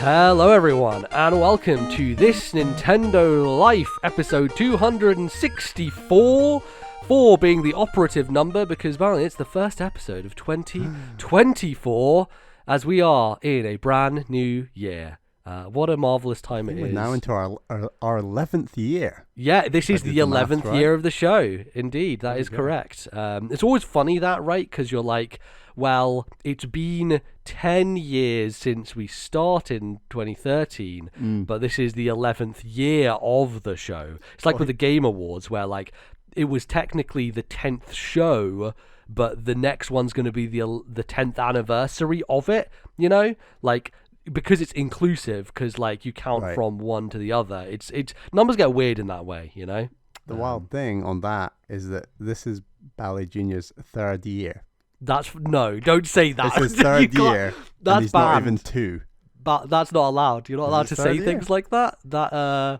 Hello everyone, and welcome to This Nintendo Life, episode 264, 4 being the operative number, because, Bally, it's the first episode of 2024, as we are in a brand new year. What a marvellous time it is. We're now into our 11th year. Yeah, this is the 11th year of the show. Indeed, that is go. correct. It's always funny that, right? Because you're like, well, it's been 10 years since we started in 2013, but this is the 11th year of the show. It's like with the Game Awards, where like it was technically the 10th show, but the next one's going to be the 10th anniversary of it, you know? Like, because it's inclusive, because like you count from one to the other. It's numbers get weird in that way, you know? The wild thing on that is that this is Bally Jr.'s third year. No, don't say that. It's his third year. That's and he's banned. not even 2. But that's not allowed. You're not allowed to say things like that. Oh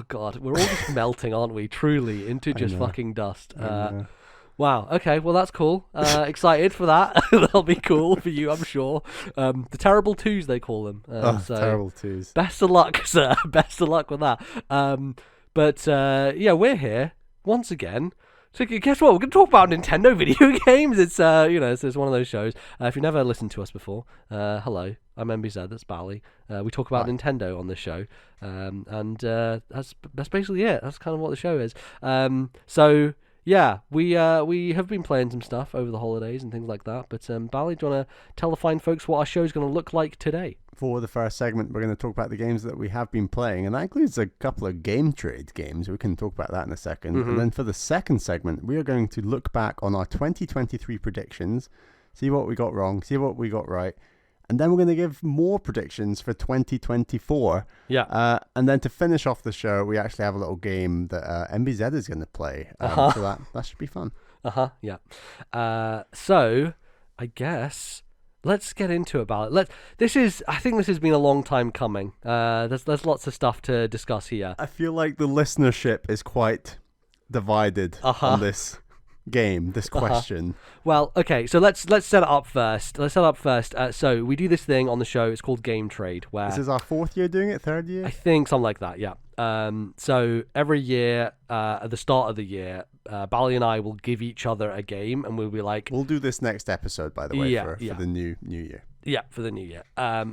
god, we're all just melting, aren't we? Truly into just fucking dust. Wow. Okay. Well, that's cool. Excited for that. That'll be cool for you, I'm sure. The terrible twos they call them. So terrible twos. Best of luck, sir. Best of luck with that. But yeah, we're here once again. So guess what? We're going to talk about Nintendo video games. It's it's one of those shows. If you've never listened to us before, hello, I'm MBZ. That's Bally. We talk about Nintendo on this show, and that's basically it. That's kind of what the show is. So yeah, we have been playing some stuff over the holidays and things like that. But Bally, do you want to tell the fine folks what our show is going to look like today? For the first segment, we're going to talk about the games that we have been playing, and that includes a couple of game trade games. We can talk about that in a second. And then for the second segment, we are going to look back on our 2023 predictions, see what we got wrong, see what we got right, and then we're going to give more predictions for 2024. Yeah. And then to finish off the show, we actually have a little game that MBZ is going to play. So that should be fun. Yeah. So I guess let's get into it, Bally. I think this has been a long time coming. There's lots of stuff to discuss here. I feel like the listenership is quite divided on this game, this question. Well, okay, so let's set it up first. So we do this thing on the show. It's called Game Trade. Where this is our 4th year doing it, 3rd year? I think something like that, yeah. So every year, at the start of the year, Bally and I will give each other a game, and we'll be like... We'll do this next episode, by the way, for the new year. Yeah, for the new year.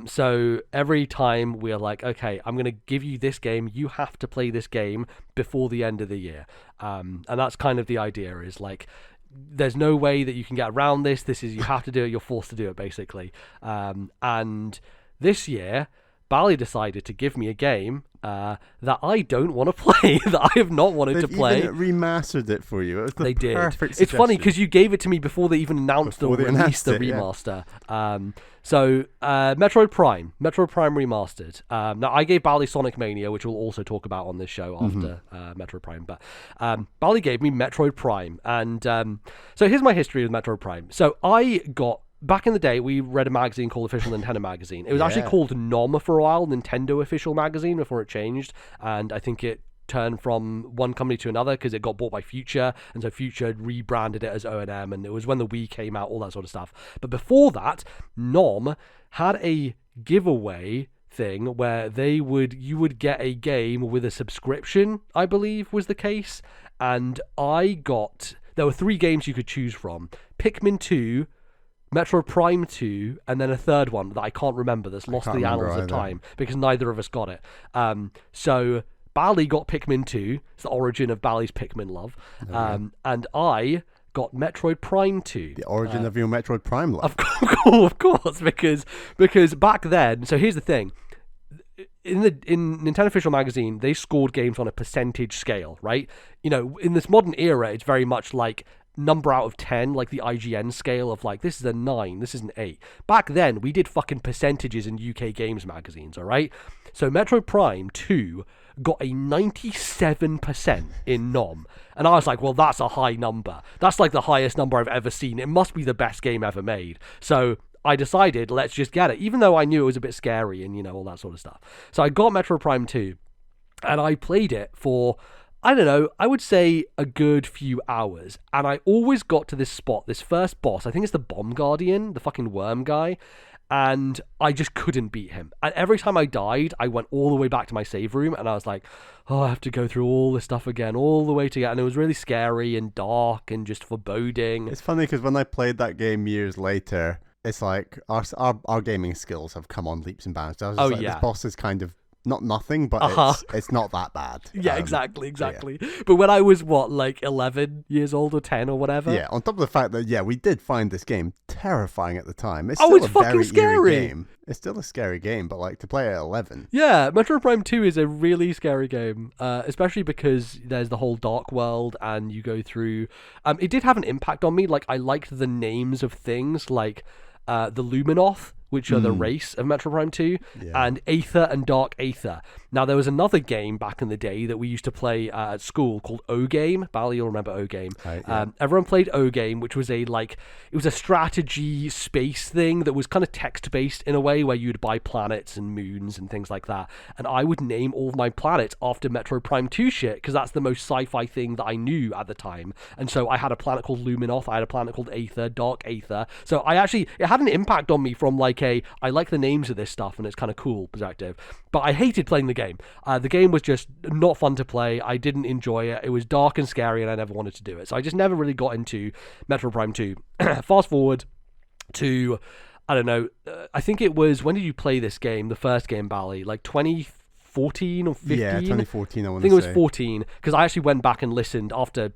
So every time we're like, okay, I'm going to give you this game. You have to play this game before the end of the year. And that's kind of the idea, is like, there's no way that you can get around this. You have to do it. You're forced to do it, basically. And this year, Bally decided to give me a game that I don't want to play, that I have not wanted to play. They've even remastered it for you. It was the perfect suggestion. It's funny because you gave it to me before they even announced the remaster. Yeah. So Metroid Prime Remastered. Now I gave Bally Sonic Mania, which we'll also talk about on this show after Metroid Prime. But Bally gave me Metroid Prime, and so here's my history with Metroid Prime. So I got... Back in the day, we read a magazine called Official Nintendo Magazine. It was actually called NOM for a while, Nintendo Official Magazine, before it changed. And I think it turned from one company to another because it got bought by Future. And so Future rebranded it as O&M. And it was when the Wii came out, all that sort of stuff. But before that, NOM had a giveaway thing where you would get a game with a subscription, I believe was the case. And there were 3 games you could choose from. Pikmin 2, Metroid Prime 2, and then a third one that I can't remember, that's lost the annals of time because neither of us got it. So Bally got Pikmin 2. It's the origin of Bally's Pikmin love. And I got Metroid Prime 2. The origin of your Metroid Prime love. Of course, because back then, so here's the thing. In Nintendo Official Magazine, they scored games on a percentage scale, right? You know, in this modern era, it's very much like number out of 10, like the IGN scale of like, this is a 9, this is an 8. Back then, we did fucking percentages in UK games magazines, all right? So Metroid Prime 2 got a 97% in NOM. And I was like, well, that's a high number. That's like the highest number I've ever seen. It must be the best game ever made. So I decided, let's just get it, even though I knew it was a bit scary and, all that sort of stuff. So I got Metroid Prime 2, and I played it for... I don't know, I would say a good few hours. And I always got to this spot, this first boss, I think it's the Bomb Guardian, the fucking worm guy. and I just couldn't beat him. And every time I died, I went all the way back to my save room, and I was like, oh, I have to go through all this stuff again, all the way to get, and it was really scary and dark and just foreboding. It's funny because when I played that game years later, it's like our gaming skills have come on leaps and bounds. I was just this boss is kind of not nothing, but it's not that bad. Yeah, exactly. Yeah. But when I was, 11 years old or 10 or whatever? Yeah, on top of the fact that, we did find this game terrifying at the time. It's it's fucking scary. Game. It's still a scary game, but, to play at 11. Yeah, Metroid Prime 2 is a really scary game, especially because there's the whole dark world and you go through... it did have an impact on me. I liked the names of things, like the Luminoth, which are the race of Metroid Prime 2, and Aether and Dark Aether. Now, there was another game back in the day that we used to play at school called O-Game. Bally, you'll remember O-Game. Everyone played O-Game, which was it was a strategy space thing that was kind of text-based in a way, where you'd buy planets and moons and things like that. And I would name all of my planets after Metroid Prime 2 shit, because that's the most sci-fi thing that I knew at the time. And so I had a planet called Luminoth, I had a planet called Aether, Dark Aether. So it had an impact on me from I like the names of this stuff and it's kind of cool perspective, but I hated playing the game. The game was just not fun to play. I didn't enjoy it. It was dark and scary and I never wanted to do it. So I just never really got into Metroid Prime 2. Fast forward to, I don't know, I think it was, when did you play this game, the first game, Bally? 2014 or 15? Yeah, 2014 I want to say. I think it was 14, because I actually went back and listened after...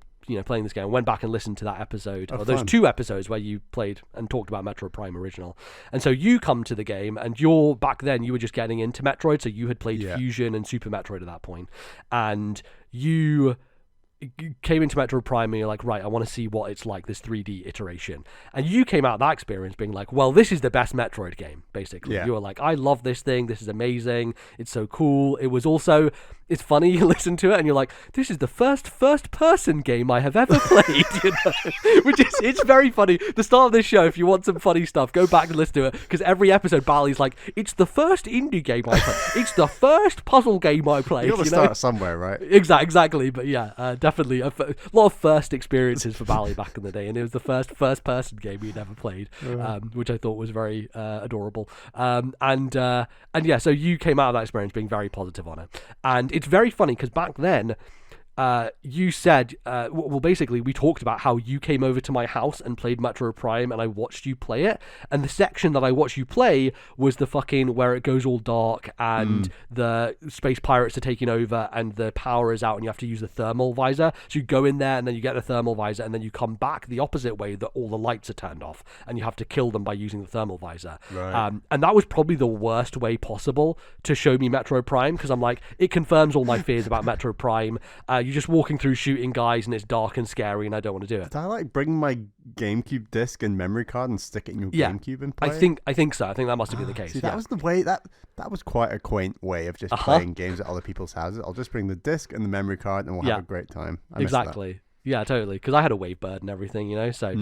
playing this game, I went back and listened to that episode, or those 2 episodes where you played and talked about Metroid Prime original. And so you come to the game, and back then you were just getting into Metroid, so you had played Fusion and Super Metroid at that point, and you came into Metroid Prime and you're like, right, I want to see what it's like, this 3D iteration. And you came out of that experience being like, well, this is the best Metroid game, basically. You were like, I love this thing, this is amazing, it's so cool. It was also, it's funny, you listen to it and you're like, this is the first-person game I have ever played, which is, it's very funny. The start of this show, if you want some funny stuff, go back and listen to it, because every episode, Bally's like, it's the first indie game I played, it's the first puzzle game I played. You got to start somewhere, right? Exactly, but yeah, definitely a lot of first experiences for Bally back in the day, and it was the first-person game we'd ever played, which I thought was very adorable. And yeah, so you came out of that experience being very positive on it, and it's very funny because back then you said, basically we talked about how you came over to my house and played Metroid Prime and I watched you play it, and the section that I watched you play was the fucking where it goes all dark and the space pirates are taking over and the power is out and you have to use the thermal visor. So you go in there and then you get the thermal visor and then you come back the opposite way that all the lights are turned off and you have to kill them by using the thermal visor. And that was probably the worst way possible to show me Metroid Prime, because I'm like, it confirms all my fears about Metroid Prime. You're just walking through shooting guys and it's dark and scary and I don't want to do it. Did I bring my GameCube disc and memory card and stick it in your GameCube and play? I think so. I think that must have been the case. See, that was the way, that was quite a quaint way of just playing games at other people's houses. I'll just bring the disc and the memory card and we'll have a great time. Exactly. Yeah, totally. Because I had a Wavebird and everything, So,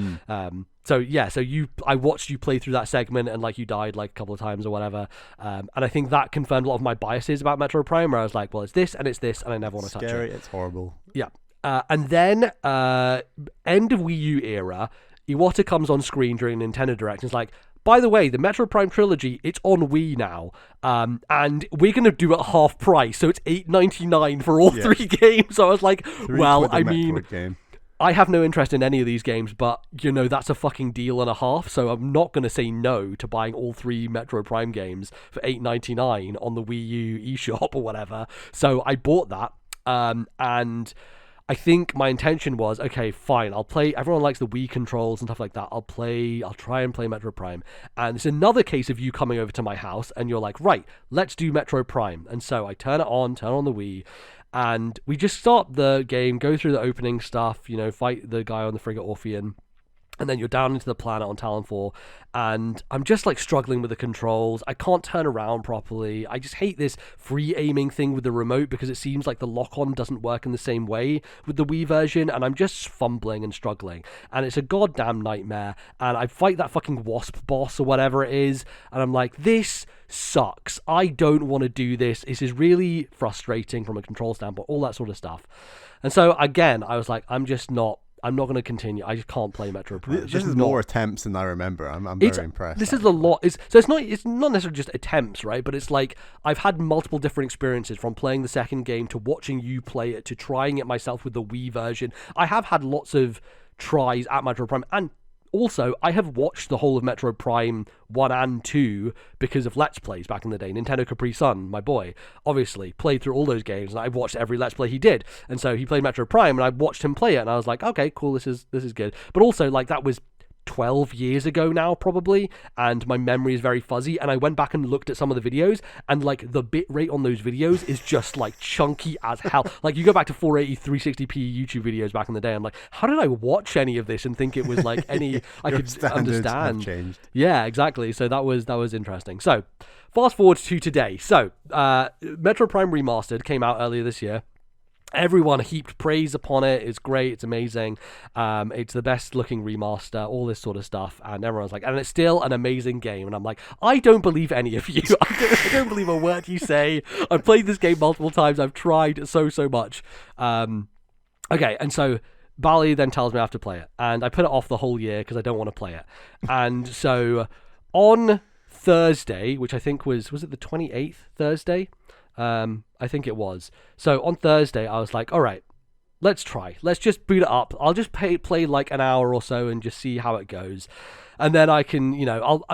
I watched you play through that segment and you died a couple of times or whatever. And I think that confirmed a lot of my biases about Metroid Prime, where I was like, well, it's this and I never want to touch it. Scary, it's horrible. Yeah. And then end of Wii U era, Iwata comes on screen during Nintendo Direct and is like, by the way, the Metroid Prime trilogy, it's on Wii now, and we're going to do it half price, so it's $8.99 for all 3 games. So I was like, well, I mean, I have no interest in any of these games, but, that's a fucking deal and a half, so I'm not going to say no to buying all 3 Metroid Prime games for $8.99 on the Wii U eShop or whatever. So I bought that, and... I think my intention was, okay, fine, I'll play, everyone likes the Wii controls and stuff like that, I'll try and play Metroid Prime, and it's another case of you coming over to my house, and you're like, right, let's do Metroid Prime, and so I turn on the Wii, and we just start the game, go through the opening stuff, fight the guy on the frigate Orpheon, and then you're down into the planet on Talon 4, and I'm just struggling with the controls. I can't turn around properly. I just hate this free aiming thing with the remote, because it seems like the lock-on doesn't work in the same way with the Wii version, and I'm just fumbling and struggling, and it's a goddamn nightmare. And I fight that fucking wasp boss or whatever it is, and I'm like, this sucks. I don't want to do this. This is really frustrating from a control standpoint, all that sort of stuff. And so again, I was like, I'm just not I'm not going to continue. I just can't play Metroid Prime. This is more attempts than I remember. I'm very impressed. This is a lot. It's not necessarily just attempts, right? But it's like I've had multiple different experiences, from playing the second game to watching you play it to trying it myself with the Wii version. I have had lots of tries at Metroid Prime, and also I have watched the whole of Metroid Prime 1 and 2 because of Let's Plays back in the day. Nintendo Capri Sun, my boy, obviously played through all those games, and I've watched every Let's Play he did. And so he played Metroid Prime, and I watched him play it, and I was like, okay, cool, this is good. But also, like, that was 12 years ago now, probably, and my memory is very fuzzy, and I went back and looked at some of the videos, and like the bit rate on those videos is just like chunky as hell. Like, you go back to 480 360p YouTube videos back in the day, I'm like, how did I watch any of this and think it was like any I could understand? Changed. Yeah, exactly. So that was interesting. So fast forward to today. So Metroid Prime Remastered came out earlier this year. Everyone heaped praise upon it. It's great. It's amazing. It's the best looking remaster, all this sort of stuff. And everyone's like, and it's still an amazing game. And I'm like, I don't believe any of you. I don't believe a word you say. I've played this game multiple times. I've tried so much. Okay, and so Bally then tells me I have to play it. And I put it off the whole year because I don't want to play it. And so on Thursday, which I think was it the 28th Thursday? I think it was. So on Thursday, I was like, all right, let's try. Let's just boot it up. I'll just play like an hour or so and just see how it goes. And then I can,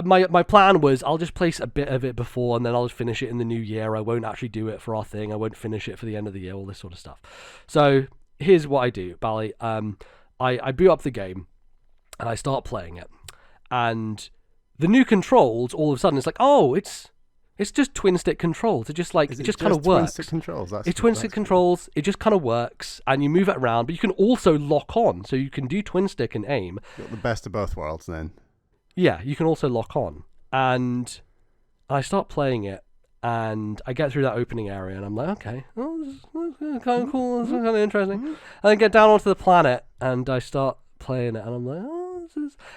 my plan was I'll just place a bit of it before, and then I'll just finish it in the new year. I won't actually do it for our thing. I won't finish it for the end of the year, all this sort of stuff. So here's what I do, Bally. I boot up the game, and I start playing it. And the new controls, all of a sudden, it's like, oh, it's just twin stick controls. It just kind of works. Twin stick controls. It's twin stick controls. It just kind of works, and you move it around. But you can also lock on, so you can do twin stick and aim. You got the best of both worlds, then. Yeah, you can also lock on, and I start playing it, and I get through that opening area, and I'm like, okay, this is kind of cool. This is kind of interesting. And I get down onto the planet, and I start playing it, and I'm like,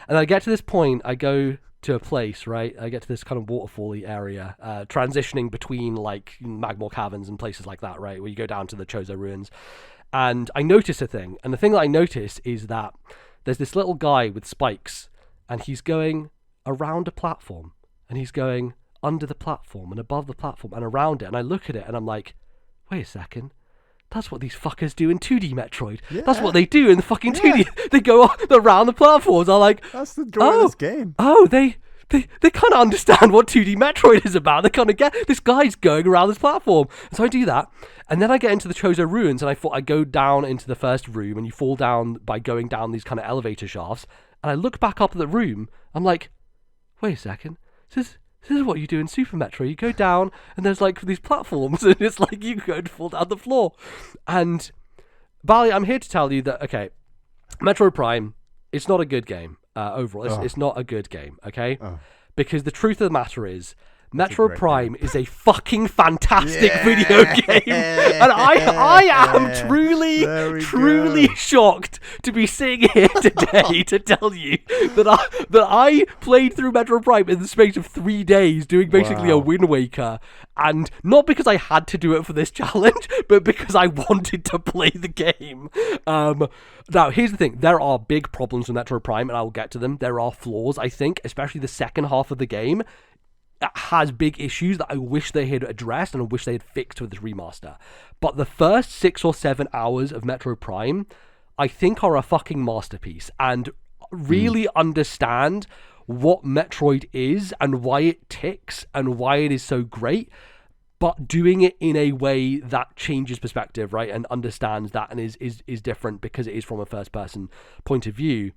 and I get to this point. I go to a place, right? I get to this kind of waterfall-y area, transitioning between like Magmor caverns and places like that, right? Where you go down to the Chozo ruins. And I notice a thing. And the thing that I notice is that there's this little guy with spikes, and he's going around a platform, and he's going under the platform and above the platform and around it. And I look at it and I'm like, wait a second. That's what these fuckers do in 2D Metroid. Yeah. That's what they do in the fucking 2D. They go around the platforms. I'm like, that's the joy of this game. Oh, they kind of understand what 2D Metroid is about. They kind of get this guy's going around this platform. And so I do that. And then I get into the Chozo ruins, and I go down into the first room, and you fall down by going down these kind of elevator shafts. And I look back up at the room. I'm like, wait a second. This is what you do in Super Metroid. You go down, and there's like these platforms, and it's like you go and fall down the floor. And Bally, I'm here to tell you that, okay, Metroid Prime, it's not a good game overall. It's not a good game, okay? Because the truth of the matter is, Metroid Prime is a fucking fantastic video game, and I am truly shocked to be sitting here today to tell you that I played through Metroid Prime in the space of 3 days, doing basically a Wind Waker, and not because I had to do it for this challenge, but because I wanted to play the game. Now, here's the thing. There are big problems with Metroid Prime, and I will get to them. There are flaws, I think, especially the second half of the game. It has big issues that I wish they had addressed and I wish they had fixed with this remaster. But the first 6 or 7 hours of Metroid Prime, I think, are a fucking masterpiece and really understand what Metroid is and why it ticks and why it is so great, but doing it in a way that changes perspective, right, and understands that and is different because it is from a first-person point of view.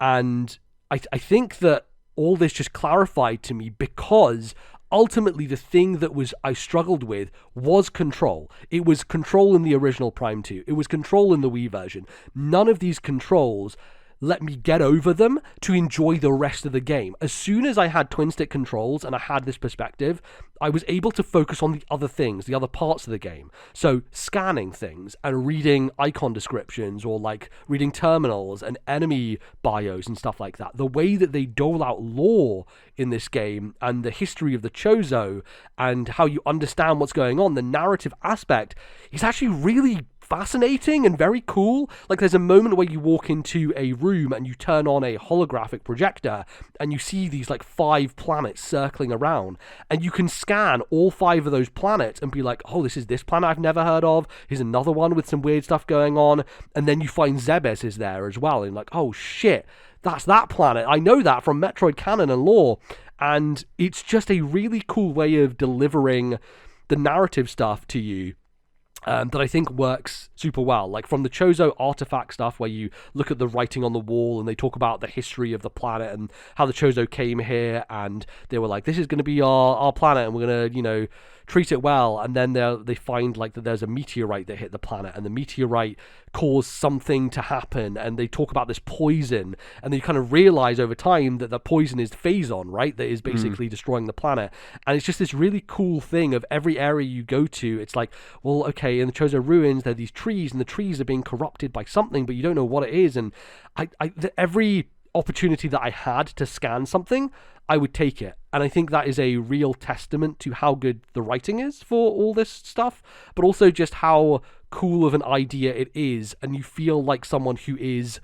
And I think that all this just clarified to me, because ultimately the thing that I struggled with was control. It was control in the original Prime 2. It was control in the Wii version. None of these controls let me get over them to enjoy the rest of the game. As soon as I had twin stick controls and I had this perspective, I was able to focus on the other things, the other parts of the game. So scanning things and reading icon descriptions, or like reading terminals and enemy bios and stuff like that. The way that they dole out lore in this game and the history of the Chozo and how you understand what's going on, the narrative aspect is actually really fascinating and very cool. Like, there's a moment where you walk into a room and you turn on a holographic projector and you see these like 5 planets circling around, and you can scan all 5 of those planets and be like, oh, this is this planet I've never heard of. Here's another one with some weird stuff going on. And then you find Zebes is there as well, and like, oh shit, that's that planet. I know that from Metroid canon and lore. And it's just a really cool way of delivering the narrative stuff to you that I think works super well. Like, from the Chozo artifact stuff, where you look at the writing on the wall and they talk about the history of the planet and how the Chozo came here, and they were like, this is going to be our planet and we're going to, treat it well. And then they find like that there's a meteorite that hit the planet, and the meteorite caused something to happen, and they talk about this poison, and they kind of realize over time that the poison is Phazon, right, that is basically destroying the planet. And it's just this really cool thing of every area you go to, it's like, well, okay, in the Chozo ruins there are these trees, and the trees are being corrupted by something, but you don't know what it is. And every opportunity that I had to scan something, I would take it. And I think that is a real testament to how good the writing is for all this stuff, but also just how cool of an idea it is. And you feel like someone who is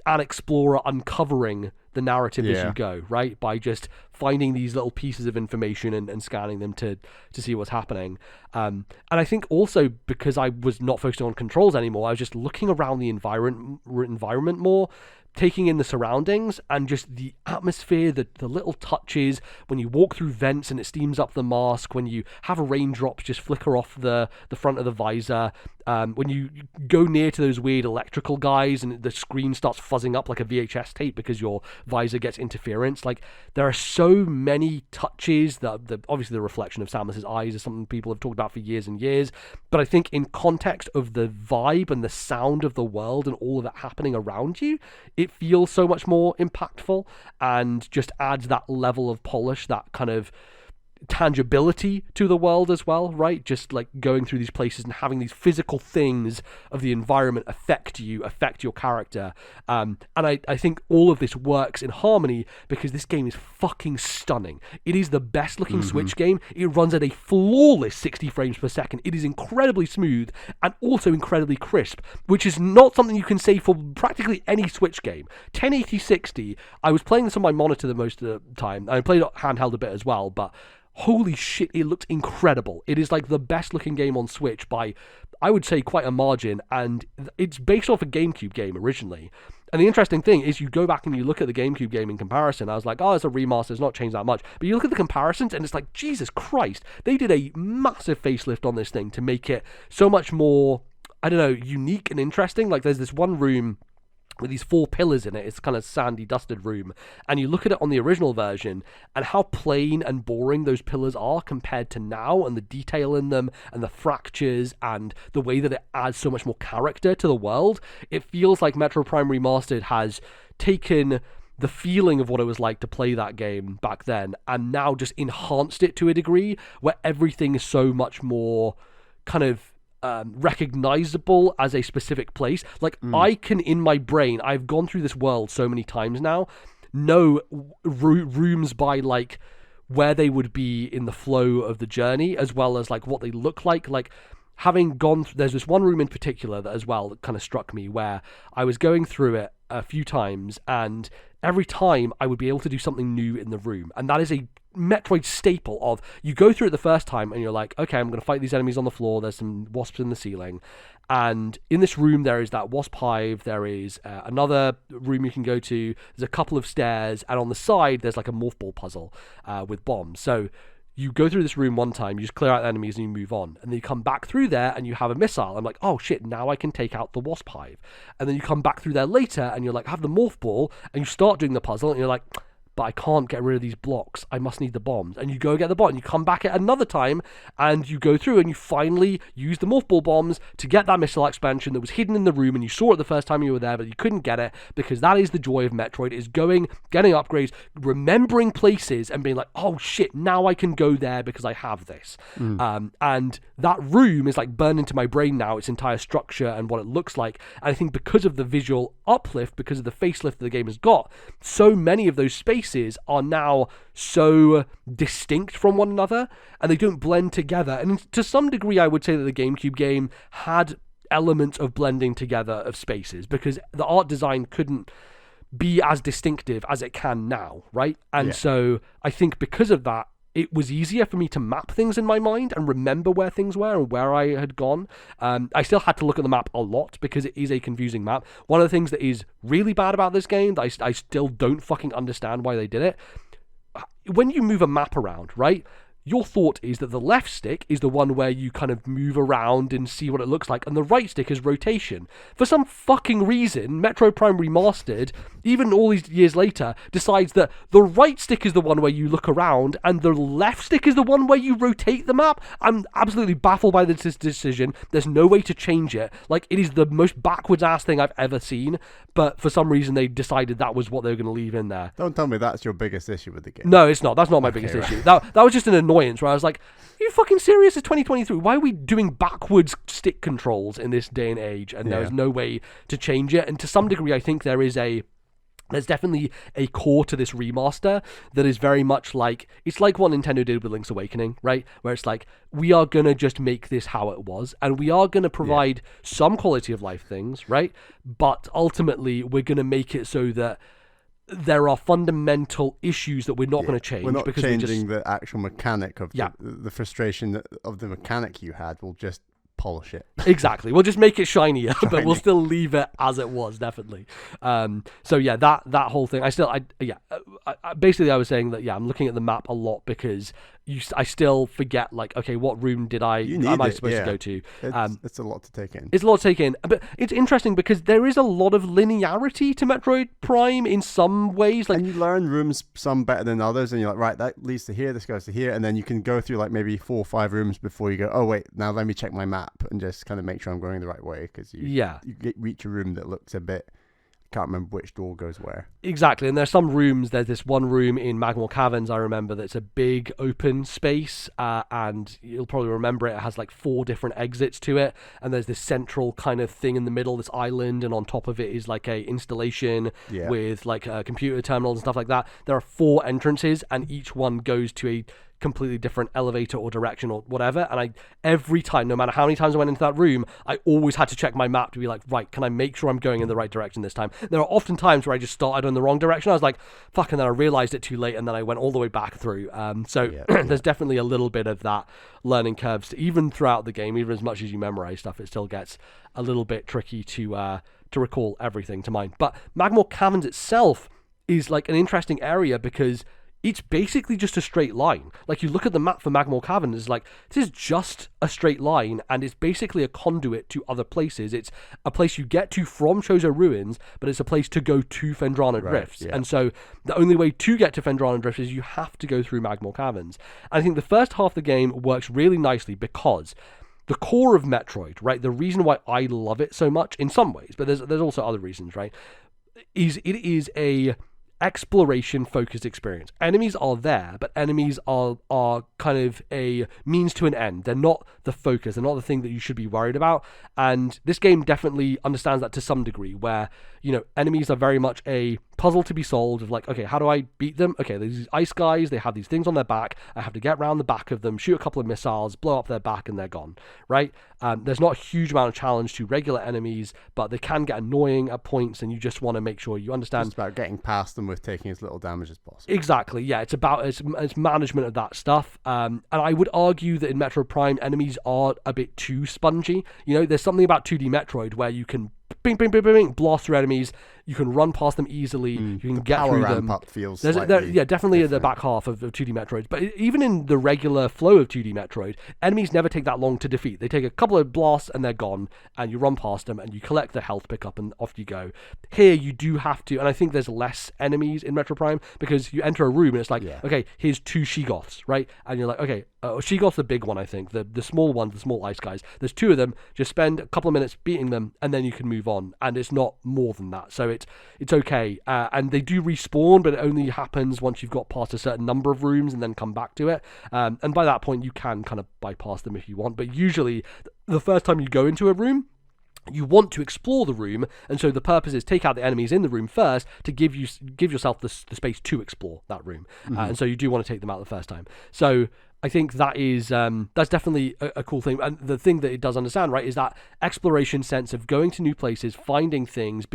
an explorer uncovering the narrative as you go, right? By just finding these little pieces of information and scanning them to see what's happening. And I think also because I was not focusing on controls anymore, I was just looking around the environment more, taking in the surroundings and just the atmosphere, the little touches when you walk through vents and it steams up the mask, when you have raindrops just flicker off the front of the visor, when you go near to those weird electrical guys and the screen starts fuzzing up like a VHS tape because your visor gets interference. Like, there are so many touches that obviously the reflection of Samus's eyes is something people have talked about for years and years, but I think in context of the vibe and the sound of the world and all of it happening around you, it feels so much more impactful and just adds that level of polish, that kind of tangibility to the world as well, right? Just like going through these places and having these physical things of the environment affect your character. And I think all of this works in harmony because this game is fucking stunning. It is the best looking Switch game. It runs at a flawless 60 frames per second. It is incredibly smooth and also incredibly crisp, which is not something you can say for practically any Switch game. 1080-60, I was playing this on my monitor the most of the time. I played it handheld a bit as well, but holy shit, it looked incredible. It is like the best looking game on Switch by, I would say, quite a margin, and it's based off a GameCube game originally. And the interesting thing is you go back and you look at the GameCube game in comparison. I was like, oh, it's a remaster, it's not changed that much. But you look at the comparisons and it's like, Jesus Christ, they did a massive facelift on this thing to make it so much more, I don't know, unique and interesting. Like, there's this one room with these 4 pillars in it. It's kind of sandy, dusted room, and you look at it on the original version and how plain and boring those pillars are compared to now, and the detail in them and the fractures and the way that it adds so much more character to the world. It feels like Metroid Prime Remastered has taken the feeling of what it was like to play that game back then and now just enhanced it to a degree where everything is so much more kind of recognizable as a specific place. Like, I can, in my brain, I've gone through this world so many times now, know rooms by like where they would be in the flow of the journey, as well as like what they look like. Like, having gone there's this one room in particular that as well that kind of struck me, where I was going through it a few times and every time I would be able to do something new in the room. And that is a Metroid staple of, you go through it the first time and you're like, okay, I'm going to fight these enemies on the floor, there's some wasps in the ceiling, and in this room there is that wasp hive, there is another room you can go to, there's a couple of stairs, and on the side there's like a morph ball puzzle with bombs. So you go through this room one time, you just clear out the enemies and you move on. And then you come back through there and you have a missile. I'm like, oh shit, now I can take out the wasp hive. And then you come back through there later and you're like, have the morph ball, and you start doing the puzzle and you're like, but I can't get rid of these blocks. I must need the bombs. And you go get the bomb, and you come back at another time, and you go through, and you finally use the morph ball bombs to get that missile expansion that was hidden in the room, and you saw it the first time you were there, but you couldn't get it, because that is the joy of Metroid, is going, getting upgrades, remembering places, and being like, oh shit, now I can go there because I have this. And that room is like burned into my brain now, its entire structure and what it looks like. And I think because of the visual uplift, because of the facelift that the game has got, so many of those spaces are now so distinct from one another, and they don't blend together. And to some degree, I would say that the GameCube game had element of blending together of spaces, because the art design couldn't be as distinctive as it can now, right? And so I think because of that, it was easier for me to map things in my mind and remember where things were and where I had gone. I still had to look at the map a lot because it is a confusing map. One of the things that is really bad about this game that I still don't fucking understand why they did it, when you move a map around, right? Your thought is that the left stick is the one where you kind of move around and see what it looks like, and the right stick is rotation. For some fucking reason, Metroid Prime Remastered, even all these years later, decides that the right stick is the one where you look around, and the left stick is the one where you rotate the map. I'm absolutely baffled by this decision. There's no way to change it. Like, it is the most backwards-ass thing I've ever seen, but for some reason they decided that was what they were going to leave in there. Don't tell me that's your biggest issue with the game. No, it's not. That's not my biggest issue. That was just an annoyance where I was like, are you fucking serious? It's 2023. Why are we doing backwards stick controls in this day and age? And there's no way to change it. And to some degree, I think there's definitely a core to this remaster that is very much like, it's like what Nintendo did with Link's Awakening, right? Where it's like, we are going to just make this how it was, and we are going to provide some quality of life things, right? But ultimately, we're going to make it so that there are fundamental issues that we're not going to change. We're not because changing the actual mechanic of the frustration of the mechanic you had. We'll just polish it. Exactly. We'll just make it shinier, but we'll still leave it as it was, definitely. So yeah, that whole thing. Basically I was saying that I'm looking at the map a lot because I still forget, like, okay, what room am I supposed to go to? It's a lot to take in. It's a lot to take in, but it's interesting because there is a lot of linearity to Metroid Prime in some ways. Like, and you learn rooms some better than others, and you're like, right, that leads to here, this goes to here, and then you can go through like maybe 4 or 5 rooms before you go, oh wait, now let me check my map and just kind of make sure I'm going the right way, because you reach a room that looks a bit, can't remember which door goes where. Exactly, and there's some rooms. There's this one room in Magmore Caverns, I remember, that's a big open space, and you'll probably remember it has like 4 different exits to it, and there's this central kind of thing in the middle, this island, and on top of it is like a installation with like computer terminals and stuff like that. There are 4 entrances, and each one goes to a completely different elevator or direction or whatever, and every time, no matter how many times I went into that room, I always had to check my map to be like, right, can I make sure I'm going in the right direction this time? There are often times where I just started in the wrong direction. I was like, fuck, and then I realized it too late, and then I went all the way back through. There's definitely a little bit of that learning curves, even throughout the game. Even as much as you memorize stuff, it still gets a little bit tricky to recall everything to mind. But Magmore Caverns itself is like an interesting area because it's basically just a straight line. Like, you look at the map for Magmore Caverns, it's like, this is just a straight line, and it's basically a conduit to other places. It's a place you get to from Chozo Ruins, but it's a place to go to Fendrana Drifts. Yeah. And so the only way to get to Fendrana Drifts is you have to go through Magmore Caverns. And I think the first half of the game works really nicely because the core of Metroid, right, the reason why I love it so much, in some ways, but there's also other reasons, right, is it is a exploration focused experience. Enemies are there, but enemies are kind of a means to an end. They're not the focus. They're not the thing that you should be worried about. And this game definitely understands that to some degree, where, you know, enemies are very much a puzzle to be solved of like, okay, how do I beat them? Okay, there's these ice guys, they have these things on their back, I have to get around the back of them, shoot a couple of missiles, blow up their back, and they're gone, right? There's not a huge amount of challenge to regular enemies, but they can get annoying at points, and you just want to make sure you understand. It's about getting past them with taking as little damage as possible. Exactly, yeah, it's about it's management of that stuff, and I would argue that in Metroid Prime, enemies are a bit too spongy. You know, there's something about 2D Metroid where you can bing, bing, bing, bing, bing, blast through enemies. You can run past them easily. You can get through them. Up feels definitely different. At the back half of 2D Metroid. But even in the regular flow of 2D Metroid, enemies never take that long to defeat. They take a couple of blasts and they're gone, and you run past them and you collect the health pickup and off you go. Here you do have to, and I think there's less enemies in Metroid Prime because you enter a room and it's like, okay, here's 2 Sheegoths, right? And you're like, okay, Sheegoth's the big one, I think. The small ones, the small ice guys. There's 2 of them. Just spend a couple of minutes beating them, and then you can move on. And it's not more than that. So it's okay. And they do respawn, but it only happens once you've got past a certain number of rooms and then come back to it. And by that point, you can kind of bypass them if you want. But usually, the first time you go into a room, you want to explore the room, and so the purpose is take out the enemies in the room first to give yourself the space to explore that room. And so you do want to take them out the first time. So I think that is that's definitely a cool thing. And the thing that it does understand, right, is that exploration sense of going to new places, finding things,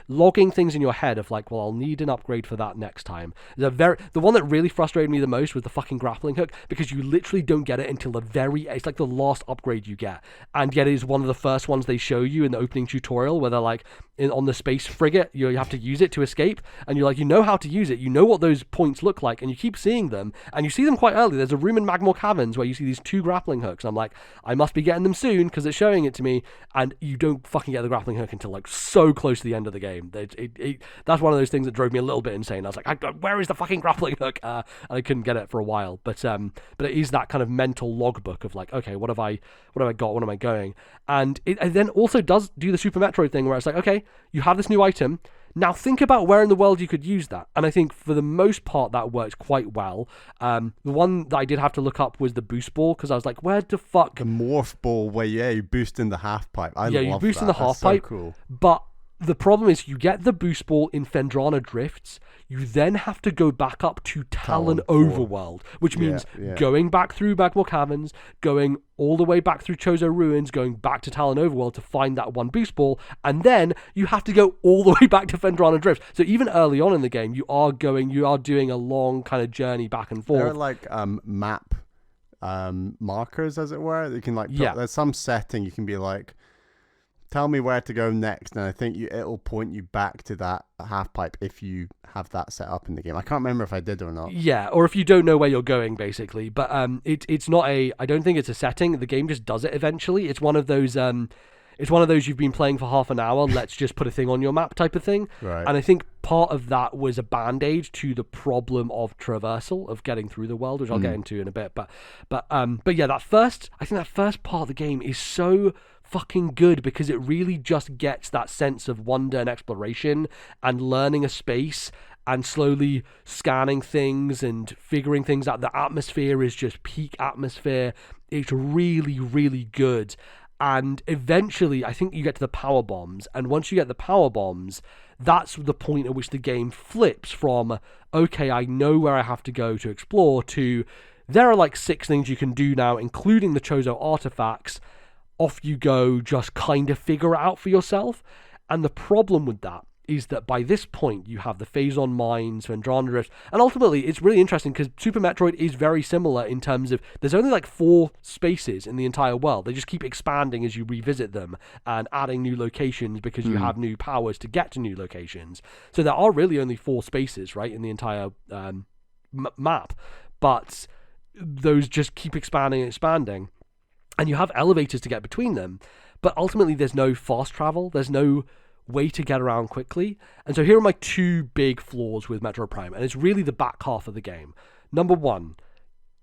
logging things in your head of like, well, I'll need an upgrade for that next time. The one that really frustrated me the most was the fucking grappling hook, because you literally don't get it until it's like the last upgrade you get, and yet it is one of the first ones they show you in the opening tutorial, where they're like, on the space frigate, you have to use it to escape, and you're like, you know how to use it, you know what those points look like, and you keep seeing them, and you see them quite early. There's a room in Magmore Caverns where you see these 2 grappling hooks. I'm like, I must be getting them soon because it's showing it to me, and you don't fucking get the grappling hook until like so close to the end of the game. That's one of those things that drove me a little bit insane. I was like, where is the fucking grappling hook? And I couldn't get it for a while. But it is that kind of mental logbook of like, okay, what have I got? What am I going? And it then also does do the Super Metroid thing where it's like, okay, you have this new item. Now think about where in the world you could use that. And I think for the most part that works quite well. The one that I did have to look up was the boost ball, because I was like, where the fuck? The morph ball where, you boost in the half pipe. You boost in the half pipe. So cool. But the problem is you get the boost ball in Phendrana Drifts. You then have to go back up to Talon Overworld, which means going back through Magmore Caverns, going all the way back through Chozo Ruins, going back to Talon Overworld to find that one boost ball, and then you have to go all the way back to Phendrana Drifts. So even early on in the game, you are doing a long kind of journey back and forth. There are like map markers, as it were. You can like there's some setting you can be like, tell me where to go next, and I think it'll point you back to that half pipe if you have that set up in the game. I can't remember if I did or not. Yeah, or if you don't know where you're going, basically. But it's not I don't think it's a setting. The game just does it eventually. It's one of those you've been playing for half an hour, let's just put a thing on your map type of thing. Right. And I think part of that was a band-aid to the problem of traversal, of getting through the world, which I'll get into in a bit. But yeah, that first part of the game is so fucking good, because it really just gets that sense of wonder and exploration and learning a space and slowly scanning things and figuring things out. The atmosphere is just peak atmosphere. It's really, really good. And eventually, I think you get to the power bombs. And once you get the power bombs, that's the point at which the game flips from, okay, I know where I have to go to explore, to there are like 6 things you can do now, including the Chozo artifacts. Off you go, just kind of figure it out for yourself. And the problem with that is that by this point, you have the Phazon Mines, Phendrana Drift, and ultimately, it's really interesting because Super Metroid is very similar in terms of there's only like 4 spaces in the entire world. They just keep expanding as you revisit them and adding new locations because you have new powers to get to new locations. So there are really only 4 spaces, right, in the entire map, but those just keep expanding and expanding. And you have elevators to get between them, but ultimately there's no fast travel, there's no way to get around quickly. And so here are my 2 big flaws with Metroid Prime, and it's really the back half of the game. Number 1,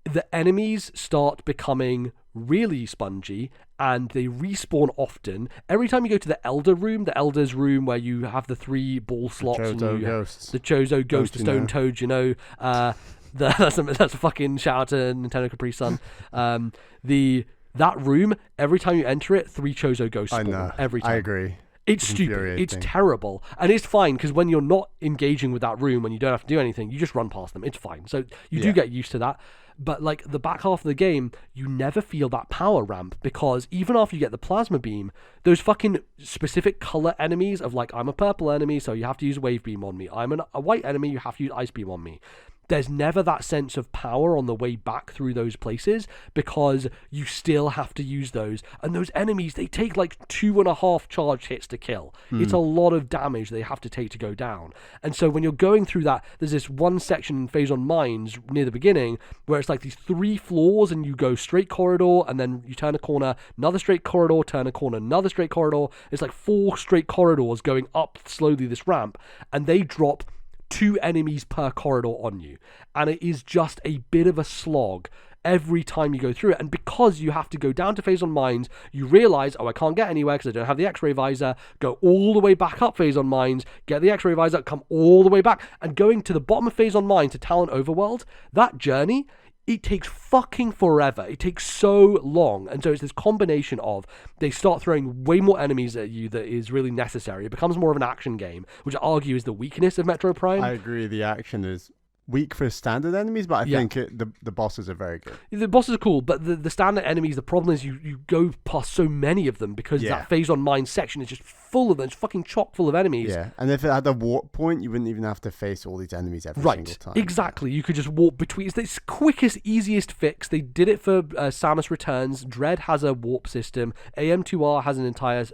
the enemies start becoming really spongy, and they respawn often. Every time you go to the Elder Room, the Elder's Room where you have the 3 ball slots, the Chozo Ghosts. The Chozo Ghost, the Stone Toad, that's a fucking shout out to Nintendo Capri Sun. That room, every time you enter it, 3 Chozo Ghosts spawn. I know. Every time. I agree. It's stupid. It's terrible. And it's fine, because when you're not engaging with that room, when you don't have to do anything, you just run past them. It's fine. So you do get used to that. But like the back half of the game, you never feel that power ramp, because even after you get the plasma beam, those fucking specific color enemies of like, I'm a purple enemy, so you have to use a wave beam on me. I'm a white enemy, you have to use ice beam on me. There's never that sense of power on the way back through those places, because you still have to use those. And those enemies, they take like 2.5 charge hits to kill. It's a lot of damage they have to take to go down. And so when you're going through that, there's this one section in Phazon Mines near the beginning where it's like these 3 floors, and you go straight corridor, and then you turn a corner, another straight corridor, turn a corner, another straight corridor. It's like 4 straight corridors going up slowly this ramp, and they drop 2 enemies per corridor on you, and it is just a bit of a slog every time you go through it. And because you have to go down to Phazon Mines, you realize, I can't get anywhere because I don't have the X-ray visor. Go all the way back up Phazon Mines, get the X-ray visor, come all the way back, and going to the bottom of Phazon Mines to Talon Overworld, that journey, it takes fucking forever. It takes so long. And so it's this combination of, they start throwing way more enemies at you that is really necessary. It becomes more of an action game, which I argue is the weakness of Metroid Prime. I agree. The action is weak for standard enemies, but I think the bosses are very good. The bosses are cool, but the standard enemies, the problem is you go past so many of them because that phase on mine section is just full of them. It's fucking chock full of enemies. Yeah, and if it had a warp point, you wouldn't even have to face all these enemies every single time. Exactly. You could just warp between. It's the quickest, easiest fix. They did it for Samus Returns. Dread has a warp system. AM2R has an entire,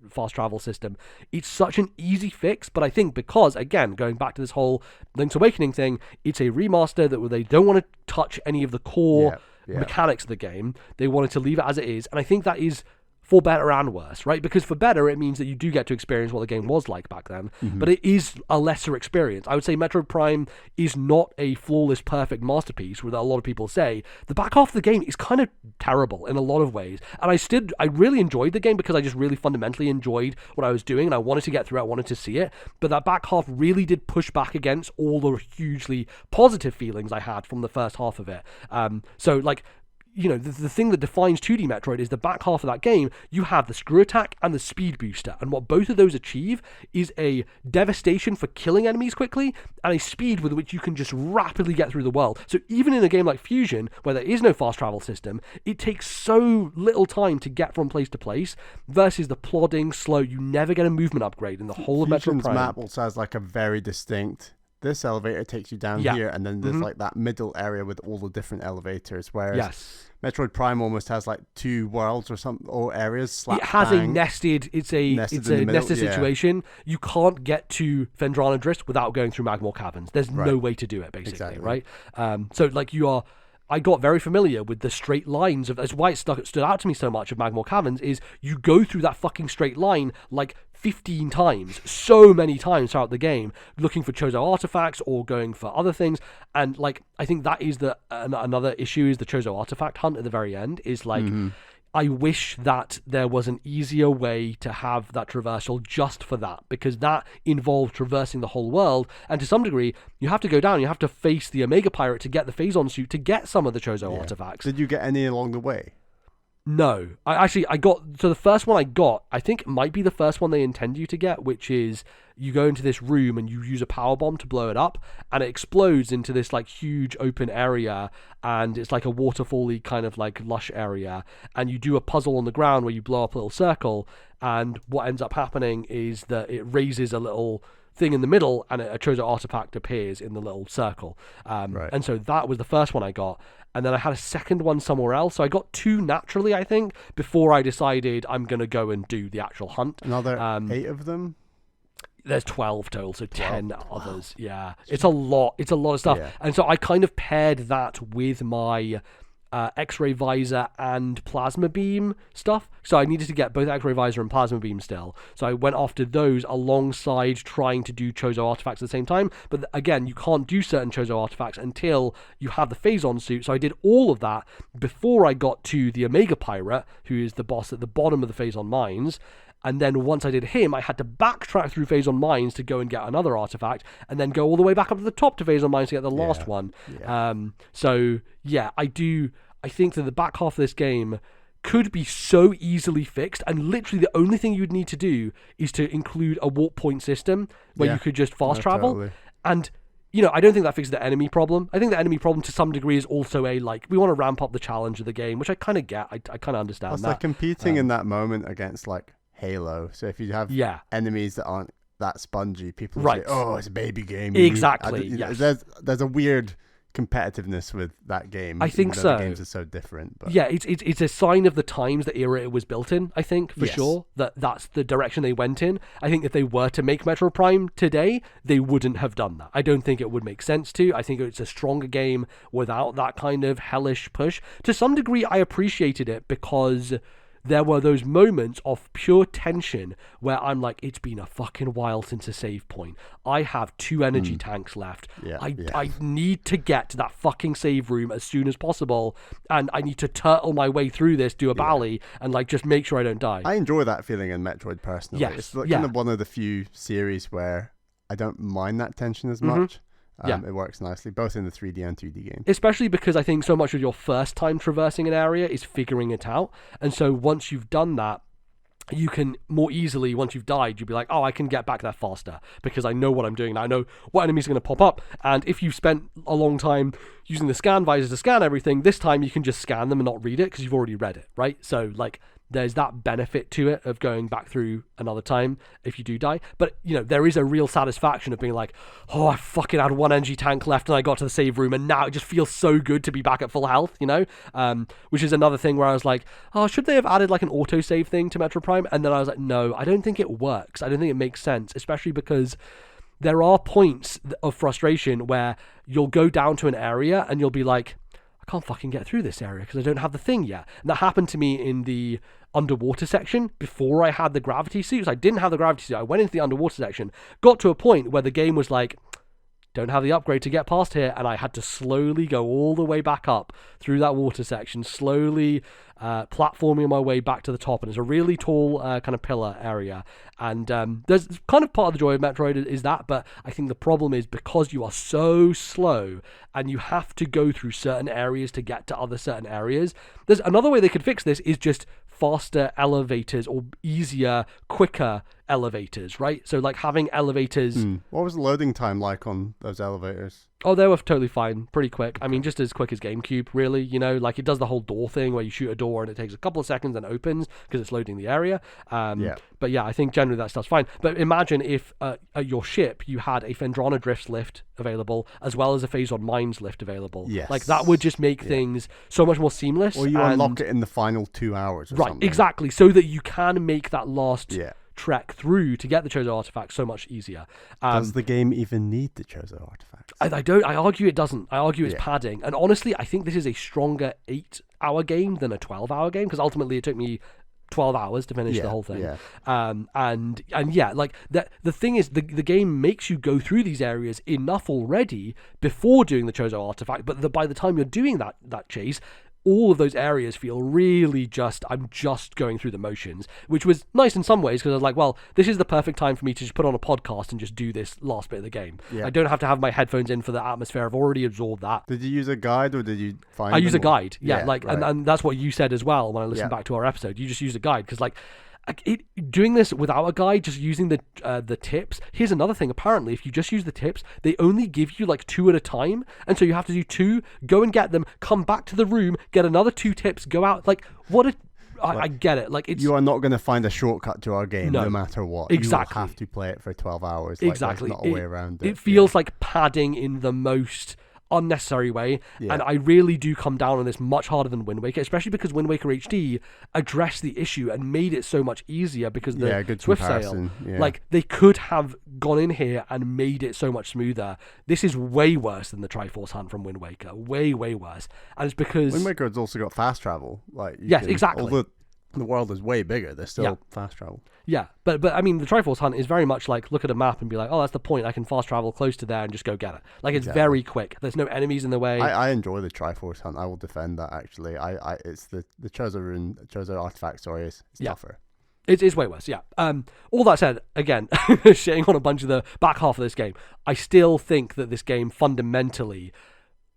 fast travel system. It's such an easy fix, but I think because, again, going back to this whole Link's Awakening thing, it's a remaster that they don't want to touch any of the core mechanics of the game. They wanted to leave it as it is, and I think that is for better and worse, right? Because for better, it means that you do get to experience what the game was like back then, but it is a lesser experience. I would say Metroid Prime is not a flawless, perfect masterpiece, where a lot of people say. The back half of the game is kind of terrible in a lot of ways, and I really enjoyed the game because I just really fundamentally enjoyed what I was doing, and I wanted to get through it, I wanted to see it, but that back half really did push back against all the hugely positive feelings I had from the first half of it. The thing that defines 2D Metroid is the back half of that game, you have the screw attack and the speed booster. And what both of those achieve is a devastation for killing enemies quickly and a speed with which you can just rapidly get through the world. So even in a game like Fusion, where there is no fast travel system, it takes so little time to get from place to place versus the plodding, slow, you never get a movement upgrade in the whole of Metroid Prime. Fusion's map also has like a very distinct... This elevator takes you down here, and then there's like that middle area with all the different elevators, whereas Metroid Prime almost has like two worlds or areas slap. It has a nested situation. You can't get to Fendrana Drift without going through Magmore Caverns. There's no way to do it, basically, right? I got very familiar with the straight lines of. That's why it stood out to me so much of Magmore Caverns is you go through that fucking straight line like 15 times, so many times throughout the game, looking for Chozo artifacts or going for other things. And like, I think that is another issue is the Chozo artifact hunt at the very end is like, I wish that there was an easier way to have that traversal just for that, because that involved traversing the whole world, and to some degree, you have to go down, you have to face the Omega Pirate to get the Phazon suit to get some of the Chozo artifacts. Did you get any along the way? No. So the first one I got, I think it might be the first one they intend you to get, which is you go into this room and you use a power bomb to blow it up, and it explodes into this like huge open area, and it's like a waterfall-y kind of like lush area, and you do a puzzle on the ground where you blow up a little circle, and what ends up happening is that it raises a little thing in the middle, and a Chozo artifact appears in the little circle. And so that was the first one I got. And then I had a second one somewhere else. So I got two naturally, I think, before I decided I'm going to go and do the actual hunt. Another 8 of them? There's 12 total, so 10 others. Yeah. It's a lot. It's a lot of stuff. Yeah. And so I kind of paired that with my X-ray visor and plasma beam stuff. So I needed to get both X-ray visor and plasma beam still. So I went after those alongside trying to do Chozo artifacts at the same time. But again, you can't do certain Chozo artifacts until you have the Phazon suit. So I did all of that before I got to the Omega Pirate, who is the boss at the bottom of the Phazon Mines. And then once I did him, I had to backtrack through Phazon Mines to go and get another artifact, and then go all the way back up to the top to Phazon Mines to get the last one. Yeah. I think that the back half of this game could be so easily fixed, and literally the only thing you'd need to do is to include a warp point system where you could just fast travel. Totally. And I don't think that fixes the enemy problem. I think the enemy problem to some degree is also we want to ramp up the challenge of the game, which I kind of get. I kind of understand that. It's like competing in that moment against like Halo. So if you have enemies that aren't that spongy, people say, "Oh, it's a baby game." Exactly. There's a weird competitiveness with that game. I think so. The games are so different. But. Yeah, it's a sign of the times, the era it was built in. I think for sure that's the direction they went in. I think if they were to make Metroid Prime today, they wouldn't have done that. I don't think it would make sense to. I think it's a stronger game without that kind of hellish push. To some degree, I appreciated it because there were those moments of pure tension where I'm like, it's been a fucking while since a save point. I have 2 energy tanks left. I need to get to that fucking save room as soon as possible, and I need to turtle my way through this, do a Bally, and like just make sure I don't die. I enjoy that feeling in Metroid personally. It's like kind of one of the few series where I don't mind that tension as much. It works nicely, both in the 3D and 2D games. Especially because I think so much of your first time traversing an area is figuring it out. And so once you've done that, you can more easily, once you've died, you'll be like, oh, I can get back there faster because I know what I'm doing. I know what enemies are going to pop up. And if you've spent a long time using the scan visor to scan everything, this time you can just scan them and not read it because you've already read it, right? So, like, there's that benefit to it of going back through another time if you do die. But, you know, there is a real satisfaction of being like, oh, I fucking had one energy tank left and I got to the save room and now it just feels so good to be back at full health, you know? Which is another thing where I was like, oh, should they have added like an autosave thing to Metroid Prime? And then I was like, no, I don't think it works. I don't think it makes sense, especially because there are points of frustration where you'll go down to an area and you'll be like, I can't fucking get through this area because I don't have the thing yet. And that happened to me in the underwater section before I had the gravity suits. I didn't have the gravity suit. I went into the underwater section, got to a point where the game was like, don't have the upgrade to get past here, and I had to slowly go all the way back up through that water section, slowly platforming my way back to the top. And it's a really tall kind of pillar area, and there's kind of part of the joy of Metroid is that, but I think the problem is because you are so slow and you have to go through certain areas to get to other certain areas. There's another way they could fix this is just faster elevators or easier, quicker elevators, right? So like having elevators. What was the loading time like on those elevators? Oh, they were totally fine, pretty quick. I mean, just as quick as GameCube, really, you know, like it does the whole door thing where you shoot a door and it takes a couple of seconds and opens because it's loading the area. But yeah, I think generally that stuff's fine. But imagine if at your ship you had a Phendrana Drifts lift available as well as a Phazon Mines lift available. Yes. Like that would just make things so much more seamless. Or you unlock it in the final 2 hours or something. Exactly, so that you can make that last trek through to get the Chozo artifact so much easier. Does the game even need the Chozo artifact? I argue it doesn't. I argue it's padding. And honestly, I think this is a stronger 8-hour game than a 12-hour game because ultimately it took me 12 hours to finish the whole thing. And yeah, like the thing is the game makes you go through these areas enough already before doing the Chozo artifact, but by the time you're doing that chase, all of those areas feel really I'm just going through the motions, which was nice in some ways because I was like, well, this is the perfect time for me to just put on a podcast and just do this last bit of the game. I don't have to have my headphones in for the atmosphere. I've already absorbed that. Did you use a guide or did you find I use a guide, right. and that's what you said as well when I listened back to our episode. You just use a guide because like doing this without a guide, just using the tips. Here's another thing. Apparently, if you just use the tips, they only give you like 2 at a time, and so you have to do 2, go and get them, come back to the room, get another 2 tips, go out. Like I get it. Like you are not going to find a shortcut to our game, no matter what. Exactly, you will have to play it for 12 hours. Exactly, there's not a way around it. It feels like padding in the most unnecessary way, and I really do come down on this much harder than Wind Waker, especially because Wind Waker HD addressed the issue and made it so much easier because the Swift Sail, like they could have gone in here and made it so much smoother. This is way worse than the Triforce Hunt from Wind Waker, way worse, and it's because Wind Waker has also got fast travel. Like exactly. Although the world is way bigger, there's still fast travel. Yeah, but I mean, the Triforce Hunt is very much like look at a map and be like, oh, that's the point. I can fast travel close to there and just go get it. Like it's very quick. There's no enemies in the way. I enjoy the Triforce Hunt. I will defend that. Actually, it's the Chozo artifact. Sorry, it's tougher. It's way worse. Yeah. All that said, again, shitting on a bunch of the back half of this game, I still think that this game fundamentally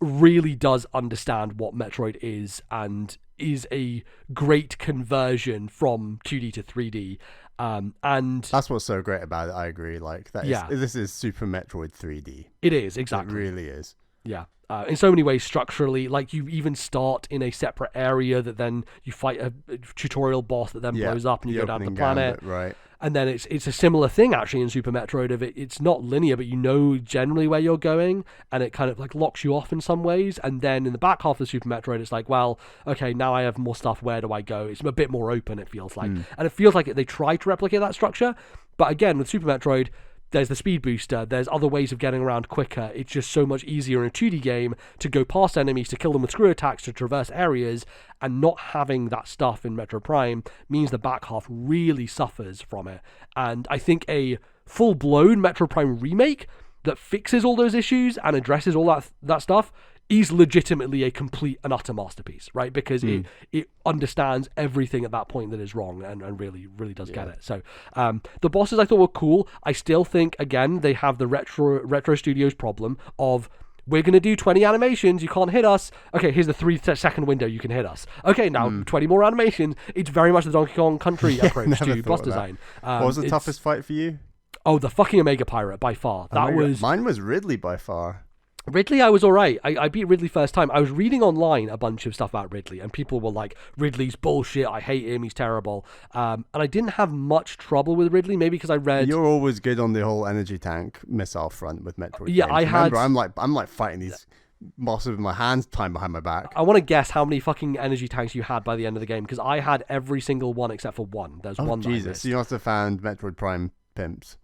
really does understand what Metroid is and is a great conversion from 2D to 3D. And that's what's so great about it. I agree. Like that. This is Super Metroid 3D. It is, exactly. It really is. Yeah. In so many ways, structurally, like you even start in a separate area that then you fight a tutorial boss that then blows up and you go down the planet. Right. And then it's a similar thing actually in Super Metroid of it's not linear, but you know generally where you're going, and it kind of like locks you off in some ways. And then in the back half of Super Metroid, it's like, well, okay, now I have more stuff. Where do I go? It's a bit more open. It feels like, and it feels like they try to replicate that structure, but again with Super Metroid, there's the speed booster, there's other ways of getting around quicker. It's just so much easier in a 2D game to go past enemies, to kill them with screw attacks, to traverse areas, and not having that stuff in Metroid Prime means the back half really suffers from it. And I think a full-blown Metroid Prime remake that fixes all those issues and addresses all that stuff is legitimately a complete and utter masterpiece, right? Because it understands everything at that point that is wrong and really does get it. So the bosses I thought were cool. I still think, again, they have the Retro Studios problem of we're going to do 20 animations. You can't hit us. Okay, here's the 3-second window you can hit us. Okay, now 20 more animations. It's very much the Donkey Kong Country approach to boss design. What was the toughest fight for you? Oh, the fucking Omega Pirate, by far. Mine was Ridley by far. Ridley, I was alright. I beat Ridley first time. I was reading online a bunch of stuff about Ridley, and people were like, Ridley's bullshit, I hate him, he's terrible. And I didn't have much trouble with Ridley, maybe because I read... You're always good on the whole energy tank missile front with Metroid Yeah, games. I'm like fighting these bosses with my hands tied behind my back. I want to guess how many fucking energy tanks you had by the end of the game, because I had every single one except for one. There's one Jesus, that I missed. So you must have found Metroid Prime pimps.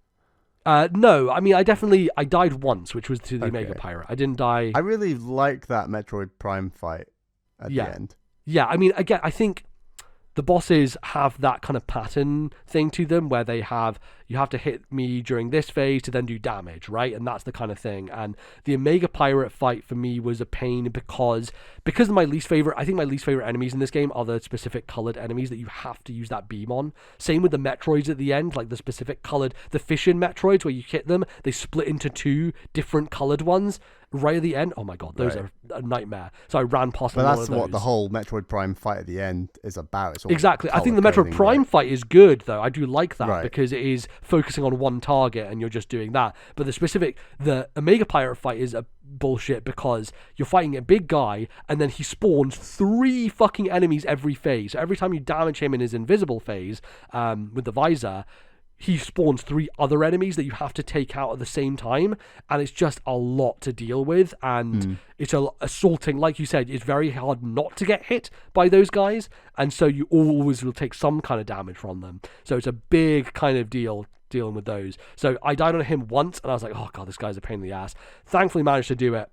No, I mean, I died once, which was to the Omega Pirate. I didn't die. I really like that Metroid Prime fight at the end. Yeah, I mean, again, I think the bosses have that kind of pattern thing to them where you have to hit me during this phase to then do damage, right? And that's the kind of thing. And the Omega Pirate fight for me was a pain because of my least favorite. I think my least favorite enemies in this game are the specific colored enemies that you have to use that beam on. Same with the Metroids at the end, like the specific colored, the fission Metroids where you hit them, they split into 2 different colored ones. Right at the end, oh my god, those are a nightmare. So I ran past one of those. But that's what the whole Metroid Prime fight at the end is about. It's all exactly. I think the Metroid Prime fight is good, though. I do like that because it is focusing on one target and you're just doing that. But the Omega Pirate fight is a bullshit because you're fighting a big guy and then he spawns 3 fucking enemies every phase. So every time you damage him in his invisible phase with the visor, he spawns 3 other enemies that you have to take out at the same time, and it's just a lot to deal with, and it's assaulting. Like you said, it's very hard not to get hit by those guys, and so you always will take some kind of damage from them. So it's a big kind of deal dealing with those. So I died on him once, and I was like, oh god, this guy's a pain in the ass. Thankfully managed to do it.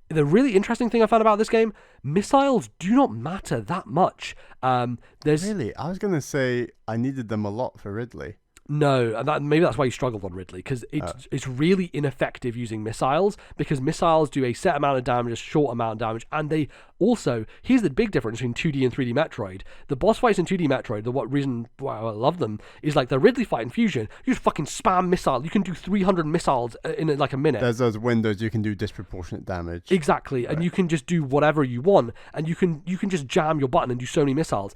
The really interesting thing I found about this game, missiles do not matter that much. Really? I was going to say I needed them a lot for Ridley. No, and maybe that's why you struggled on Ridley, because it's really ineffective using missiles, because missiles do a set amount of damage, a short amount of damage, and they also, here's the big difference between 2D and 3D Metroid. The boss fights in 2D Metroid, reason why I love them, is like the Ridley fight in Fusion, you just fucking spam missile. You can do 300 missiles in like a minute. There's those windows you can do disproportionate damage. Exactly, and you can just do whatever you want, and you can just jam your button and do so many missiles.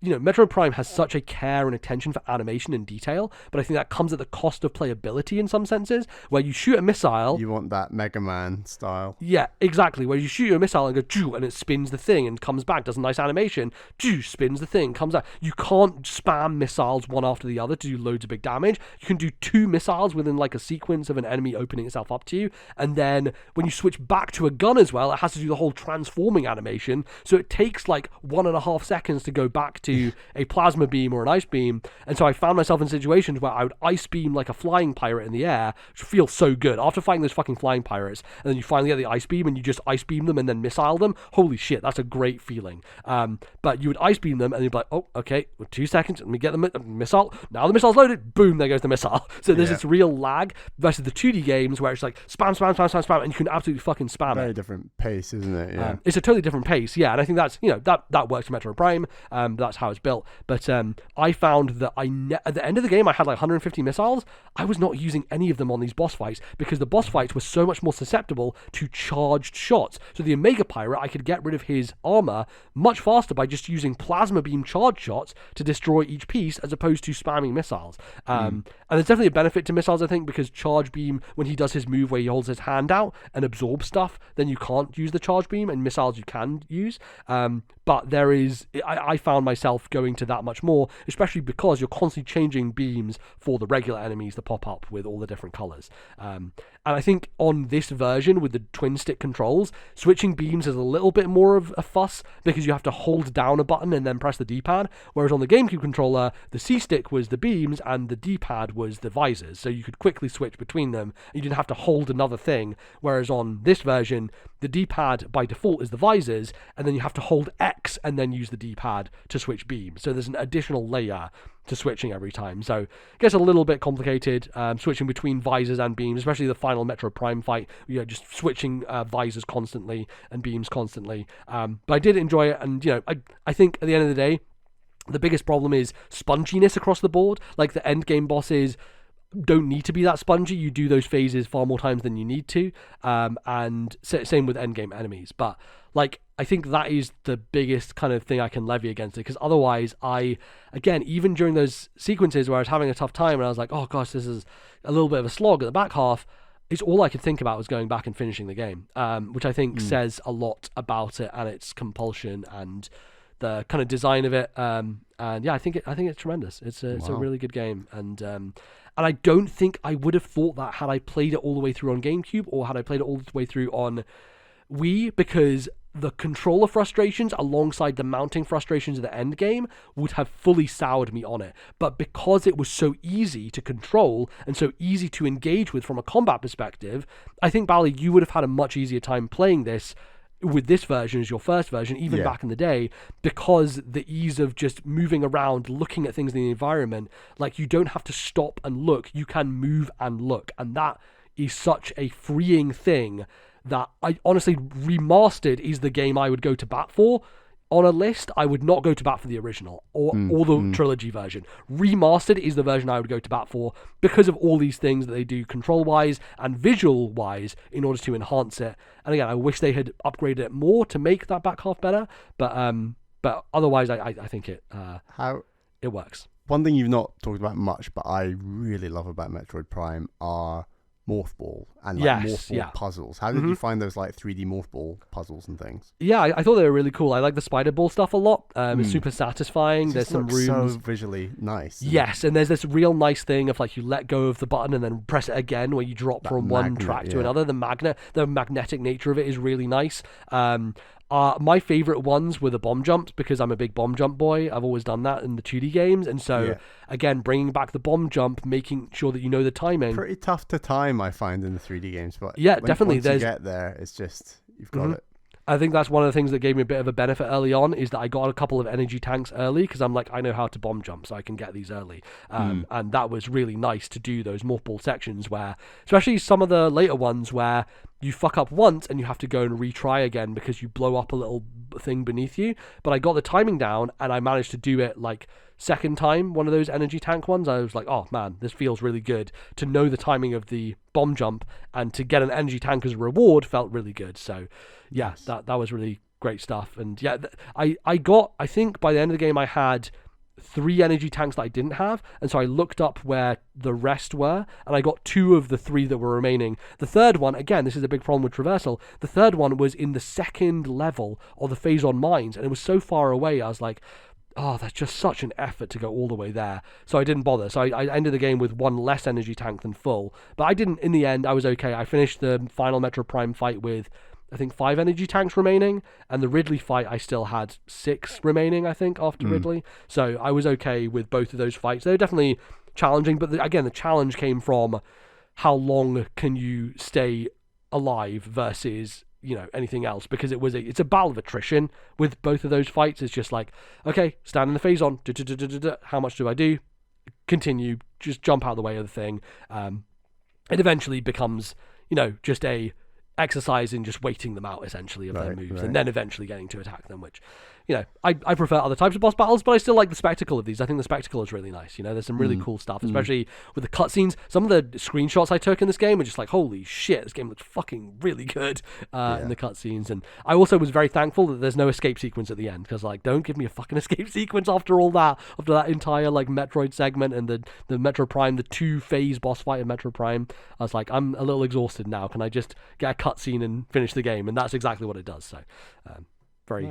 Metroid Prime has such a care and attention for animation and detail, but I think that comes at the cost of playability in some senses, where you shoot a missile... You want that Mega Man style. Yeah, exactly, where you shoot a missile and go, choo, and it spins the thing and comes back, does a nice animation, choo, spins the thing, comes out. You can't spam missiles one after the other to do loads of big damage. You can do 2 missiles within like a sequence of an enemy opening itself up to you, and then when you switch back to a gun as well, it has to do the whole transforming animation, so it takes like 1.5 seconds to go back to a plasma beam or an ice beam. And so I found myself in situations where I would ice beam like a flying pirate in the air, which feels so good. After fighting those fucking flying pirates, and then you finally get the ice beam and you just ice beam them and then missile them. Holy shit, that's a great feeling. But you would ice beam them and you'd be like, oh, okay, 2 seconds, let me get the missile. Now the missile's loaded, boom, there goes the missile. So there's this real lag versus the 2D games where it's like spam, spam, spam, spam, spam, and you can absolutely fucking spam Very different pace, isn't it? Yeah. It's a totally different pace, yeah, and I think that's, that works in Metroid Prime. That's how it's built. But I found that at the end of the game, I had like 150 missiles. I was not using any of them on these boss fights because the boss fights were so much more susceptible to charged shots. So the Omega Pirate, I could get rid of his armor much faster by just using plasma beam charge shots to destroy each piece as opposed to spamming missiles. And there's definitely a benefit to missiles, I think, because charge beam, when he does his move where he holds his hand out and absorbs stuff, then you can't use the charge beam, and missiles you can use. But there is, I found myself going to that much more, especially because you're constantly changing beams for the regular enemies that pop up with all the different colors. And I think on this version with the twin stick controls, switching beams is a little bit more of a fuss because you have to hold down a button and then press the D-pad, whereas on the GameCube controller, the C-stick was the beams and the D-pad was the visors, so you could quickly switch between them. You didn't have to hold another thing, whereas on this version, the D-pad by default is the visors, and then you have to hold X and then use the D-pad to switch beams. So there's an additional layer to switching every time. So it gets a little bit complicated, switching between visors and beams, especially the final Metroid Prime fight. Just switching visors constantly and beams constantly. But I did enjoy it, and I think at the end of the day, the biggest problem is sponginess across the board. Like the end game bosses, don't need to be that spongy. You do those phases far more times than you need to, and same with endgame enemies. But like, I think that is the biggest kind of thing I can levy against it, because otherwise again, even during those sequences where I was having a tough time and I was like, oh gosh, this is a little bit of a slog at the back half, it's all I could think about was going back and finishing the game, which I think says a lot about it and its compulsion and the kind of design of it. And yeah, I think it's tremendous. It's a really good game, and I don't think I would have thought that had I played it all the way through on GameCube or had I played it all the way through on Wii, because the controller frustrations alongside the mounting frustrations of the end game would have fully soured me on it. But because it was so easy to control and so easy to engage with from a combat perspective, I think, Bally, you would have had a much easier time playing this with this version as your first version, even back in the day, because the ease of just moving around, looking at things in the environment, like, you don't have to stop and look, you can move and look, and that is such a freeing thing that I honestly, Remastered is the game I would go to bat for. On a list, I would not go to bat for the original or the trilogy version. Remastered is the version I would go to bat for because of all these things that they do control-wise and visual-wise in order to enhance it. And again, I wish they had upgraded it more to make that back half better, but otherwise, I think it works. One thing you've not talked about much, but I really love about Metroid Prime are Morph Ball and Morph Ball puzzles. How did you find those like 3D Morph Ball puzzles and things? Yeah, I thought they were really cool. I like the Spider Ball stuff a lot. It's super satisfying. There's some rooms. So visually nice. Yes, and there's this real nice thing of like you let go of the button and then press it again where you drop from one track to another. The magnetic nature of it is really nice. My favorite ones were the bomb jumps, because I'm a big bomb jump boy. I've always done that in the 2D games. And so, again, bringing back the bomb jump, making sure that you know the timing. Pretty tough to time, I find, in the 3D games. But definitely. Once you get there, it's just, you've got it. I think that's one of the things that gave me a bit of a benefit early on, is that I got a couple of energy tanks early, because I'm like, I know how to bomb jump, so I can get these early. And that was really nice to do those Morph Ball sections where, especially some of the later ones where you fuck up once and you have to go and retry again because you blow up a little thing beneath you. But I got the timing down and I managed to do it like second time, one of those energy tank ones. I was like, oh man, this feels really good. To know the timing of the bomb jump and to get an energy tank as a reward felt really good. So yeah, that was really great stuff. And yeah, I think by the end of the game I had 3 energy tanks that I didn't have, and so I looked up where the rest were, and I got 2 of the 3 that were remaining. The third one, again, this is a big problem with traversal, the third one was in the second level of the phase on mines, and it was so far away, I was like, oh, that's just such an effort to go all the way there. So I didn't bother. So I ended the game with 1 less energy tank than full, but I didn't, in the end, I was okay. I finished the final Metroid Prime fight with, I think, 5 energy tanks remaining, and the Ridley fight I still had 6 remaining, I think, after Ridley. So I was okay with both of those fights. They were definitely challenging, but again, the challenge came from how long can you stay alive versus, you know, anything else, because it's a battle of attrition with both of those fights. It's just like, okay, stand in the phase on, how much do I do? Continue, just jump out of the way of the thing. It eventually becomes, you know, just a exercise in just waiting them out, essentially, of their moves, and then eventually getting to attack them, which, you know, I prefer other types of boss battles, but I still like the spectacle of these. I think the spectacle is really nice. You know, there's some really cool stuff, especially with the cutscenes. Some of the screenshots I took in this game were just like, holy shit, this game looks fucking really good in the cutscenes. And I also was very thankful that there's no escape sequence at the end, because, like, don't give me a fucking escape sequence after all that, after that entire, like, Metroid segment and the Metroid Prime, the 2-phase boss fight in Metroid Prime. I was like, I'm a little exhausted now. Can I just get a cutscene and finish the game? And that's exactly what it does. So,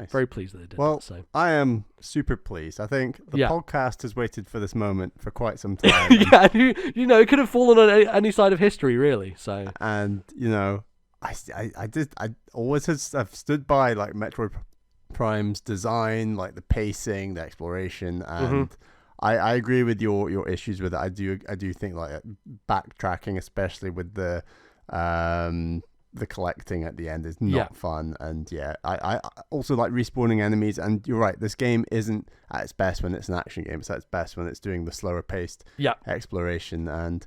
very pleased that they did that. So I am super pleased. I think the podcast has waited for this moment for quite some time. Yeah, you know, it could have fallen on any side of history, really. So, and you know, I always have stood by like Metroid Prime's design, like the pacing, the exploration, and I agree with your issues with it. I do think like backtracking, especially with the collecting at the end, is not fun. And I also like respawning enemies, and you're right, this game isn't at its best when it's an action game. It's at its best when it's doing the slower paced exploration. And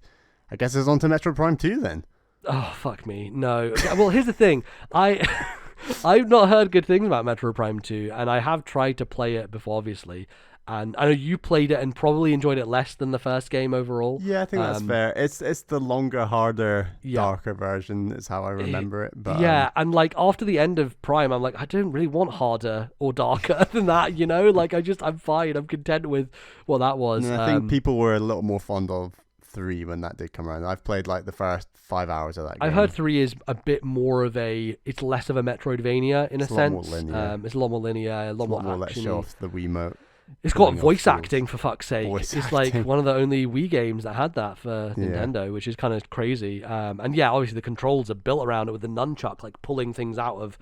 I guess it's on to Metroid Prime 2 then. Oh, fuck me. No. Well, here's the thing. I've not heard good things about Metroid Prime 2, and I have tried to play it before, obviously. And I know you played it and probably enjoyed it less than the first game overall. Yeah, I think that's fair. It's the longer, harder, darker version is how I remember it. But and like after the end of Prime, I'm like, I don't really want harder or darker than that, you know? Like I'm fine. I'm content with what that was. I think people were a little more fond of 3 when that did come around. I've played like the first 5 hours of that game. I've heard 3 is a bit more of it's less of a Metroidvania in a sense. It's a lot more linear, a lot more action. Let's show off the Wiimote. It's got voice acting, for fuck's sake. It's like one of the only Wii games that had that for Nintendo, which is kind of crazy. And yeah, obviously the controls are built around it with the nunchuck, like pulling things out of,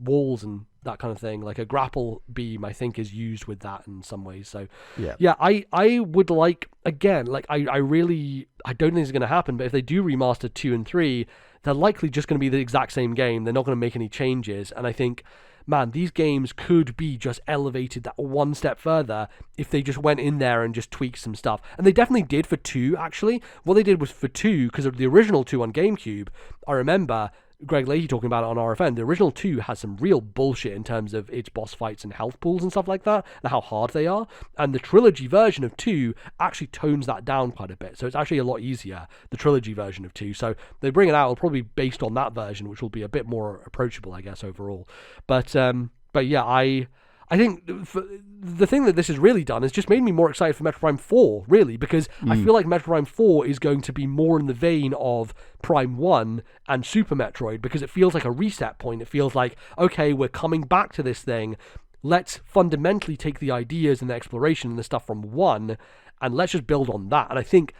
walls and that kind of thing. Like a grapple beam, I think, is used with that in some ways. So yeah, I would like, again, like I don't think it's going to happen, but if they do remaster 2 and 3, they're likely just going to be the exact same game. They're not going to make any changes. And I think, man, these games could be just elevated that one step further if they just went in there and just tweaked some stuff. And they definitely did for 2, actually. What they did was for 2, because of the original 2 on GameCube, I remember Greg Leahy talking about it on RFN. The original 2 has some real bullshit in terms of its boss fights and health pools and stuff like that, and how hard they are. And the trilogy version of 2 actually tones that down quite a bit. So it's actually a lot easier, the trilogy version of 2. So they bring it out, it'll probably be based on that version, which will be a bit more approachable, I guess, overall. But yeah, I think the thing that this has really done is just made me more excited for Metroid Prime 4, really, because I feel like Metroid Prime 4 is going to be more in the vein of Prime 1 and Super Metroid, because it feels like a reset point. It feels like, okay, we're coming back to this thing. Let's fundamentally take the ideas and the exploration and the stuff from 1, and let's just build on that. And I think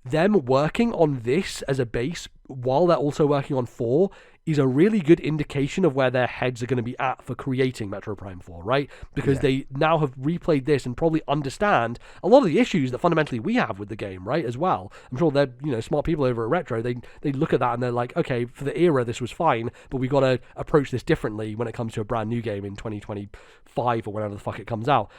them working on this as a base while they're also working on 4 is a really good indication of where their heads are going to be at for creating Metroid Prime 4, right? Because they now have replayed this and probably understand a lot of the issues that fundamentally we have with the game, right, as well. I'm sure they're, smart people over at Retro. They look at that and they're like, okay, for the era, this was fine, but we got to approach this differently when it comes to a brand new game in 2025 or whenever the fuck it comes out.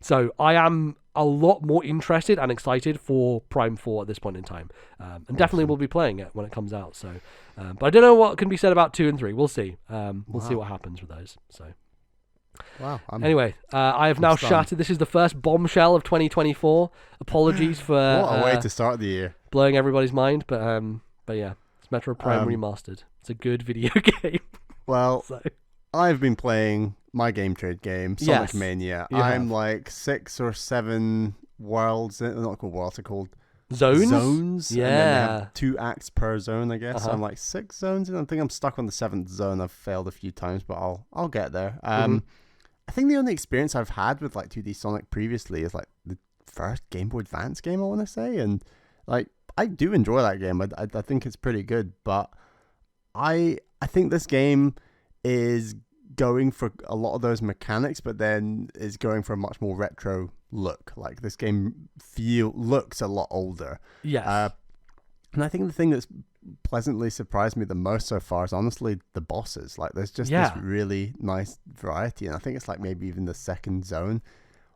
So I am a lot more interested and excited for Prime 4 at this point in time. And definitely will be playing it when it comes out. So, but I don't know what can be said about 2 and 3. We'll see. We'll see what happens with those. So, wow. Anyway, I have now shattered. This is the first bombshell of 2024. Apologies for what a way to start the year, blowing everybody's mind. But yeah, it's Metroid Prime Remastered. It's a good video game. Well, I've been playing my game trade game, Sonic Mania. I'm like 6 or 7 worlds. They're not called worlds, they're called zones. Yeah. And then they have 2 acts per zone, I guess. So I'm like 6 zones, and I think I'm stuck on the 7th zone. I've failed a few times, but I'll get there. I think the only experience I've had with like 2D Sonic previously is like the first Game Boy Advance game, I want to say, and like I do enjoy that game. I think it's pretty good, but I think this game is going for a lot of those mechanics, but then is going for a much more retro look. Like this game looks a lot older. Yes. And I think the thing that's pleasantly surprised me the most so far is honestly the bosses. Like there's just this really nice variety, and I think it's like maybe even the second zone.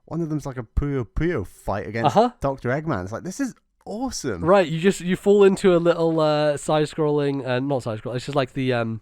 One of them's like a Puyo Puyo fight against Dr. Eggman. It's like, this is awesome. Right, you fall into a little not side scrolling, it's just like the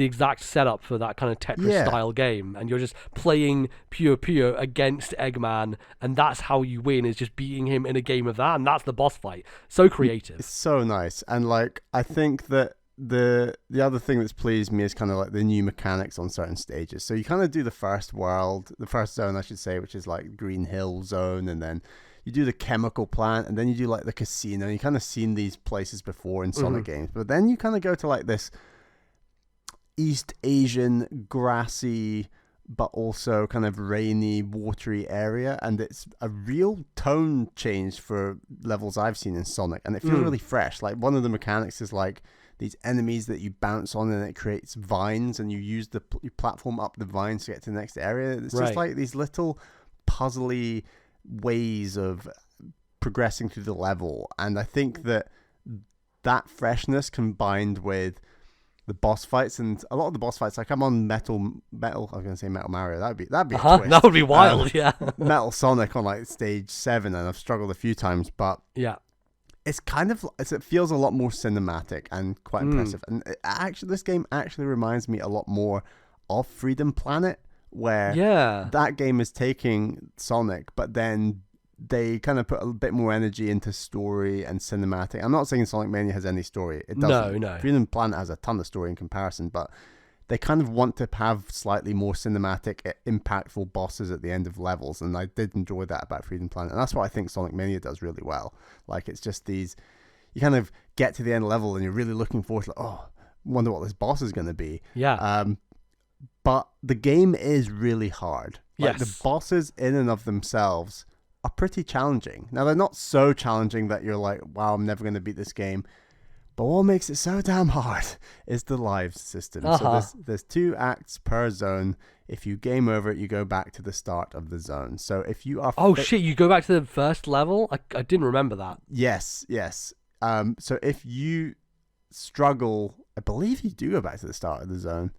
exact setup for that kind of Tetris style game, and you're just playing Puyo Puyo against Eggman, and that's how you win, is just beating him in a game of that, and that's the boss fight. So creative. It's so nice. And like I think that the other thing that's pleased me is kind of like the new mechanics on certain stages. So you kind of do the first zone, I should say, which is like Green Hill Zone, and then you do the chemical plant, and then you do like the casino. You kind of seen these places before in Sonic games, but then you kind of go to like this East Asian grassy but also kind of rainy, watery area, and it's a real tone change for levels I've seen in Sonic, and it feels really fresh. Like one of the mechanics is like these enemies that you bounce on, and it creates vines, and you use you platform up the vines to get to the next area. It's just like these little puzzly ways of progressing through the level, and I think that freshness combined with the boss fights, and a lot of the boss fights, like I'm on Metal. I was going to say Metal Mario. That'd be a twist. That would be wild. Metal Sonic on like stage 7, and I've struggled a few times, but it's kind of, it feels a lot more cinematic and quite impressive. And this game actually reminds me a lot more of Freedom Planet where that game is taking Sonic, but then they kind of put a bit more energy into story and cinematic. I'm not saying Sonic Mania has any story. It doesn't. No. Freedom Planet has a ton of story in comparison, but they kind of want to have slightly more cinematic, impactful bosses at the end of levels, and I did enjoy that about Freedom Planet, and that's what I think Sonic Mania does really well. Like, it's just these, you kind of get to the end level and you're really looking forward to, like, oh, wonder what this boss is going to be. Yeah. But the game is really hard. Like, yes. the bosses in and of themselves are pretty challenging. Now, they're not so challenging that you're like, wow, I'm never going to beat this game. But what makes it so damn hard is the lives system. So there's 2 acts per zone. If you game over it, you go back to the start of the zone. So if you are... Oh, shit, you go back to the first level? I didn't remember that. Yes. So if you struggle... I believe you do go back to the start of the zone.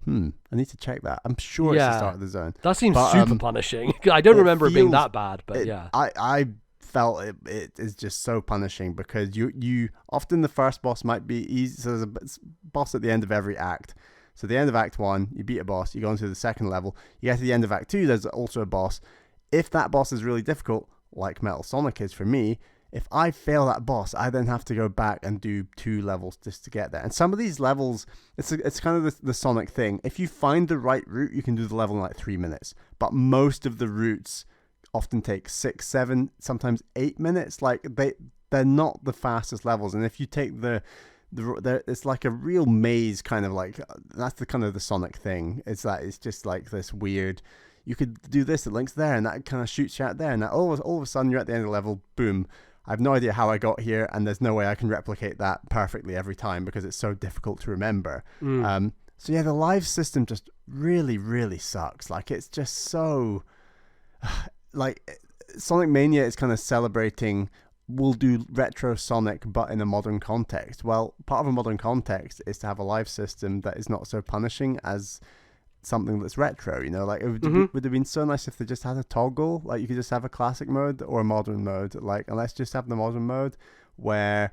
I need to check that. I'm sure it's the start of the zone. That seems super punishing. I don't remember it being that bad, but yeah. I felt it is just so punishing because you often the first boss might be easy. So there's a boss at the end of every act. So the end of Act 1, you beat a boss, you go into the second level. You get to the end of Act 2, there's also a boss. If that boss is really difficult, like Metal Sonic is for me, if I fail that boss, I then have to go back and do 2 levels just to get there. And some of these levels, it's kind of the Sonic thing. If you find the right route, you can do the level in like 3 minutes. But most of the routes often take 6, 7, sometimes 8 minutes. Like, they're not the fastest levels. And if you take it's like a real maze, kind of like, that's the kind of the Sonic thing. It's just like this weird, you could do this, it links there, and that kind of shoots you out there. And all of a sudden you're at the end of the level, boom. I have no idea how I got here, and there's no way I can replicate that perfectly every time because it's so difficult to remember. So yeah, the live system just really, really sucks. Like, it's just so... Like, Sonic Mania is kind of celebrating, we'll do retro Sonic, but in a modern context. Well, part of a modern context is to have a live system that is not so punishing as something that's retro, you know? Like, it would have been so nice if they just had a toggle. Like, you could just have a classic mode or a modern mode. Like, and let's just have the modern mode where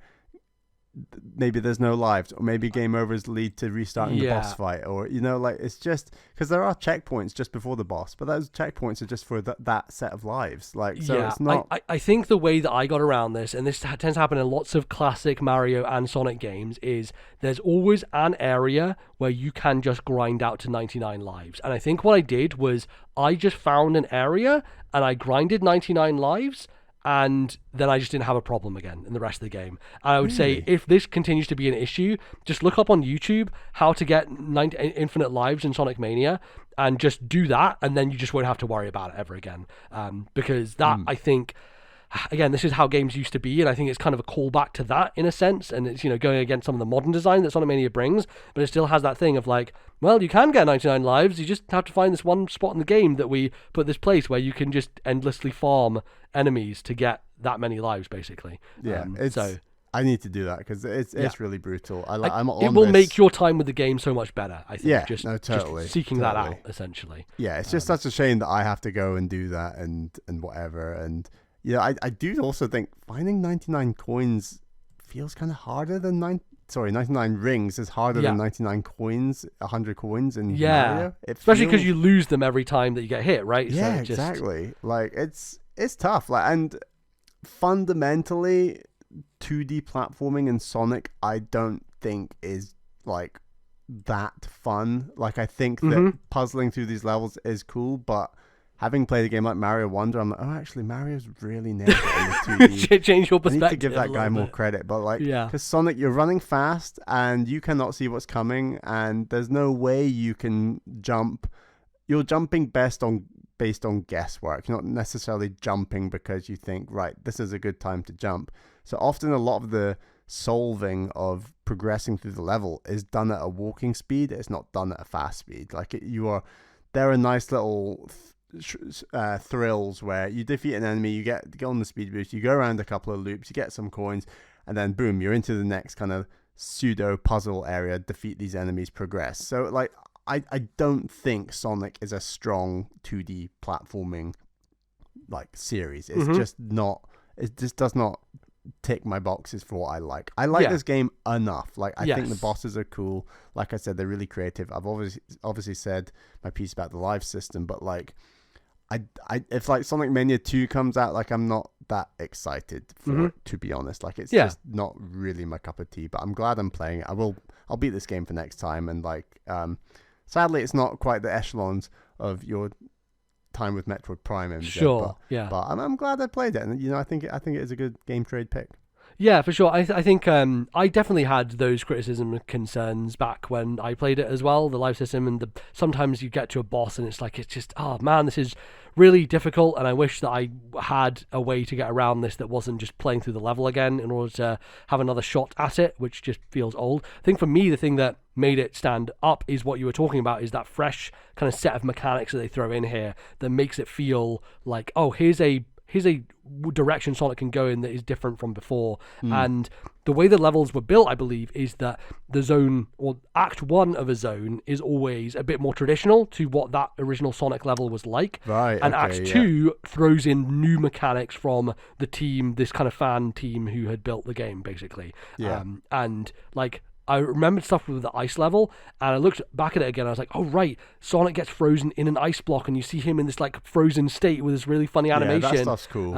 maybe there's no lives, or maybe game overs lead to restarting the boss fight, or, you know, like, it's just because there are checkpoints just before the boss, but those checkpoints are just for that set of lives. Like, so it's not... I think the way that I got around this, and this tends to happen in lots of classic Mario and Sonic games, is there's always an area where you can just grind out to 99 lives. And I think what I did was I just found an area and I grinded 99 lives, and then I just didn't have a problem again in the rest of the game. And I would say, if this continues to be an issue, just look up on YouTube how to get infinite lives in Sonic Mania, and just do that, and then you just won't have to worry about it ever again. Because that, I think... Again, this is how games used to be, and I think it's kind of a callback to that in a sense, and it's, you know, going against some of the modern design that Sonic Mania brings, but it still has that thing of like, well, you can get 99 lives, you just have to find this one spot in the game that we put this place where you can just endlessly farm enemies to get that many lives, basically. Yeah, I need to do that because it's really brutal. It will make your time with the game so much better, I think. Yeah, just totally. seeking that out, essentially. Yeah, it's just such a shame that I have to go and do that and whatever. And yeah, I do also think finding 99 coins feels kind of harder than 99 rings is harder than 99 coins, 100 coins in Mario. Especially because you lose them every time that you get hit, right? Yeah, so exactly. Like, it's tough. Like, and fundamentally, 2D platforming in Sonic, I don't think is like that fun. Like, I think that puzzling through these levels is cool, but having played a game like Mario Wonder, I'm like, oh, actually, Mario's really nailed it in the 2D. Change your perspective. I need to give that guy more credit, but like, because Sonic, you're running fast and you cannot see what's coming, and there's no way you can jump. You're jumping based on guesswork. You're not necessarily jumping because you think, right, this is a good time to jump. So often a lot of the solving of progressing through the level is done at a walking speed. It's not done at a fast speed. Like, there are nice little thrills where you defeat an enemy, you get on the speed boost, you go around a couple of loops, you get some coins, and then boom, you're into the next kind of pseudo puzzle area, defeat these enemies, progress. So like, I don't think Sonic is a strong 2D platforming like series. It's just not. It just does not tick my boxes for what I like. I like this game enough. Like, I think the bosses are cool. Like I said, they're really creative. I've obviously said my piece about the live system, but like, I if like Sonic Mania 2 comes out, like, I'm not that excited for it, to be honest. Like, it's just not really my cup of tea, but I'm glad I'm playing it. I'll beat this game for next time, and like, sadly, it's not quite the echelons of your time with Metroid Prime, MZ, but I'm glad I played it, and you know, I think it is a good game trade pick. Yeah, for sure. I think I definitely had those criticism and concerns back when I played it as well, the live system, and sometimes you get to a boss and it's like, it's just, oh man, this is really difficult, and I wish that I had a way to get around this that wasn't just playing through the level again in order to have another shot at it, which just feels old. I think for me, the thing that made it stand up is what you were talking about, is that fresh kind of set of mechanics that they throw in here that makes it feel like, oh, here's a direction Sonic can go in that is different from before. And the way the levels were built, I believe, is that the zone, or Act 1 of a zone, is always a bit more traditional to what that original Sonic level was like. Right. And Act 2 throws in new mechanics from the team, this kind of fan team who had built the game, basically. Yeah. And like, I remembered stuff with the ice level, and I looked back at it again, and I was like, oh, right, Sonic gets frozen in an ice block, and you see him in this, like, frozen state with this really funny animation. Yeah, that stuff's cool.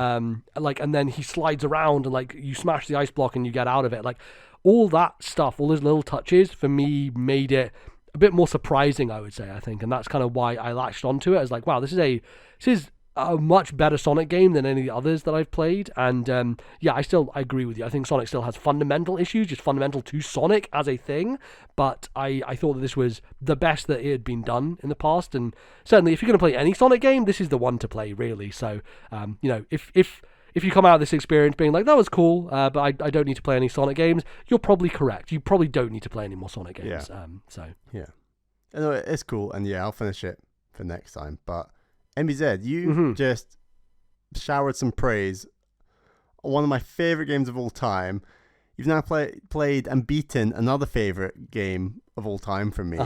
Like, and then he slides around, and, like, you smash the ice block, and you get out of it. Like, all that stuff, all those little touches, for me, made it a bit more surprising, I would say, I think, and that's kind of why I latched onto it. I was like, wow, this is a much better Sonic game than any of the others that I've played, and I agree with you. I think Sonic still has fundamental issues, just fundamental to Sonic as a thing, but I thought that this was the best that it had been done in the past, and certainly if you're going to play any Sonic game, this is the one to play, really. So, you know, if you come out of this experience being like, that was cool, but I don't need to play any Sonic games, you're probably correct. You probably don't need to play any more Sonic games. Yeah. Anyway, it's cool, and I'll finish it for next time, but MBZ, you just showered some praise on one of my favorite games of all time. You've now played and beaten another favorite game of all time for me.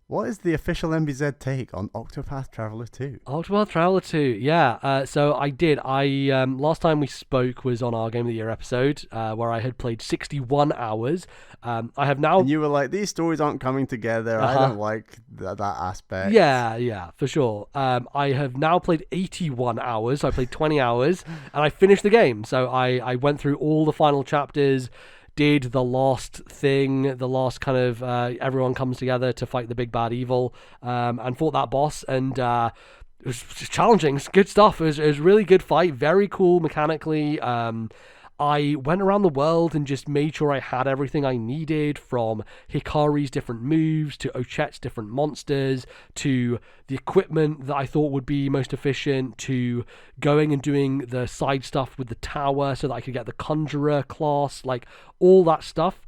What is the official MBZ take on Octopath Traveler 2? Octopath Traveler 2, yeah. So I did. Last time we spoke was on our Game of the Year episode, where I had played 61 hours. I have now... And you were like, these stories aren't coming together. I don't like that aspect. Yeah, for sure. I have now played 81 hours. So I played 20 hours, and I finished the game. So I went through all the final chapters, did the last thing, the last kind of everyone comes together to fight the big bad evil, and fought that boss, and it was just challenging. It's good stuff. It was a really good fight, very cool mechanically. I went around the world and just made sure I had everything I needed, from Hikari's different moves to Ochet's different monsters to the equipment that I thought would be most efficient, to going and doing the side stuff with the tower so that I could get the Conjurer class, like all that stuff.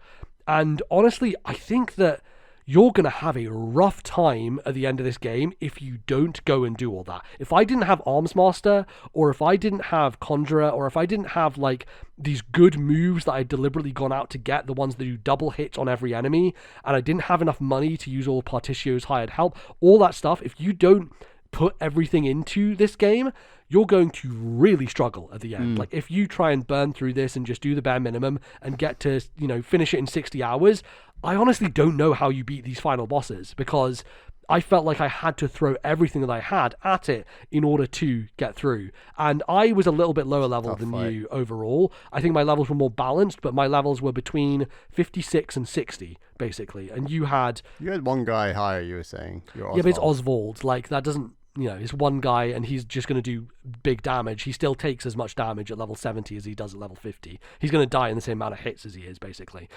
And honestly, I think that you're going to have a rough time at the end of this game if you don't go and do all that. If I didn't have Arms Master, or if I didn't have Conjurer, or if I didn't have like these good moves that I'd deliberately gone out to get, the ones that do double hits on every enemy, and I didn't have enough money to use all Partitio's hired help, all that stuff, if you don't put everything into this game, you're going to really struggle at the end. Like, if you try and burn through this and just do the bare minimum and get to, you know, finish it in 60 hours, I honestly don't know how you beat these final bosses, because I felt like I had to throw everything that I had at it in order to get through. And I was a little bit lower level than you overall. I think my levels were more balanced, but my levels were between 56 and 60, basically. And you had one guy higher, you were saying. Yeah, but it's Oswald. Like, that doesn't... You know, it's one guy and he's just going to do big damage. He still takes as much damage at level 70 as he does at level 50. He's going to die in the same amount of hits as he is, basically.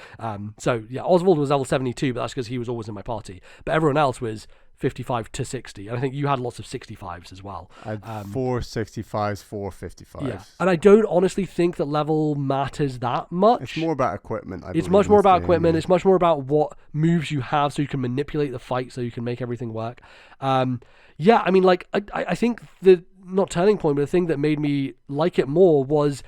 So, yeah, Oswald was level 72, but that's because he was always in my party. But everyone else was 55 to 60. And I think you had lots of 65s as well. I had 4 65s, 4 55s. Yeah. And I don't honestly think that level matters that much. It's more about equipment, I believe. It's much more about equipment. Yeah. It's much more about what moves you have so you can manipulate the fight, so you can make everything work. Yeah, I mean, like, I think the, not turning point, but the thing that made me like it more was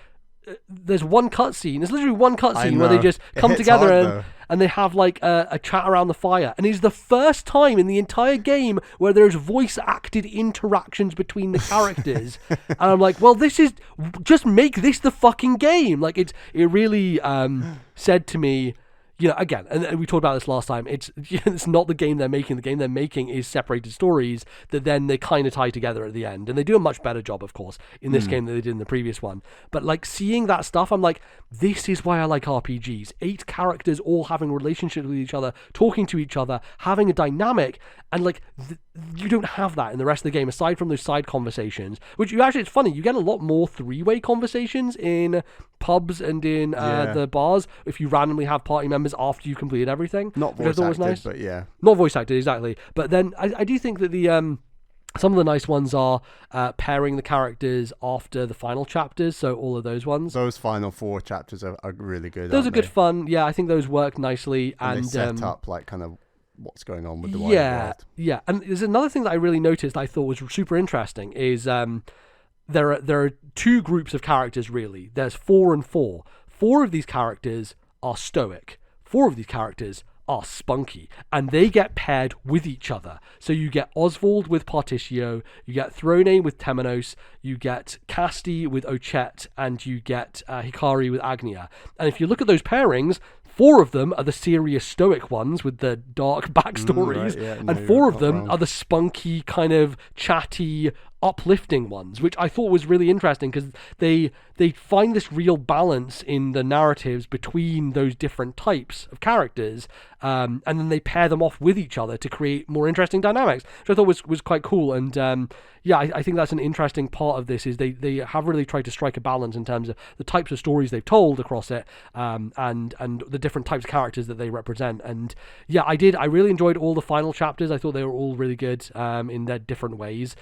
there's one cutscene. There's literally one cutscene where they just come together and they have like a chat around the fire, and it's the first time in the entire game where there's voice acted interactions between the characters. And I'm like, well, this is just make this the fucking game. Like it really said to me, again, and we talked about this last time, it's not the game they're making. The game they're making is separated stories that then they kind of tie together at the end. And they do a much better job, of course, in this game than they did in the previous one. But like seeing that stuff, I'm like, this is why I like RPGs. 8 characters all having relationships with each other, talking to each other, having a dynamic. And like, you don't have that in the rest of the game, aside from those side conversations, which it's funny, you get a lot more 3-way conversations in pubs and in the bars if you randomly have party members after you've completed everything. Not voice acted, but yeah. Not voice acted, exactly. But then I do think that the some of the nice ones are pairing the characters after the final chapters, so all of those ones. Those final 4 chapters are really good. Those are good fun. Yeah, I think those work nicely. And they set up like kind of what's going on with the wider world. Yeah, and there's another thing that I really noticed I thought was super interesting is there are 2 groups of characters really. There's 4 and 4. 4 of these characters are stoic. 4 of these characters are spunky, and they get paired with each other. So you get Oswald with Particio, you get Throne with Temenos, you get Casti with Ochette, and you get Hikari with Agnia. And if you look at those pairings, 4 of them are the serious stoic ones with the dark backstories, and 4 of them are the spunky, kind of chatty, uplifting ones, which I thought was really interesting because they find this real balance in the narratives between those different types of characters, and then they pair them off with each other to create more interesting dynamics, which I thought was quite cool. And I think that's an interesting part of this is they have really tried to strike a balance in terms of the types of stories they've told across it, and the different types of characters that they represent. And I really enjoyed all the final chapters. I thought they were all really good in their different ways.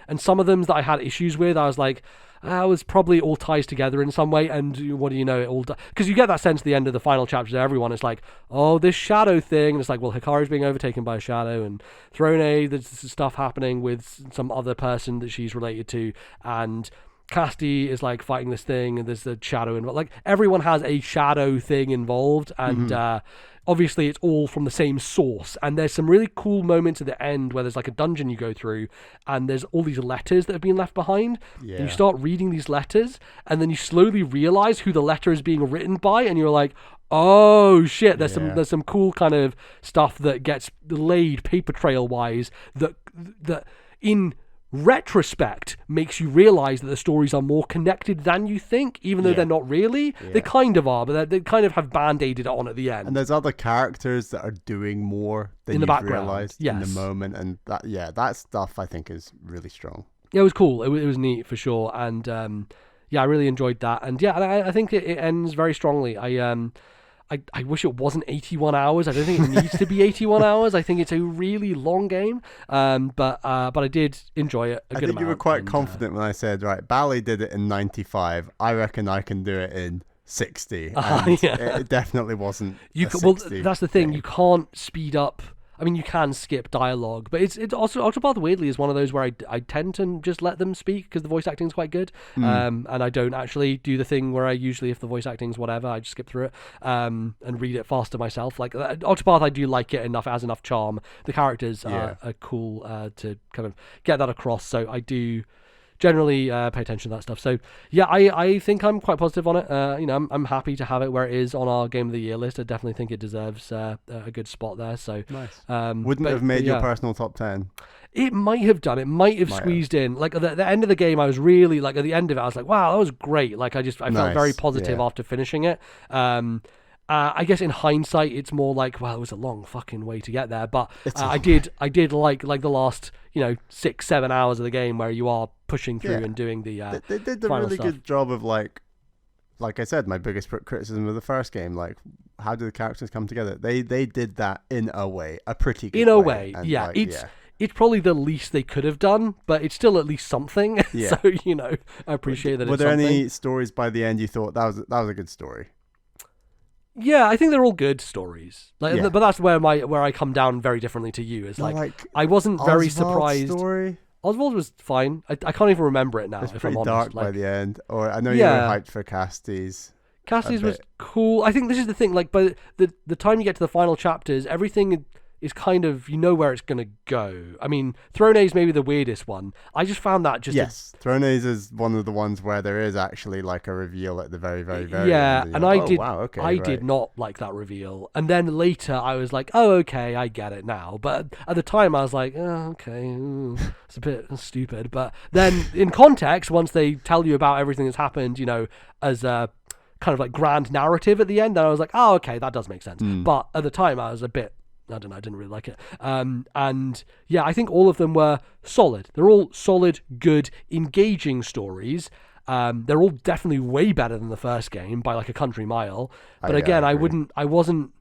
And some of them that I had issues with, I was like, it was probably all ties together in some way, and what do you know, it all... Because you get that sense at the end of the final chapters, everyone is like, oh, this shadow thing, and it's like, well, Hikari's being overtaken by a shadow, and Throne, there's stuff happening with some other person that she's related to, and Casti is like fighting this thing, and there's the shadow involved. Like, everyone has a shadow thing involved, and obviously it's all from the same source. And there's some really cool moments at the end where there's like a dungeon you go through, and there's all these letters that have been left behind. And you start reading these letters, and then you slowly realize who the letter is being written by, and you're like, oh shit, there's some cool kind of stuff that gets laid paper trail wise that in retrospect makes you realize that the stories are more connected than you think, even though they're not really. They kind of are, but they kind of have band-aided it on at the end. And there's other characters that are doing more than you've realized in the moment, and that stuff I think is really strong. Yeah, it was cool. It was neat for sure, and I really enjoyed that. And I think it ends very strongly. I wish it wasn't 81 hours. I don't think it needs to be 81 hours. I think it's a really long game, but I did enjoy it a good amount. I think you were quite confident when I said, right, Bally did it in 95. I reckon I can do it in 60. It definitely wasn't. Well, that's the thing. You can't speed up. I mean, you can skip dialogue, but it's also Octopath weirdly is one of those where I tend to just let them speak because the voice acting is quite good, and I don't actually do the thing where I usually, if the voice acting is whatever, I just skip through it and read it faster myself. Like Octopath, I do like it enough, it has enough charm. The characters are cool to kind of get that across, so I do generally pay attention to that stuff. So I think I'm quite positive on it. I'm happy to have it where it is on our Game of the Year list. I definitely think it deserves a good spot there. So nice. Wouldn't have made your personal top 10. It might have done. It might have squeezed in. Like at the end of the game, I was really like at the end of it, I was like, wow, that was great. Like I felt very positive after finishing it. I guess in hindsight, it's more like, well, it was a long fucking way to get there. But I did like the last 6-7 hours of the game where you are pushing through and doing the. They did a really good job of like I said, my biggest criticism of the first game, like how do the characters come together? They did that in a way, a pretty good way. In a way, yeah. It's probably the least they could have done, but it's still at least something. Yeah. So I appreciate that. Were there any stories by the end you thought that was a good story? Yeah, I think they're all good stories. But that's where I come down very differently to you. Is like I wasn't very surprised. Story? Oswald was fine. I can't even remember it now. It's if pretty I'm honest. dark by the end. Or I know you were hyped for Casti's. Cassidy's was cool. I think this is the thing. Like, by the time you get to the final chapters, everything is kind of, you know where it's going to go. I mean, Throne A is maybe the weirdest one. I just found that just... Yes, Throne A's is one of the ones where there is actually like a reveal at the very, very, very yeah, end. And I did not like that reveal. And then later I was like, oh, okay, I get it now. But at the time I was like, oh, okay, it's a bit stupid. But then in context, once they tell you about everything that's happened, you know, as a kind of like grand narrative at the end, then I was like, oh, okay, that does make sense. But at the time I was a bit... I don't know, I didn't really like it. And yeah, I think all of them were solid. They're all solid, good, engaging stories. They're all definitely way better than the first game by like a country mile. But again, I wasn't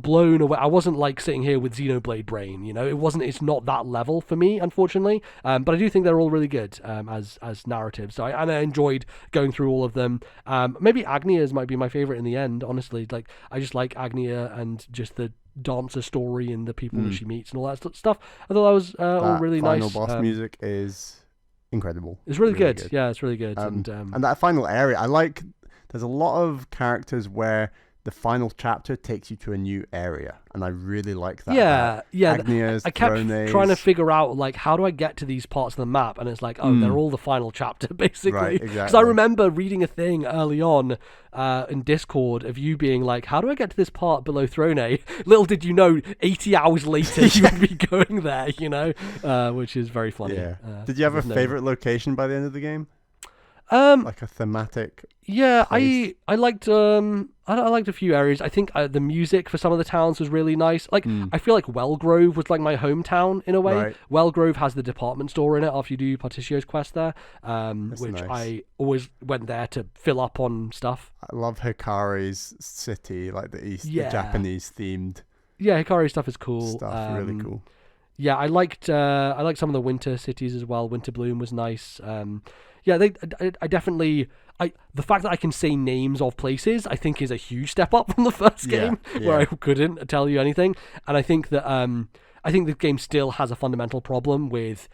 blown away. I wasn't like sitting here with Xenoblade brain, you know. It's not that level for me, unfortunately. But I do think they're all really good as narratives. So I enjoyed going through all of them. Maybe Agnia's might be my favorite in the end, honestly. Like, I just like Agnia and just the dancer story and the people that she meets and all that stuff. I thought that was all really nice. Final boss music is incredible. It's really good. Yeah, it's really good. And that final area, I like. There's a lot of characters where the final chapter takes you to a new area, and I really like that. Yeah. Agnia's, I kept Throne's. trying to figure out, like, how do I get to these parts of the map? And it's like, oh, they're all the final chapter, basically. Right, Because exactly. I remember reading a thing early on in Discord of you being like, how do I get to this part below Throne A? Little did you know, 80 hours later you would be going there, you know, which is very funny. Yeah. Did you have a favorite location by the end of the game? Um, Like a thematic. Yeah, place? I liked I liked a few areas. I think the music for some of the towns was really nice. Like I feel like Wellgrove was like my hometown in a way. Right. Wellgrove has the department store in it after you do Partitio's quest there, which nice. I always went there to fill up on stuff. I love Hikari's city, like the Japanese themed. Yeah, Hikari stuff is cool. Stuff, really cool. Yeah, I liked some of the winter cities as well. Winter Bloom was nice. Yeah, I definitely... the fact that I can say names of places, I think, is a huge step up from the first game, where I couldn't tell you anything. And I think that the game still has a fundamental problem with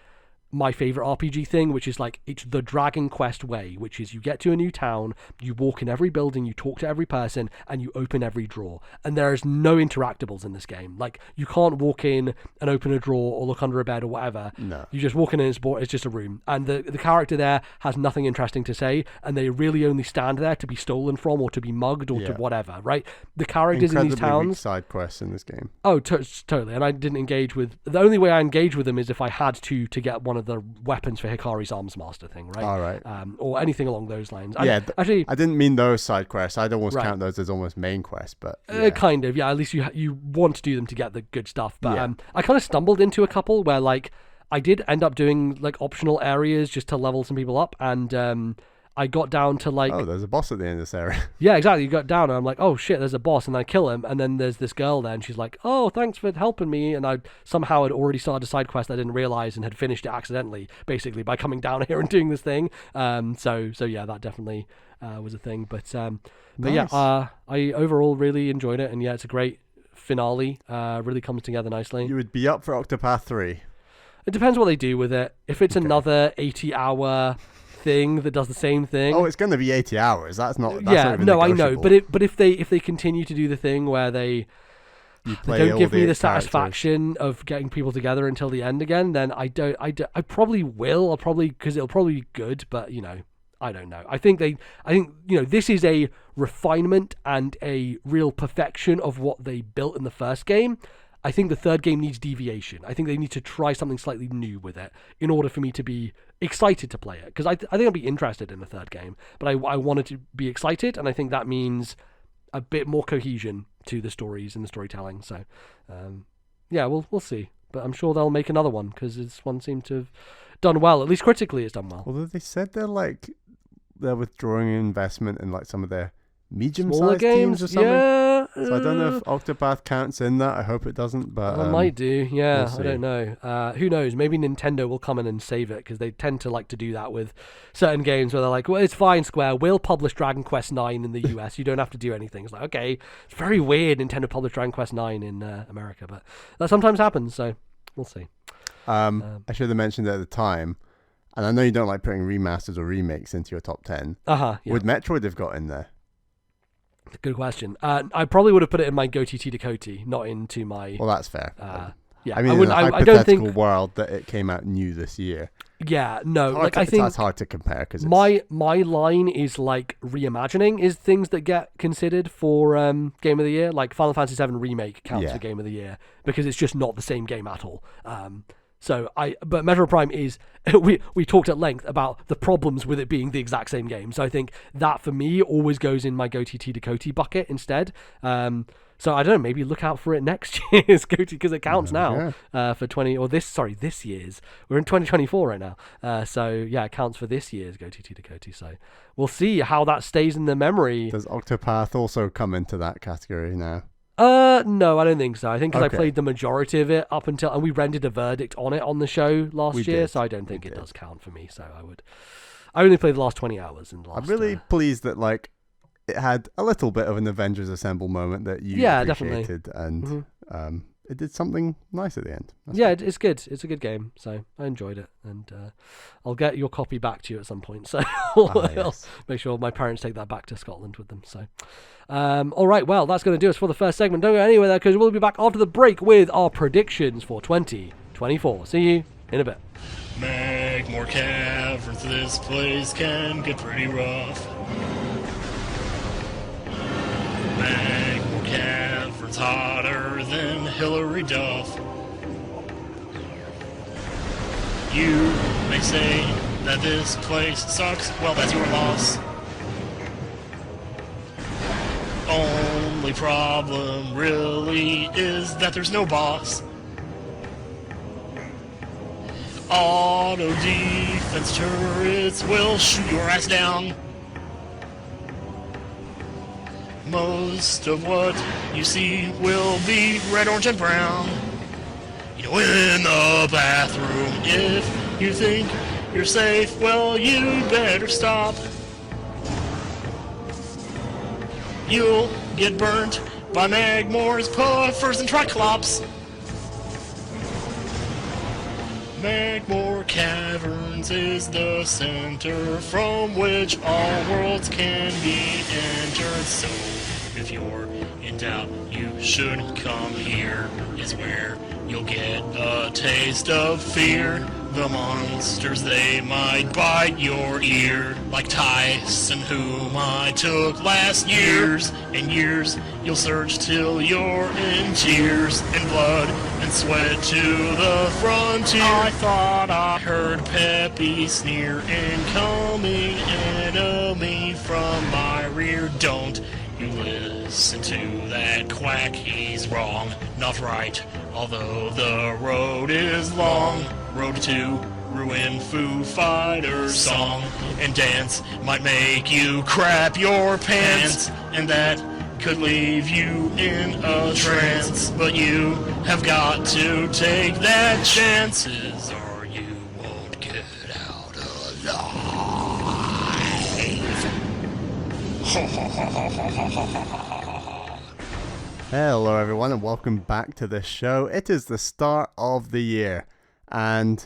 my favorite RPG thing, which is like, it's the Dragon Quest way, which is you get to a new town, you walk in every building, you talk to every person, and you open every drawer. And there's no interactables in this game. Like, you can't walk in and open a drawer or look under a bed or whatever. No. You just walk in and it's just a room. And the character there has nothing interesting to say, and they really only stand there to be stolen from or to be mugged or to whatever, right? The characters in these towns... weak side quests in this game. Oh, totally. And I didn't engage with... The only way I engage with them is if I had to get one of the weapons for Hikari's Arms Master thing, right? All right. Or anything along those lines. Actually, I didn't mean those side quests. I'd almost count those as almost main quests, but kind of. Yeah, at least you want to do them to get the good stuff. But I kind of stumbled into a couple where, like, I did end up doing like optional areas just to level some people up, and I got down to like... Oh, there's a boss at the end of this area. Yeah, exactly. You got down and I'm like, oh shit, there's a boss, and I kill him, and then there's this girl there, and she's like, oh, thanks for helping me, and I somehow had already started a side quest I didn't realize and had finished it accidentally, basically, by coming down here and doing this thing. So yeah, that definitely was a thing. But Nice. yeah, I overall really enjoyed it, and yeah, it's a great finale. Really comes together nicely. You would be up for Octopath 3. It depends what they do with it. If it's another 80-hour thing that does the same thing. Oh, it's going to be 80 hours. That's not I know. negotiable. But if they continue to do the thing where they don't give me the satisfaction of getting people together until the end again, then I probably will. I'll probably, because it'll probably be good, but you know, I don't know. I think this is a refinement and a real perfection of what they built in the first game. I think the third game needs deviation. I think they need to try something slightly new with it in order for me to be excited to play it. Because I think I'll be interested in the third game, but I wanted to be excited, and I think that means a bit more cohesion to the stories and the storytelling. So, yeah, we'll see. But I'm sure they'll make another one, because this one seemed to have done well. At least critically, it's done well. Although they said they're withdrawing investment in like some of their medium-sized smaller games teams or something. Yeah. So I don't know if Octopath counts in that. I hope it doesn't. But it might do. Yeah, we'll I don't know. Who knows? Maybe Nintendo will come in and save it, because they tend to like to do that with certain games where they're like, well, it's fine, Square. We'll publish Dragon Quest 9 in the US. You don't have to do anything. It's like, okay, it's very weird Nintendo published Dragon Quest 9 in America, but that sometimes happens. So we'll see. I should have mentioned it at the time. And I know you don't like putting remasters or remakes into your top 10. Yeah. Would Metroid have got in there? Good question. I probably would have put it in my Goatee to Dakoti, not into my... Well, that's fair. Yeah, I mean, in a hypothetical world that it came out new this year. Yeah, no, I think that's hard to compare because my line is like reimagining is things that get considered for Game of the Year. Like Final Fantasy VII Remake counts for Game of the Year because it's just not the same game at all. But Metroid Prime is we talked at length about the problems with it being the exact same game. So I think that for me always goes in my Goatee to Dakoti bucket instead. So I don't know, maybe look out for it next year's Goatee because it counts now for this year's. We're in 2024 right now. So yeah, it counts for this year's Goatee to Dakoti. So we'll see how that stays in the memory. Does Octopath also come into that category now? No, I don't think so. I think because I played the majority of it up until, and we rendered a verdict on it on the show last year, so I don't think it does count for me. So I only played the last 20 hours. I'm really pleased that it had a little bit of an Avengers Assemble moment that you appreciated, definitely. And it did something nice at the end. It's good. It's a good game, so I enjoyed it, and I'll get your copy back to you at some point. So I'll make sure my parents take that back to Scotland with them. So, all right, well, that's going to do us for the first segment. Don't go anywhere there because we'll be back after the break with our predictions for 2024. See you in a bit. Magmore Caverns, this place can get pretty rough. Magmore Caverns hotter than Hillary Duff. You may say that this place sucks, well that's your loss. Only problem really is that there's no boss. Auto defense turrets will shoot your ass down. Most of what you see will be red, orange, and brown. In the bathroom, if you think you're safe, well, you better stop. You'll get burnt by Magmore's puffers and Triclops. Magmore Caverns is the center from which all worlds can be entered. So if you're in doubt, you should come here. Is where you'll get a taste of fear. The monsters, they might bite your ear, like Tyson, whom I took last years and years. You'll search till you're in tears and blood and sweat to the frontier. I thought I heard Peppy sneer, incoming enemy from my rear. Don't you listen to that quack, he's wrong, not right, although the road is long. Road to ruin, Foo Fighters song and dance might make you crap your pants, and that could leave you in a trance, but you have got to take that chances or you won't get out alive. Hello everyone and welcome back to the show. It is the start of the year and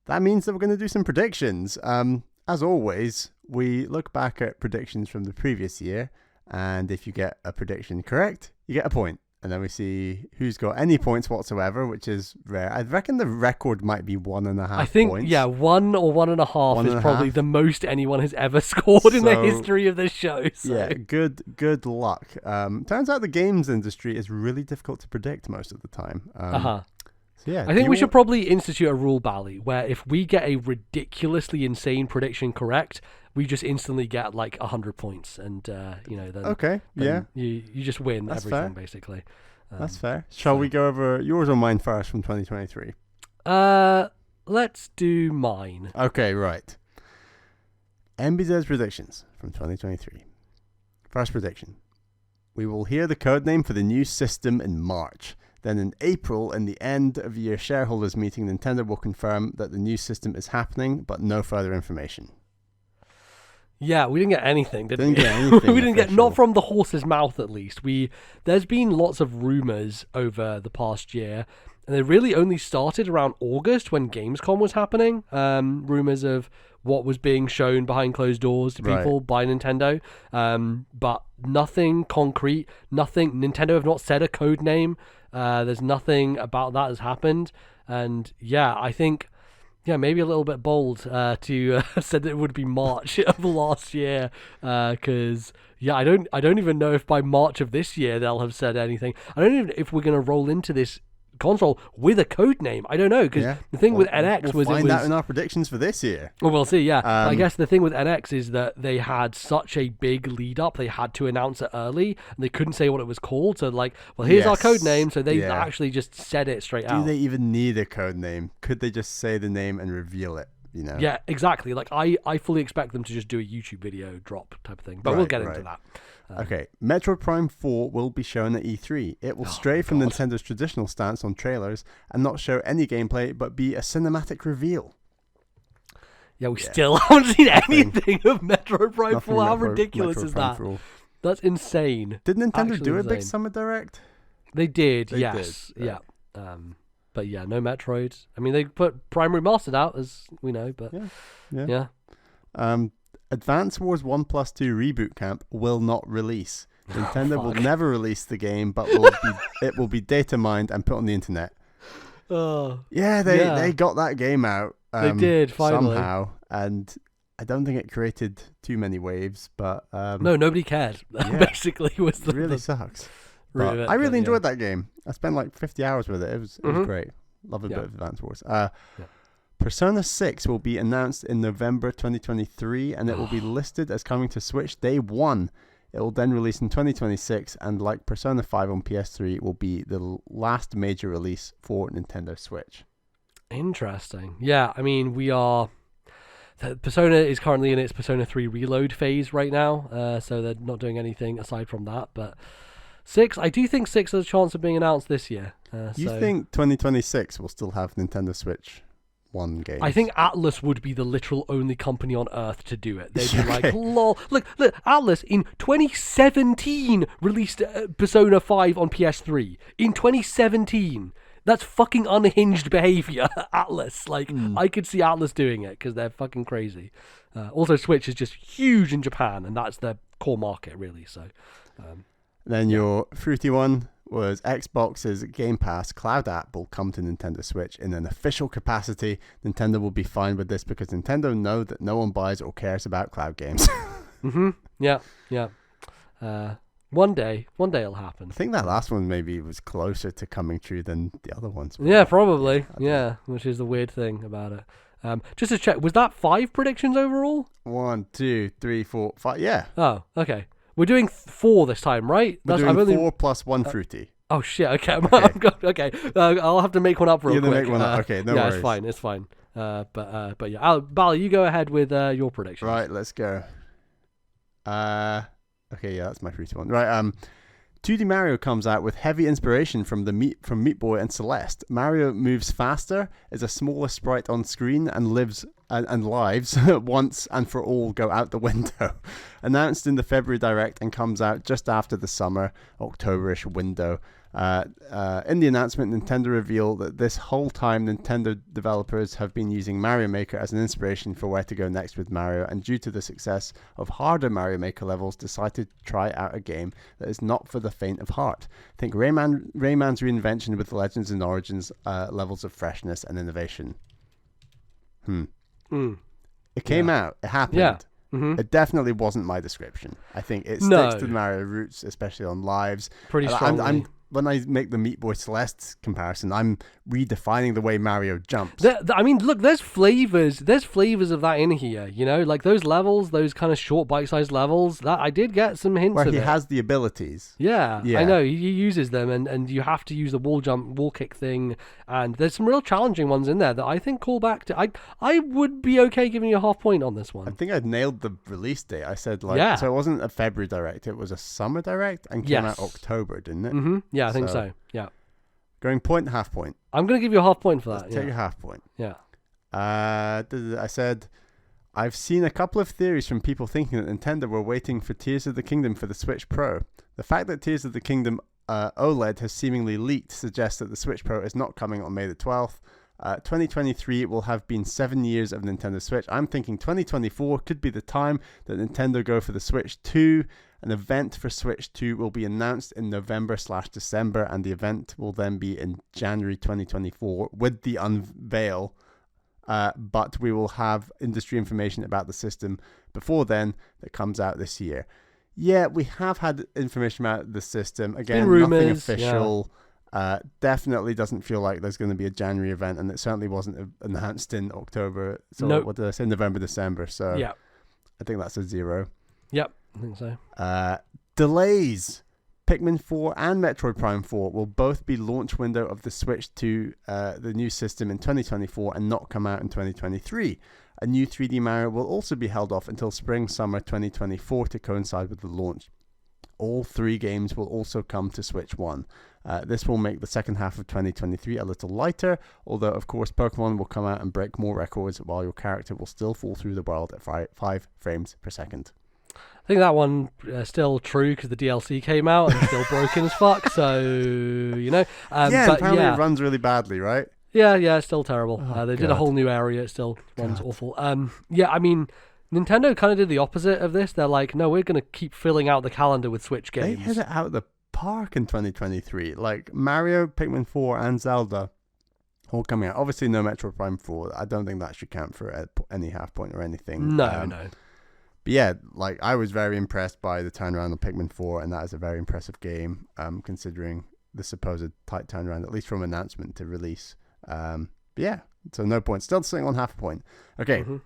that means that we're going to do some predictions. As always, we look back at predictions from the previous year, and if you get a prediction correct, you get a point. And then we see who's got any points whatsoever, which is rare. I reckon the record might be 1.5 points. I think, 1 or 1.5 is probably the most anyone has ever scored in the history of this show. So. Yeah, good luck. Turns out the games industry is really difficult to predict most of the time. So yeah, I think we should probably institute a rule, Bally, where if we get a ridiculously insane prediction correct, we just instantly get like 100 points, and then you just win. That's everything fair. Basically. That's fair. Shall we go over yours or mine first from 2023? Let's do mine. Okay, right. MBZ's predictions from 2023. First prediction: we will hear the codename for the new system in March. Then in April, in the end of year shareholders meeting, Nintendo will confirm that the new system is happening, but no further information. Yeah, we didn't get anything, did we? We didn't get, not from the horse's mouth at least. There's been lots of rumors over the past year, and they really only started around August when Gamescom was happening. Rumors of what was being shown behind closed doors to people by Nintendo. But nothing concrete, nothing. Nintendo have not said a code name. There's nothing about that has happened. And yeah, I think, maybe a little bit bold to said that it would be March of last year. Because I don't even know if by March of this year they'll have said anything. I don't even know if we're going to roll into this console with a code name. I don't know, because the thing with NX we'll find out in our predictions for this year. Well, we'll see. I guess the thing with NX is that they had such a big lead up. They had to announce it early, and they couldn't say what it was called. So here's our code name. So they actually just said it straight out. Do they even need a code name? Could they just say the name and reveal it? Yeah, exactly. I fully expect them to just do a YouTube video drop type of thing, but we'll get into that. Okay, Metroid Prime 4 will be shown at E3. It will stray from Nintendo's traditional stance on trailers and not show any gameplay, but be a cinematic reveal. Yeah, we still haven't seen anything of Metroid Prime 4. How ridiculous is that? That's insane. Did Nintendo do a big Summer Direct? They did, yes. Did, right. Yeah. But yeah, no Metroid. I mean, they put Prime Remastered out, as we know, but yeah. Advance Wars 1+2 Reboot Camp will not release. Nintendo will never release the game, but it will be data mined and put on the internet. They got that game out. They did, finally. Somehow, and I don't think it created too many waves, but... no, nobody cared. Basically, was it really sucks. I really enjoyed that game. I spent like 50 hours with it. It was great. Love a bit of Advance Wars. Persona 6 will be announced in November 2023, and it will be listed as coming to Switch Day 1. It will then release in 2026, and like Persona 5 on PS3, it will be the last major release for Nintendo Switch. Interesting. Yeah, I mean, Persona is currently in its Persona 3 Reload phase right now, so they're not doing anything aside from that, but... 6, I do think 6 has a chance of being announced this year. You think 2026 will still have Nintendo Switch 1 games? I think Atlas would be the literal only company on Earth to do it. They'd be like, lol. Look, Atlas in 2017 released Persona 5 on PS3. In 2017. That's fucking unhinged behavior, Atlas. I could see Atlas doing it because they're fucking crazy. Also, Switch is just huge in Japan, and that's their core market, really. So... Then your fruity one was Xbox's Game Pass Cloud app will come to Nintendo Switch in an official capacity. Nintendo will be fine with this because Nintendo know that no one buys or cares about cloud games. Yeah. One day it'll happen. I think that last one maybe was closer to coming true than the other ones. Yeah, probably. Yeah, which is the weird thing about it. Just to check, was that 5 predictions overall? 1, 2, 3, 4, 5. Yeah. Oh, okay. We're doing 4 this time, right? We're doing 4 plus 1 fruity. Oh shit! Okay, okay. I'll have to make one up real quick. You're gonna make one up. Okay, no worries. Yeah, it's fine. But yeah, Bally, you go ahead with your prediction. Right, let's go. Okay, yeah, that's my fruity one. Right, 2D Mario comes out with heavy inspiration from Meat Boy and Celeste. Mario moves faster, is a smaller sprite on screen, and lives once and for all go out the window. Announced in the February Direct and comes out just after the summer, October-ish window. In the announcement, Nintendo revealed that this whole time Nintendo developers have been using Mario Maker as an inspiration for where to go next with Mario, and due to the success of harder Mario Maker levels, decided to try out a game that is not for the faint of heart. Think Rayman's reinvention with Legends and Origins levels of freshness and innovation. It came out. It happened. Yeah. It definitely wasn't my description. I think it sticks to the Mario roots, especially on lives. Pretty strongly. When I make the Meat Boy Celeste comparison, I'm redefining the way Mario jumps. I mean, look, there's flavors of that in here, you know, like those levels, those kind of short bite-sized levels, that I did get some hints where of he it. has the abilities. Yeah, I know, he uses them, and you have to use the wall kick thing, and there's some real challenging ones in there that I think call back to, I would be okay giving you a half point on this one. I think I'd nailed the release date. I said, so it wasn't a February Direct, it was a Summer Direct, and came out October, didn't it? Yeah, I think so. Yeah. Going point and half point. I'm going to give you a half point for that. Let's take a half point. Yeah. I said, I've seen a couple of theories from people thinking that Nintendo were waiting for Tears of the Kingdom for the Switch Pro. The fact that Tears of the Kingdom OLED has seemingly leaked suggests that the Switch Pro is not coming on May the 12th. 2023 will have been 7 years of Nintendo Switch. I'm thinking 2024 could be the time that Nintendo go for the Switch 2. An event for Switch 2 will be announced in November/December, and the event will then be in January 2024 with the unveil. But we will have industry information about the system before then that comes out this year. Yeah, we have had information about the system. Again, rumors, nothing official. Yeah. Definitely doesn't feel like there's going to be a January event, and it certainly wasn't announced in October. So nope. What did I say? November, December. So yeah. I think that's a 0. Yep, I think so. Delays. Pikmin 4 and Metroid Prime 4 will both be launch window of the Switch to the new system in 2024 and not come out in 2023. A new 3D Mario will also be held off until spring/summer 2024 to coincide with the launch. All 3 games will also come to Switch 1. This will make the second half of 2023 a little lighter, although of course Pokemon will come out and break more records while your character will still fall through the world at 5 frames per second. I think that one still true because the DLC came out and still broken as fuck. So yeah, but apparently it runs really badly, right? Yeah, it's still terrible. Oh, they did a whole new area. It still runs awful. Yeah, I mean, Nintendo kind of did the opposite of this. They're like, no, we're going to keep filling out the calendar with Switch games. They hit it out the park in 2023. Like Mario, Pikmin 4, and Zelda all coming out. Obviously, no Metroid Prime 4. I don't think that should count for any half point or anything. No. But yeah, like I was very impressed by the turnaround on Pikmin 4, and that is a very impressive game, considering the supposed tight turnaround, at least from announcement to release. But yeah, so no point. Still sitting on half a point. Okay. Mm-hmm.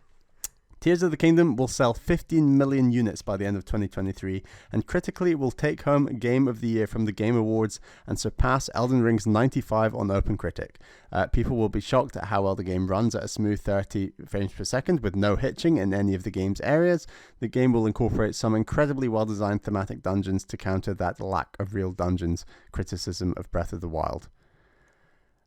Tears of the Kingdom will sell 15 million units by the end of 2023, and critically will take home Game of the Year from the Game Awards and surpass Elden Ring's 95 on OpenCritic. People will be shocked at how well the game runs at a smooth 30 frames per second with no hitching in any of the game's areas. The game will incorporate some incredibly well-designed thematic dungeons to counter that lack of real dungeons criticism of Breath of the Wild.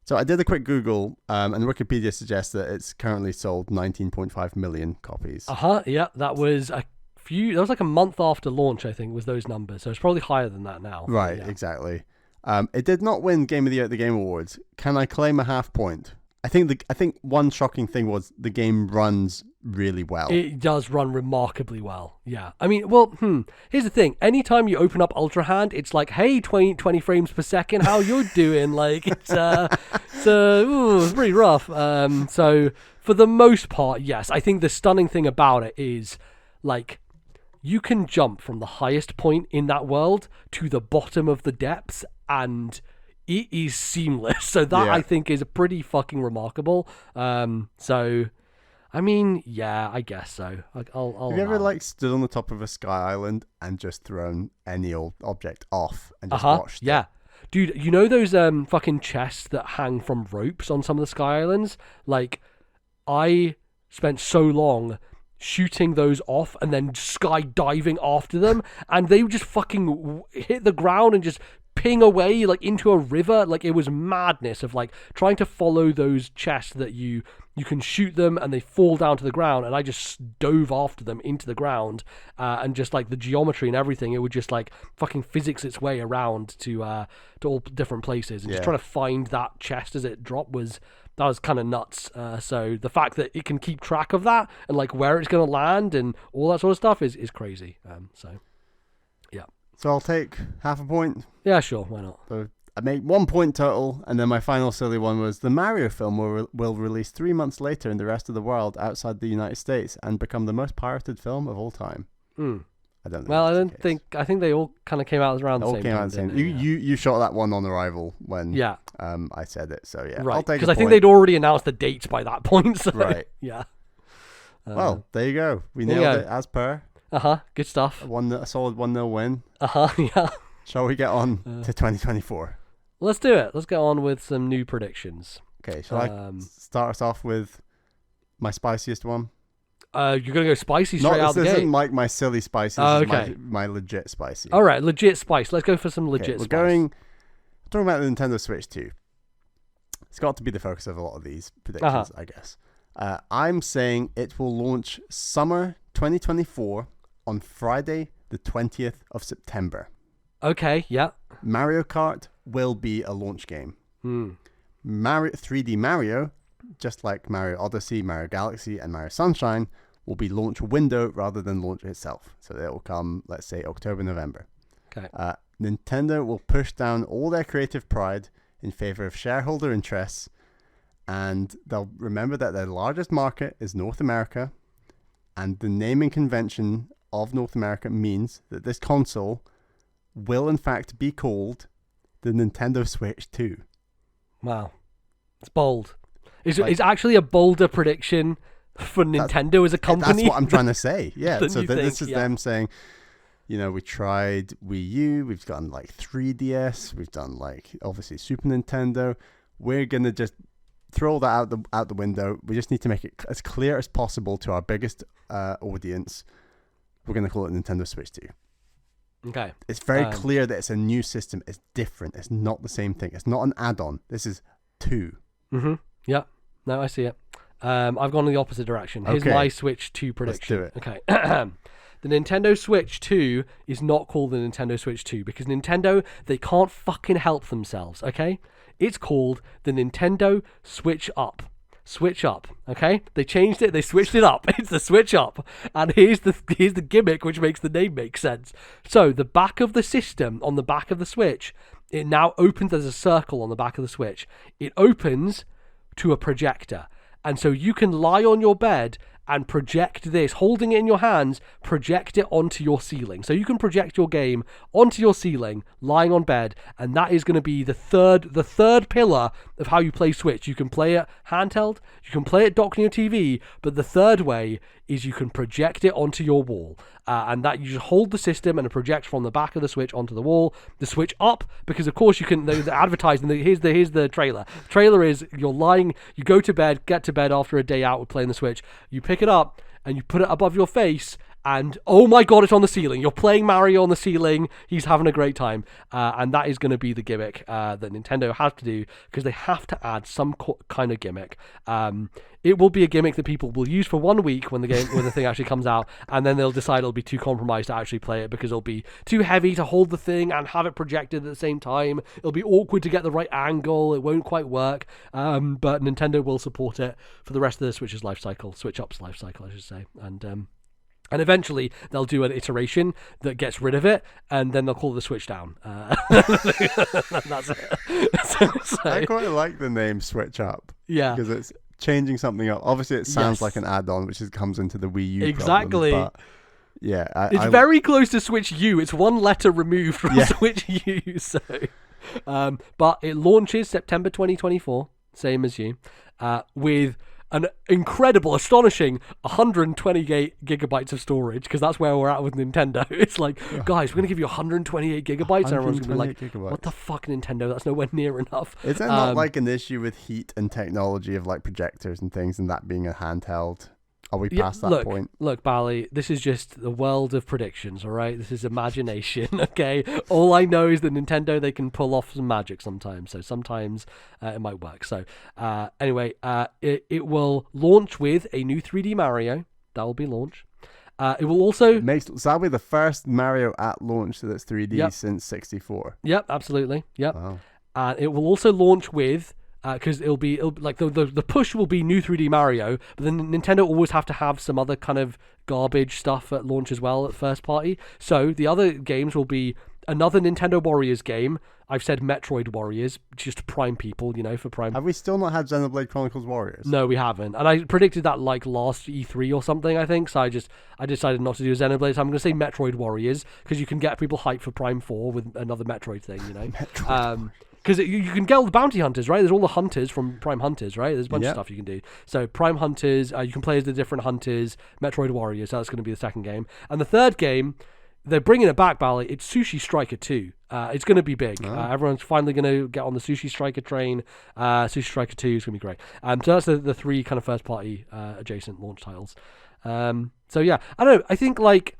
So I did a quick Google, and Wikipedia suggests that it's currently sold 19.5 million copies. Yeah, that was like a month after launch, I think, was those numbers. So it's probably higher than that now. Right, yeah. Exactly. It did not win Game of the Year at the Game Awards. Can I claim a half point? I think one shocking thing was the game runs really well. It does run remarkably well. Yeah. I mean, well, here's the thing. Anytime you open up Ultra Hand, it's like, hey, 20 frames per second, how you doing? Like, it's pretty rough. So for the most part, yes. I think the stunning thing about it is, like, you can jump from the highest point in that world to the bottom of the depths, and it is seamless. So that, I think, is pretty fucking remarkable. So, I mean, yeah, I guess so. I'll Have you ever stood on the top of a sky island and just thrown any old object off and just watched it? Yeah. Dude, you know those fucking chests that hang from ropes on some of the sky islands? Like, I spent so long shooting those off and then skydiving after them, and they would just fucking hit the ground and just ping away like into a river. Like, it was madness of like trying to follow those chests that you can shoot them and they fall down to the ground, and I just dove after them into the ground, and just like the geometry and everything, it would just like fucking physics its way around to all different places, and just trying to find that chest as it dropped was kind of nuts. So the fact that it can keep track of that and like where it's going to land and all that sort of stuff is crazy. So yeah. So I'll take half a point. Yeah, sure. Why not? So I make 1 point total, and then my final silly one was the Mario film will release 3 months later in the rest of the world outside the United States and become the most pirated film of all time. I don't know. Well, I think they all kind of came out around the same time. All came out the same. You shot that one on arrival when I said it. So yeah, right. I'll take because I think they'd already announced the dates by that point. So, right. Yeah. Well, there you go. We nailed it as per. Good stuff. A solid 1-0 win. Yeah. Shall we get on to 2024? Let's do it. Let's get on with some new predictions. Okay. Shall I start us off with my spiciest one? You're gonna go spicy straight out the gate. This isn't like my silly spicy. This is my legit spicy. All right, legit spice. Let's go for some legit spice. We're talking about the Nintendo Switch 2. It's got to be the focus of a lot of these predictions, I guess. I'm saying it will launch summer 2024 on Friday, the 20th of September. Okay, yeah. Mario Kart will be a launch game. 3D Mario just like Mario Odyssey, Mario Galaxy, and Mario Sunshine, will be launch window rather than launch itself. So it will come, let's say, October, November. Okay. Nintendo will push down all their creative pride in favor of shareholder interests, and they'll remember that their largest market is North America, and the naming convention of North America means that this console will in fact be called the Nintendo Switch 2. Wow. It's bold. It's actually a bolder prediction for Nintendo as a company. That's what I'm trying to say. Yeah. So this is yeah. them saying, you know, we tried Wii U, we've done like 3DS, we've done like obviously Super Nintendo. We're gonna just throw that out the window. We just need to make it as clear as possible to our biggest audience. We're gonna call it Nintendo Switch 2. Okay. It's very clear that it's a new system. It's different. It's not the same thing. It's not an add-on. This is 2. Mm-hmm. Yeah. No, I see it. I've gone in the opposite direction. Here's my Switch 2 prediction. Let's do it. Okay. The Nintendo Switch 2 is not called the Nintendo Switch 2 because Nintendo, they can't fucking help themselves, okay? It's called the Nintendo Switch Up. Switch Up, okay? They changed it, they switched it up. It's the Switch Up. And here's the gimmick which makes the name make sense. So the back of the system, on the back of the Switch, it now opens as a circle on the back of the Switch. It opens to a projector. And so you can lie on your bed and project this, holding it in your hands, project it onto your ceiling. So you can project your game onto your ceiling, lying on bed, and that is going to be the third pillar of how you play Switch. You can play it handheld, you can play it docked on your TV, but the third way is you can project it onto your wall. And that you just hold the system and project from the back of the Switch onto the wall. The Switch Up, because of course you can, the advertising, here's the trailer. The trailer is you're lying, you go to bed, get to bed after a day out with playing the Switch, you pick it up and you put it above your face, and oh my god, it's on the ceiling. You're playing Mario on the ceiling. He's having a great time. And that is going to be the gimmick that Nintendo has to do, because they have to add some kind of gimmick. It will be a gimmick that people will use for 1 week when the thing actually comes out, and then they'll decide it'll be too compromised to actually play it because it'll be too heavy to hold the thing and have it projected at the same time. It'll be awkward to get the right angle. It won't quite work. But Nintendo will support it for the rest of the Switch's life cycle, Switch Up's life cycle, I should say. And eventually they'll do an iteration that gets rid of it, and then they'll call it the Switch Down. That's it. So, I quite like the name Switch Up. Yeah. Because it's changing something up. Obviously, it sounds like an add-on, which comes into the Wii U exactly. problem, but yeah, it's very close to Switch U. It's one letter removed from Switch U. So, but it launches September 2024, same as you, with an incredible, astonishing 128 gigabytes of storage, because that's where we're at with Nintendo. It's like, guys, we're going to give you 128 gigabytes, and everyone's going to be like, gigabytes. What the fuck, Nintendo? That's nowhere near enough. Is that not like an issue with heat and technology of like projectors and things, and that being a handheld? Are we past that point? Look, Bally, this is just the world of predictions, all right? This is imagination, okay? All I know is that Nintendo, they can pull off some magic sometimes, so sometimes it might work. So anyway, it will launch with a new 3D Mario. That will be launched. It will also... So that'll be the first Mario at launch that's 3D since 64. Yep, absolutely. Yep. Wow. And it will also launch with... because it'll be like the push will be new 3D Mario, but then Nintendo always have to have some other kind of garbage stuff at launch as well at first party. So the other games will be another Nintendo Warriors game. I've said Metroid Warriors, just Prime people, for Prime. Have we still not had Xenoblade Chronicles Warriors? No, we haven't. And I predicted that like last E3 or something, I think. So I decided not to do Xenoblade. So I'm going to say Metroid Warriors, because you can get people hyped for Prime 4 with another Metroid thing, Metroid. Because you can get all the bounty hunters, right? There's all the hunters from Prime Hunters, right? There's a bunch of stuff you can do. So Prime Hunters, you can play as the different hunters. Metroid Warriors, so that's going to be the second game. And the third game, they're bringing it back, Bally. It's Sushi Striker 2. It's going to be big. Everyone's finally going to get on the Sushi Striker train. Sushi Striker 2 is going to be great. So that's the three kind of first-party adjacent launch titles. So yeah, I don't know. I think like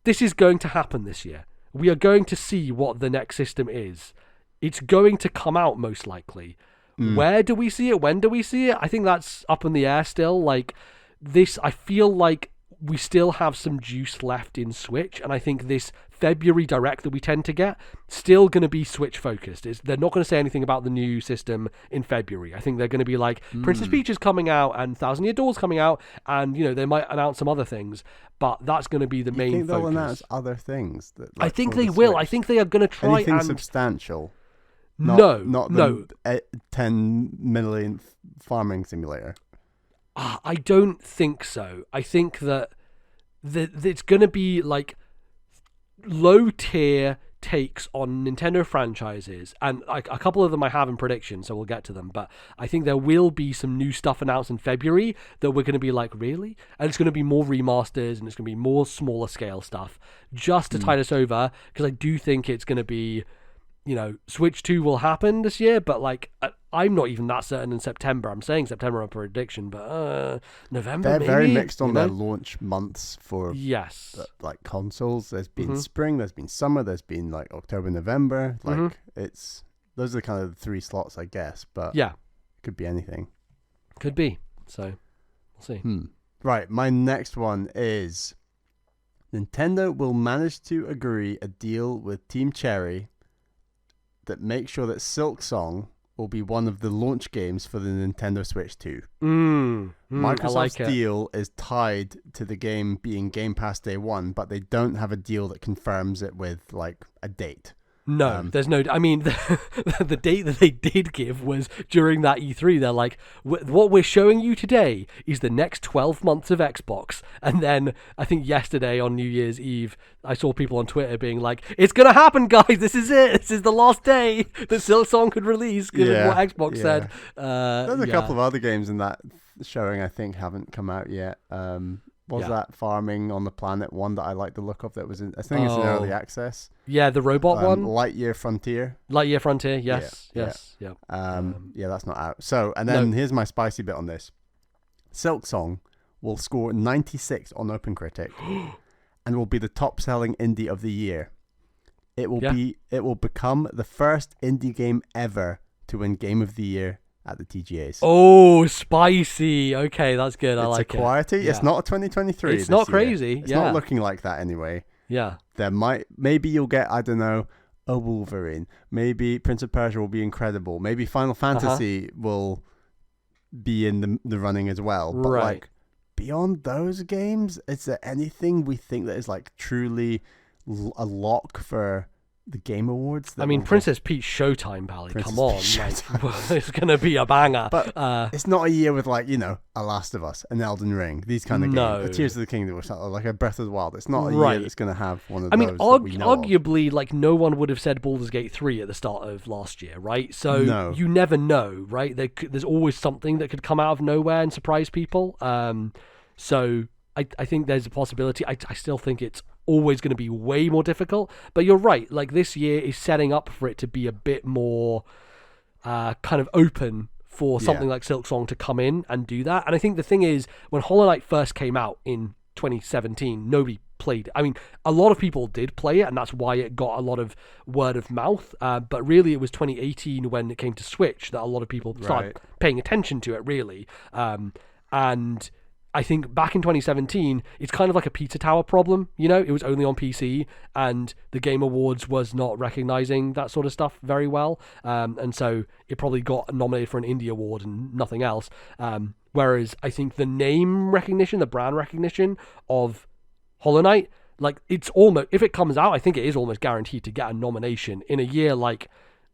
this is going to happen this year. We are going to see what the next system is. It's going to come out most likely. Where do we see it? When do we see it? I think that's up in the air still. Like this, I feel like we still have some juice left in Switch, and I think this February Direct that we tend to get still going to be Switch focused. They're not going to say anything about the new system in February. I think they're going to be like Princess Peach is coming out and Thousand Year Door's coming out, and they might announce some other things, but that's going to be the main focus. They'll announce other things? I think they will. I think they are going to try anything substantial. Not the 10 millionth farming simulator. I don't think so. I think that it's going to be like low tier takes on Nintendo franchises, and a couple of them I have in prediction, so we'll get to them. But I think there will be some new stuff announced in February that we're going to be like, really? And it's going to be more remasters, and it's going to be more smaller scale stuff just to tide us over, because I do think it's going to be, Switch 2 will happen this year, but like I'm not even that certain in September. I'm saying September on prediction, but November. They're maybe? very mixed on their launch months for like consoles. There's been spring, there's been summer, there's been like October, November. Like those are kind of the 3 slots, I guess. But yeah, it could be anything. Could be. So we'll see. Right, my next one is Nintendo will manage to agree a deal with Team Cherry that makes sure that Silk Song will be one of the launch games for the Nintendo Switch 2. Microsoft's deal is tied to the game being Game Pass Day 1, but they don't have a deal that confirms it with like a date. No, there's no... I mean, the date that they did give was during that E3. They're like, what we're showing you today is the next 12 months of Xbox. And then I think yesterday on New Year's Eve, I saw people on Twitter being like, it's going to happen, guys. This is it. This is the last day that Silk Song could release, given what Xbox said. There's a couple of other games in that showing I think haven't come out yet. That Farming on the Planet one that I like the look of that was in, I think it's in early access. Yeah, the robot one. Lightyear Frontier. Yes. Yeah, that's not out. So, and then here's my spicy bit on this. Silk Song will score 96 on OpenCritic and will be the top selling indie of the year. It will become the first indie game ever to win Game of the Year at the TGAs. Oh, spicy. Okay, that's good. I like it. It's a quality. Yeah. It's not a 2023. It's not crazy. It's not looking like that anyway. Yeah. Maybe you'll get, I don't know, a Wolverine. Maybe Prince of Persia will be incredible. Maybe Final Fantasy will be in the running as well. But like beyond those games, is there anything we think that is like truly a lock for the Game Awards? I mean, Princess Peach Showtime, Bally. Come on. It's going to be a banger. But it's not a year with like, A Last of Us, an Elden Ring, these kind of games. A Tears of the Kingdom or something, like a Breath of the Wild. It's not a year that's going to have one of those. I mean, arguably, like no one would have said Baldur's Gate 3 at the start of last year, right? So you never know, right? There's always something that could come out of nowhere and surprise people. So I think there's a possibility. I still think it's always going to be way more difficult, but you're right, like this year is setting up for it to be a bit more kind of open for something like Silk Song to come in and do that. And I think the thing is, when Hollow Knight first came out in 2017, nobody played it. I mean, a lot of people did play it, and that's why it got a lot of word of mouth, but really it was 2018 when it came to Switch that a lot of people started paying attention to it, really. And I think back in 2017, it's kind of like a Pizza Tower problem. It was only on PC, and the Game Awards was not recognizing that sort of stuff very well. And so it probably got nominated for an Indie Award and nothing else. Whereas I think the name recognition, the brand recognition of Hollow Knight, like it's almost, if it comes out, I think it is almost guaranteed to get a nomination in a year like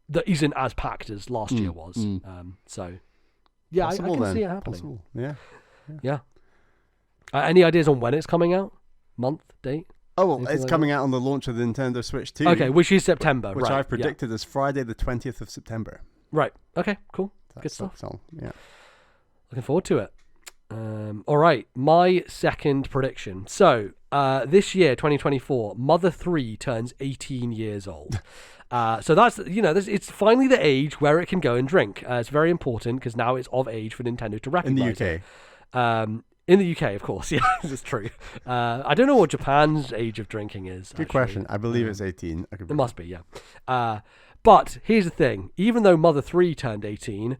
that isn't as packed as last year was. So yeah, I can see it happening. Possible. Yeah. Any ideas on when it's coming out? Month, date? Oh, well, it's coming out on the launch of the Nintendo Switch 2. Okay, which is September, which I've predicted as Friday the 20th of September. Right. Okay, cool. That's good stuff. Song. Yeah. Looking forward to it. All right, my second prediction. So, this year, 2024, Mother 3 turns 18 years old. So that's, it's finally the age where it can go and drink. It's very important because now it's of age for Nintendo to recognize it. In the UK. In the UK, of course, yeah, this is true. I don't know what Japan's age of drinking is. Good question. I believe it's 18. It must be, yeah. But here's the thing. Even though Mother 3 turned 18,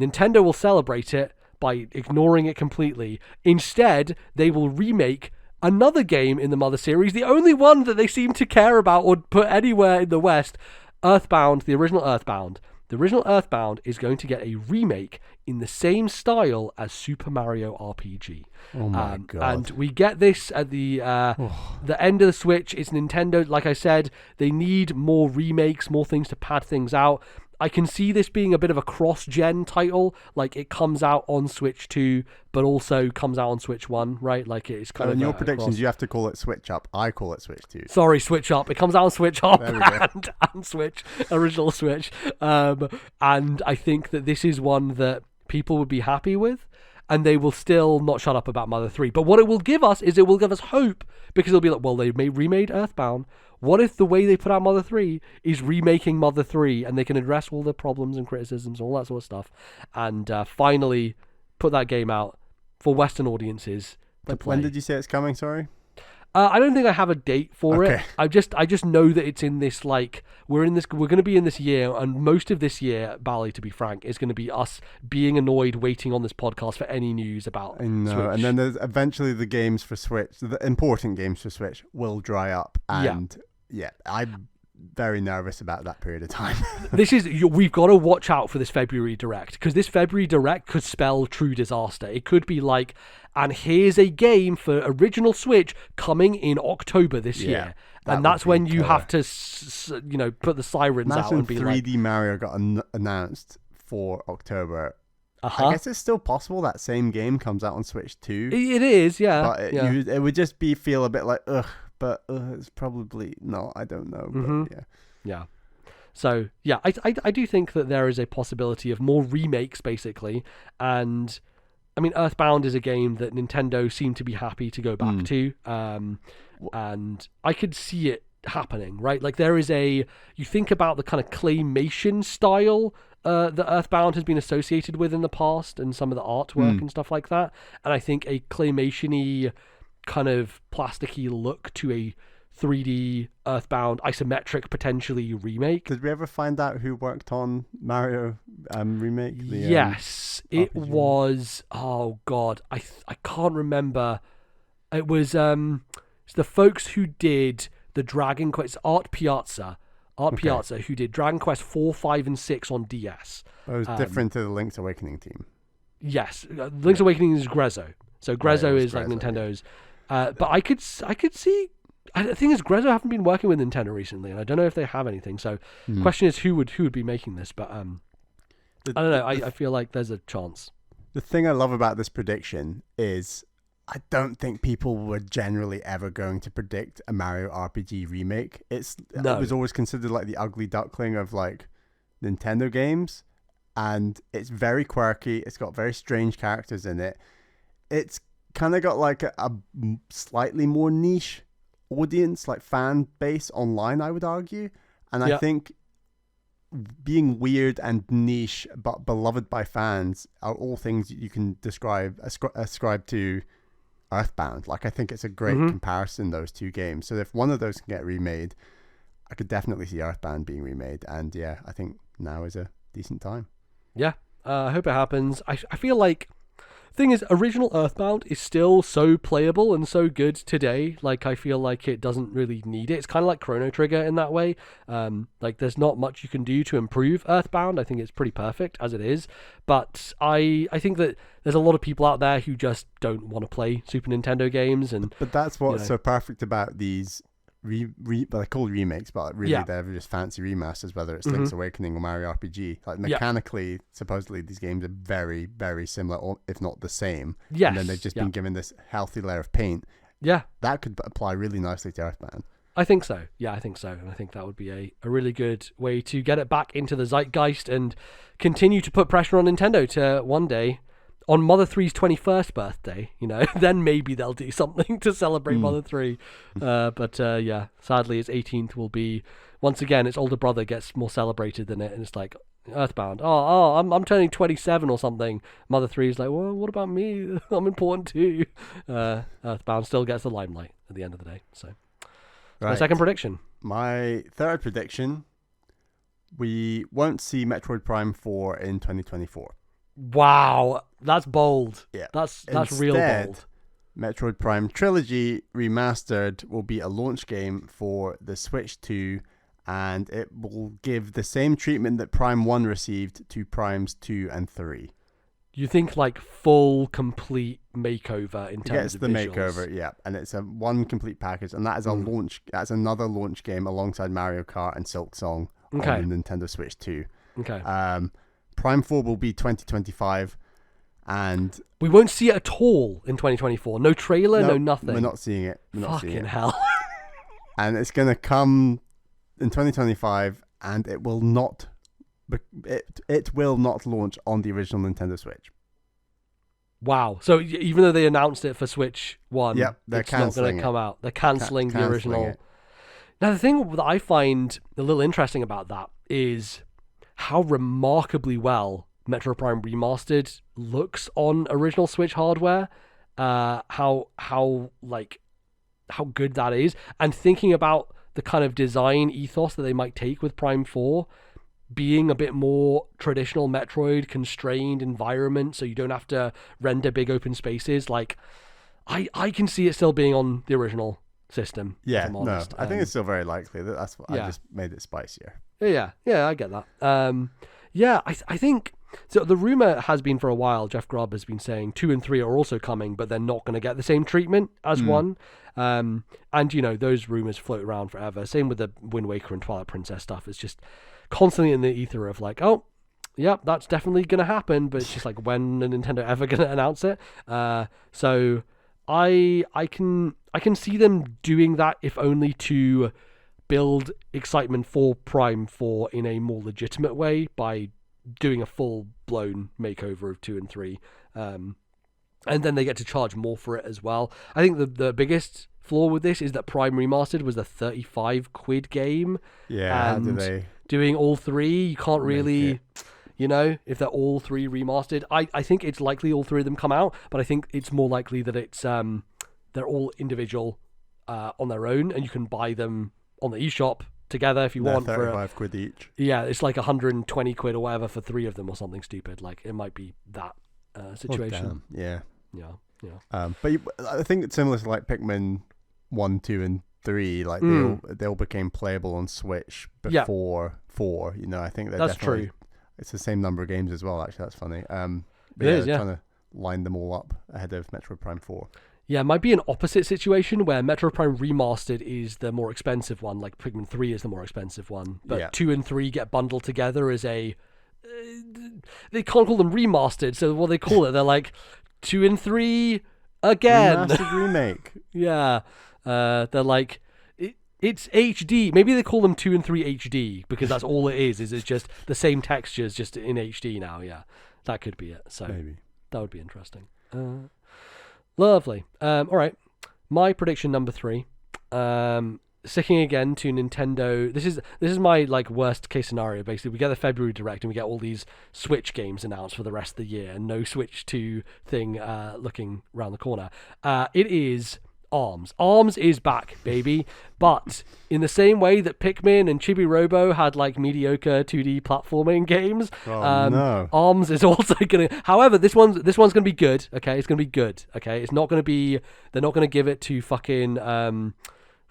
Nintendo will celebrate it by ignoring it completely. Instead, they will remake another game in the Mother series, the only one that they seem to care about or put anywhere in the West, Earthbound, the original Earthbound. The original Earthbound is going to get a remake in the same style as Super Mario RPG. Oh my God. And we get this at the end of the Switch. It's Nintendo, like I said, they need more remakes, more things to pad things out. I can see this being a bit of a cross-gen title, like it comes out on Switch 2, but also comes out on Switch 1, right? Like it's kind of in your predictions, you have to call it Switch Up. I call it Switch 2. Sorry, Switch Up. It comes out on Switch Up and Switch, original Switch. And I think that this is one that people would be happy with, and they will still not shut up about Mother 3. But what it will give us is it will give us hope, because it'll be like, well, they remade Earthbound. What if the way they put out Mother 3 is remaking Mother 3, and they can address all the problems and criticisms and all that sort of stuff, and finally put that game out for Western audiences to play. When did you say it's coming, sorry? I don't think I have a date for it. I just know that it's in this, like, we're going to be in this year, and most of this year, Bally, to be frank, is going to be us being annoyed waiting on this podcast for any news about I know. Switch. And then there's eventually the games for Switch, the important games for Switch will dry up, and I'm very nervous about that period of time. We've got to watch out for this February Direct, because this February Direct could spell true disaster. It could be like, and here's a game for original Switch coming in October this year. And that's when you have to, put the sirens out and be 3D Mario got announced for October. I guess it's still possible that same game comes out on Switch 2. It is, yeah. But it would just feel a bit like, ugh. But it's probably not. I don't know. But yeah. So yeah, I do think that there is a possibility of more remakes, basically. And I mean, Earthbound is a game that Nintendo seem to be happy to go back to. And I could see it happening, right? Like you think about the kind of claymation style that Earthbound has been associated with in the past, and some of the artwork and stuff like that. And I think a claymation-y kind of plasticky look to a 3D Earthbound isometric potentially remake. Did we ever find out who worked on Mario remake? Yes, it was. Oh God, I can't remember. It was it's the folks who did the Dragon Quest, Art Piazza, who did Dragon Quest 4, 5, and 6 on DS. It was different to the Link's Awakening team. Yes, Link's Awakening is Grezzo. So Grezzo is like Nintendo's. But I could see. The thing is, Grezzo haven't been working with Nintendo recently, and I don't know if they have anything. So, the question is, who would be making this? But I don't know. I feel like there's a chance. The thing I love about this prediction is, I don't think people were generally ever going to predict a Mario RPG remake. It was always considered like the ugly duckling of like Nintendo games, and it's very quirky. It's got very strange characters in it. It's kind of got like a slightly more niche audience, like fan base online, I would argue. And I think being weird and niche but beloved by fans are all things you can ascribe to Earthbound. Like, I think it's a great comparison, those two games. So if one of those can get remade, I could definitely see Earthbound being remade. And I think now is a decent time. Yeah, I hope it happens. I feel like thing is, original Earthbound is still so playable and so good today. Like, I feel like it doesn't really need it. It's kind of like Chrono Trigger in that way. Like, there's not much you can do to improve Earthbound. I think it's pretty perfect as it is. But I think that there's a lot of people out there who just don't want to play Super Nintendo games. But that's what's so perfect about these they're called remakes, but really they're just fancy remasters, whether it's Link's Awakening or Mario RPG. Like, mechanically, supposedly these games are very, very similar, or if not the same. Yes. And then they've just been given this healthy layer of paint. Yeah. That could apply really nicely to Earthbound. I think so. Yeah, I think so. And I think that would be a really good way to get it back into the zeitgeist and continue to put pressure on Nintendo to one day, on Mother 3's 21st birthday, then maybe they'll do something to celebrate Mother 3. But sadly, its 18th will be, once again, its older brother gets more celebrated than it, and it's like, Earthbound, I'm turning 27 or something. Mother 3 is like, well, what about me? I'm important too. Earthbound still gets the limelight at the end of the day. So, my second prediction. My third prediction, we won't see Metroid Prime 4 in 2024. Wow, that's bold. Yeah. That's real bold. Metroid Prime Trilogy Remastered will be a launch game for the Switch 2, and it will give the same treatment that Prime 1 received to Primes 2 and 3. You think like full, complete makeover in terms of the visuals. makeover, yeah, and it's a one complete package, and that is a launch. That's another launch game alongside Mario Kart and Silksong on the Nintendo Switch 2. Okay. Prime 4 will be 2025, and we won't see it at all in 2024. No trailer, no nothing. We're not seeing it. Fucking hell. And it's gonna come in 2025, and it will not. It will not launch on the original Nintendo Switch. Wow. So even though they announced it for Switch 1, they're it's not going to come out. They're cancelling the original. Now, the thing that I find a little interesting about that is how remarkably well Metroid Prime Remastered looks on original Switch hardware. How good that is. And thinking about the kind of design ethos that they might take with Prime 4, being a bit more traditional Metroid constrained environment, so you don't have to render big open spaces. Like, I can see it still being on the original system. Yeah, no, I think it's still very likely. That's what I just made it spicier. Yeah, I get that. I think so. The rumor has been for a while. Jeff Grubb has been saying 2 and 3 are also coming, but they're not going to get the same treatment as 1. And those rumors float around forever. Same with the Wind Waker and Twilight Princess stuff. It's just constantly in the ether of like, oh, yeah, that's definitely going to happen, but it's just like, when are Nintendo ever going to announce it? So I can see them doing that, if only to build excitement for Prime 4 in a more legitimate way by doing a full-blown makeover of 2 and 3. And then they get to charge more for it as well. I think the biggest flaw with this is that Prime Remastered was a 35 quid game. Yeah, and how do they doing all 3, you can't really, if they're all 3 remastered. I think it's likely all 3 of them come out, but I think it's more likely that it's they're all individual on their own, and you can buy them on the eShop together if you want. 35 quid each. Yeah, it's like 120 quid or whatever for 3 of them or something stupid. Like, it might be that situation. Oh, damn. Yeah. But I think it's similar to like Pikmin 1, 2, and 3. Like they all became playable on Switch before 4. I think that's true. It's the same number of games as well. Actually, that's funny. It is, trying to line them all up ahead of Metroid Prime 4. Yeah, it might be an opposite situation where Metroid Prime Remastered is the more expensive one, like Pikmin 3 is the more expensive one, but 2 and 3 get bundled together as a... they can't call them remastered, so what they call it, they're like 2 and 3 again. Remastered remake. Yeah. They're like... It's HD. Maybe they call them 2 and 3 HD, because that's all it is it's just the same textures, just in HD now, yeah. That could be it. So maybe. That would be interesting. Lovely. All right. My prediction number 3. Sticking again to Nintendo. This is my like worst case scenario. Basically, we get the February Direct and we get all these Switch games announced for the rest of the year, and no Switch 2 thing looking around the corner. It is ARMS. ARMS is back, baby. But in the same way that Pikmin and Chibi Robo had like mediocre 2D platforming games, no. ARMS is also gonna. However, this one's gonna be good. Okay, it's gonna be good. Okay, it's not gonna be. They're not gonna give it to fucking.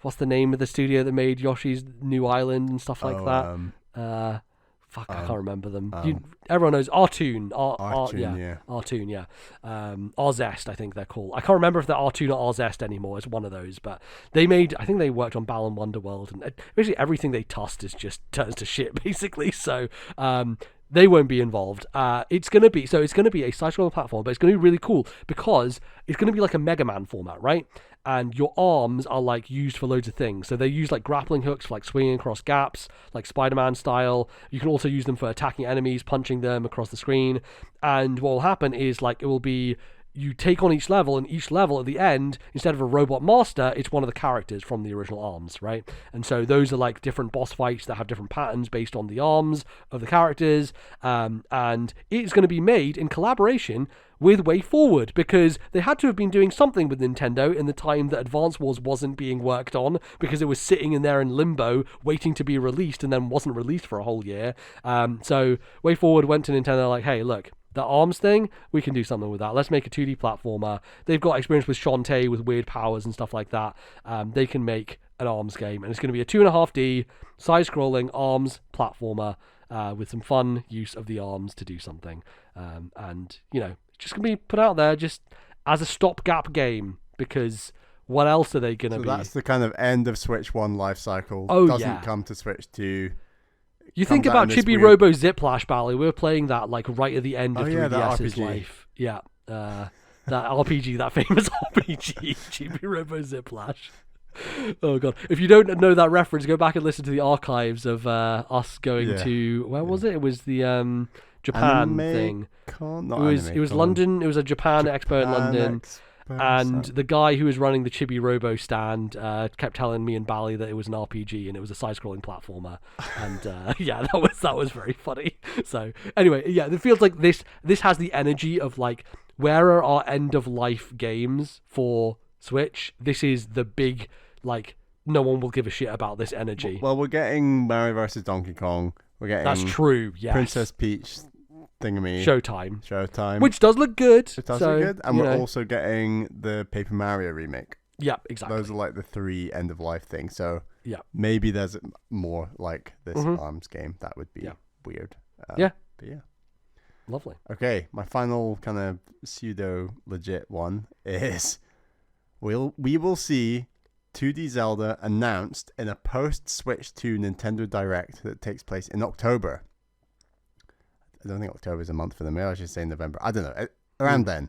What's the name of the studio that made Yoshi's New Island and stuff like that? Fuck, I can't remember them. Everyone knows Artoon. Artoon, yeah. Arzest, I think they're called. I can't remember if they're Artoon or Arzest anymore. It's one of those. But I think they worked on Balan Wonderworld, and basically everything they tossed is just turns to shit, basically. So they won't be involved. It's gonna be a side-scrolling platform, but it's gonna be really cool because it's gonna be like a Mega Man format, right? And your arms are like used for loads of things. So they use like grappling hooks for like swinging across gaps, like Spider-Man style. You can also use them for attacking enemies, punching them across the screen. And what will happen is like it will be you take on each level, and each level at the end, instead of a robot master, it's one of the characters from the original ARMS, right? And so those are like different boss fights that have different patterns based on the arms of the characters. And it's going to be made in collaboration with Way Forward, because they had to have been doing something with Nintendo in the time that Advance Wars wasn't being worked on, because it was sitting in there in limbo waiting to be released and then wasn't released for a whole year. So Way Forward went to Nintendo like, hey, look, the ARMS thing, we can do something with that. Let's make a 2D platformer. They've got experience with Shantae, with weird powers and stuff like that. They can make an ARMS game, and it's going to be a 2.5D side-scrolling ARMS platformer with some fun use of the arms to do something. And, you know, just going to be put out there just as a stopgap game, because what else are they going to be? So that's the kind of end of Switch 1 life cycle. Oh, Doesn't come to Switch 2. You think about Chibi Robo Ziplash, Bally. We were playing that like right at the end of 3DS's life. Yeah, that RPG, that famous RPG, Chibi Robo Ziplash. Oh god! If you don't know that reference, go back and listen to the archives of us going to where was it? It was the Japan thing. It was London. It was a Japan Expo in London. And the guy who was running the Chibi Robo stand kept telling me and Bally that it was an RPG and it was a side-scrolling platformer. And that was very funny. So anyway, it feels like this has the energy of like, where are our end-of-life games for Switch? This is the big, like, no one will give a shit about this energy. Well, we're getting Mario vs. Donkey Kong. We're getting That's true. Yes. Princess Peach thingammy. Showtime. Which does look good. It does look good. And we're also getting the Paper Mario remake. Yeah, exactly. Those are like the 3 end-of-life things. So maybe there's more like this ARMS game. That would be weird. But yeah. Lovely. Okay, my final kind of pseudo-legit one is we will see 2D Zelda announced in a post-Switch 2 Nintendo Direct that takes place in October. I don't think October is a month for them. Maybe I should say November. I don't know. Around then.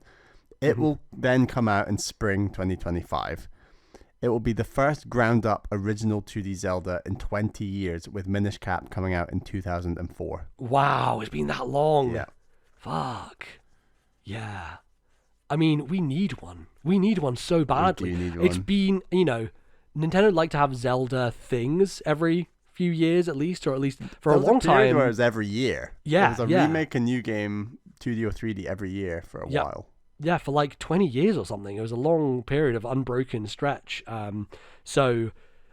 It will then come out in spring 2025. It will be the first ground-up original 2D Zelda in 20 years, with Minish Cap coming out in 2004. Wow, it's been that long. Yeah. Fuck. Yeah. I mean, we need one. We need one so badly. We do need one. It's been, Nintendo like to have Zelda things every few years at least, or at least for a long time. Where it was every year. Yeah, it was a remake, a new game, 2D or 3D every year for a while. Yeah, for like 20 years or something. It was a long period of unbroken stretch. So,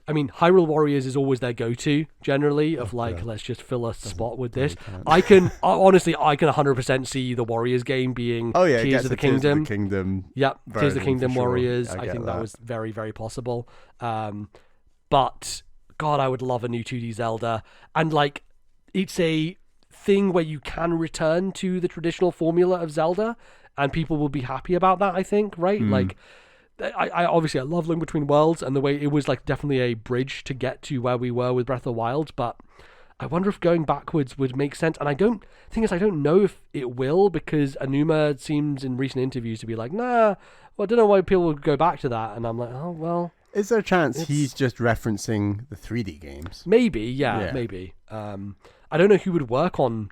I mean, Hyrule Warriors is always their go-to, generally, of let's just fill a spot with this. I can 100% see the Warriors game being Tears of the Kingdom. Yep, Tears of the Kingdom Warriors. I think that was very, very possible. But God, I would love a new 2D Zelda. And like, it's a thing where you can return to the traditional formula of Zelda, and people will be happy about that, I think, right? Like, I obviously I love Link Between Worlds, and the way it was like definitely a bridge to get to where we were with Breath of the Wild, but I wonder if going backwards would make sense. And I don't know if it will, because Anuma seems in recent interviews to be like, nah, well, I don't know why people would go back to that. And I'm like, oh, well. Is there a chance he's just referencing the 3D games? Maybe, maybe. I don't know who would work on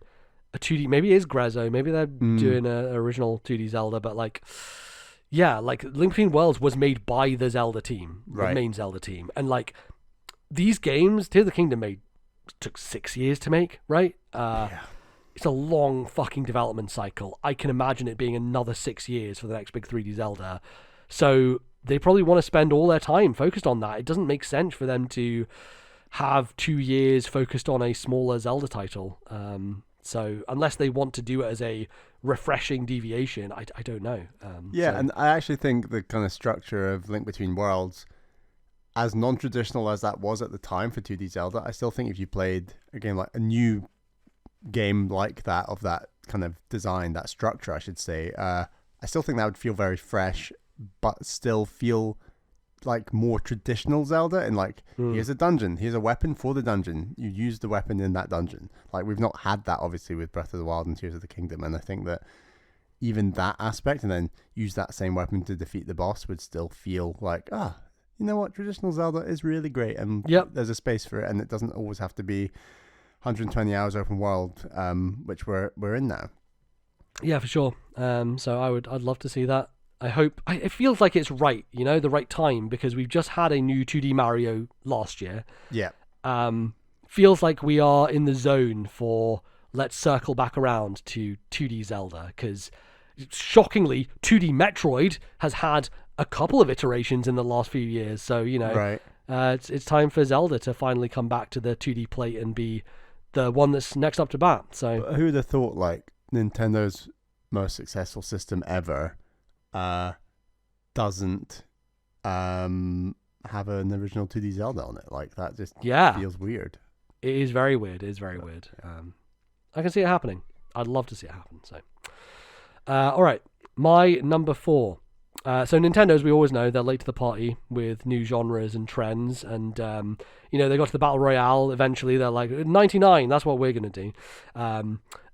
a 2D. Maybe it is Grezzo. Maybe they're doing an original 2D Zelda, but like, yeah, like Link Between Worlds was made by the Zelda team, the main Zelda team. And like, these games, Tears of the Kingdom took 6 years to make, right? It's a long fucking development cycle. I can imagine it being another 6 years for the next big 3D Zelda. So they probably want to spend all their time focused on that. It doesn't make sense for them to have 2 years focused on a smaller Zelda title. So unless they want to do it as a refreshing deviation, I don't know. And I actually think the kind of structure of Link Between Worlds, as non-traditional as that was at the time for 2D Zelda, I still think if you played a game like a new game like that, of that kind of design, that structure, I should say, I still think that would feel very fresh, but still feel like more traditional Zelda. And like, here's a dungeon, here's a weapon for the dungeon, you use the weapon in that dungeon. Like, we've not had that obviously with Breath of the Wild and Tears of the Kingdom, and I think that even that aspect, and then use that same weapon to defeat the boss, would still feel like, you know what, traditional Zelda is really great, and there's a space for it, and it doesn't always have to be 120 hours open world, which we're in now. Yeah, for sure. So I'd love to see that. I hope it feels like it's right, the right time, because we've just had a new 2D Mario last year. Yeah. Feels like we are in the zone for let's circle back around to 2D Zelda, because shockingly 2D Metroid has had a couple of iterations in the last few years. So, it's time for Zelda to finally come back to the 2D plate and be the one that's next up to bat. So who would have thought, like, Nintendo's most successful system ever doesn't have an original 2D Zelda on it. Like, that just feels weird. It is very weird. It is very weird. I can see it happening. I'd love to see it happen. So, all right, my number 4. So Nintendo, as we always know, they're late to the party with new genres and trends. And, they got to the Battle Royale. Eventually, they're like, 99, that's what we're going to do.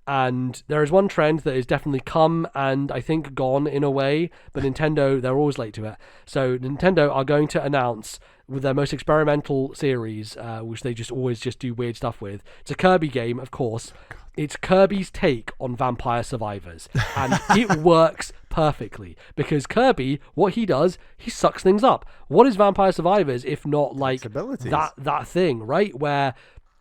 And there is one trend that is definitely come and I think gone in a way. But Nintendo, they're always late to it. So Nintendo are going to announce with their most experimental series, which they just always just do weird stuff with. It's a Kirby game, of course. It's Kirby's take on Vampire Survivors. And it works perfectly. Because Kirby, what he does, he sucks things up. What is Vampire Survivors if not like that thing, right? Where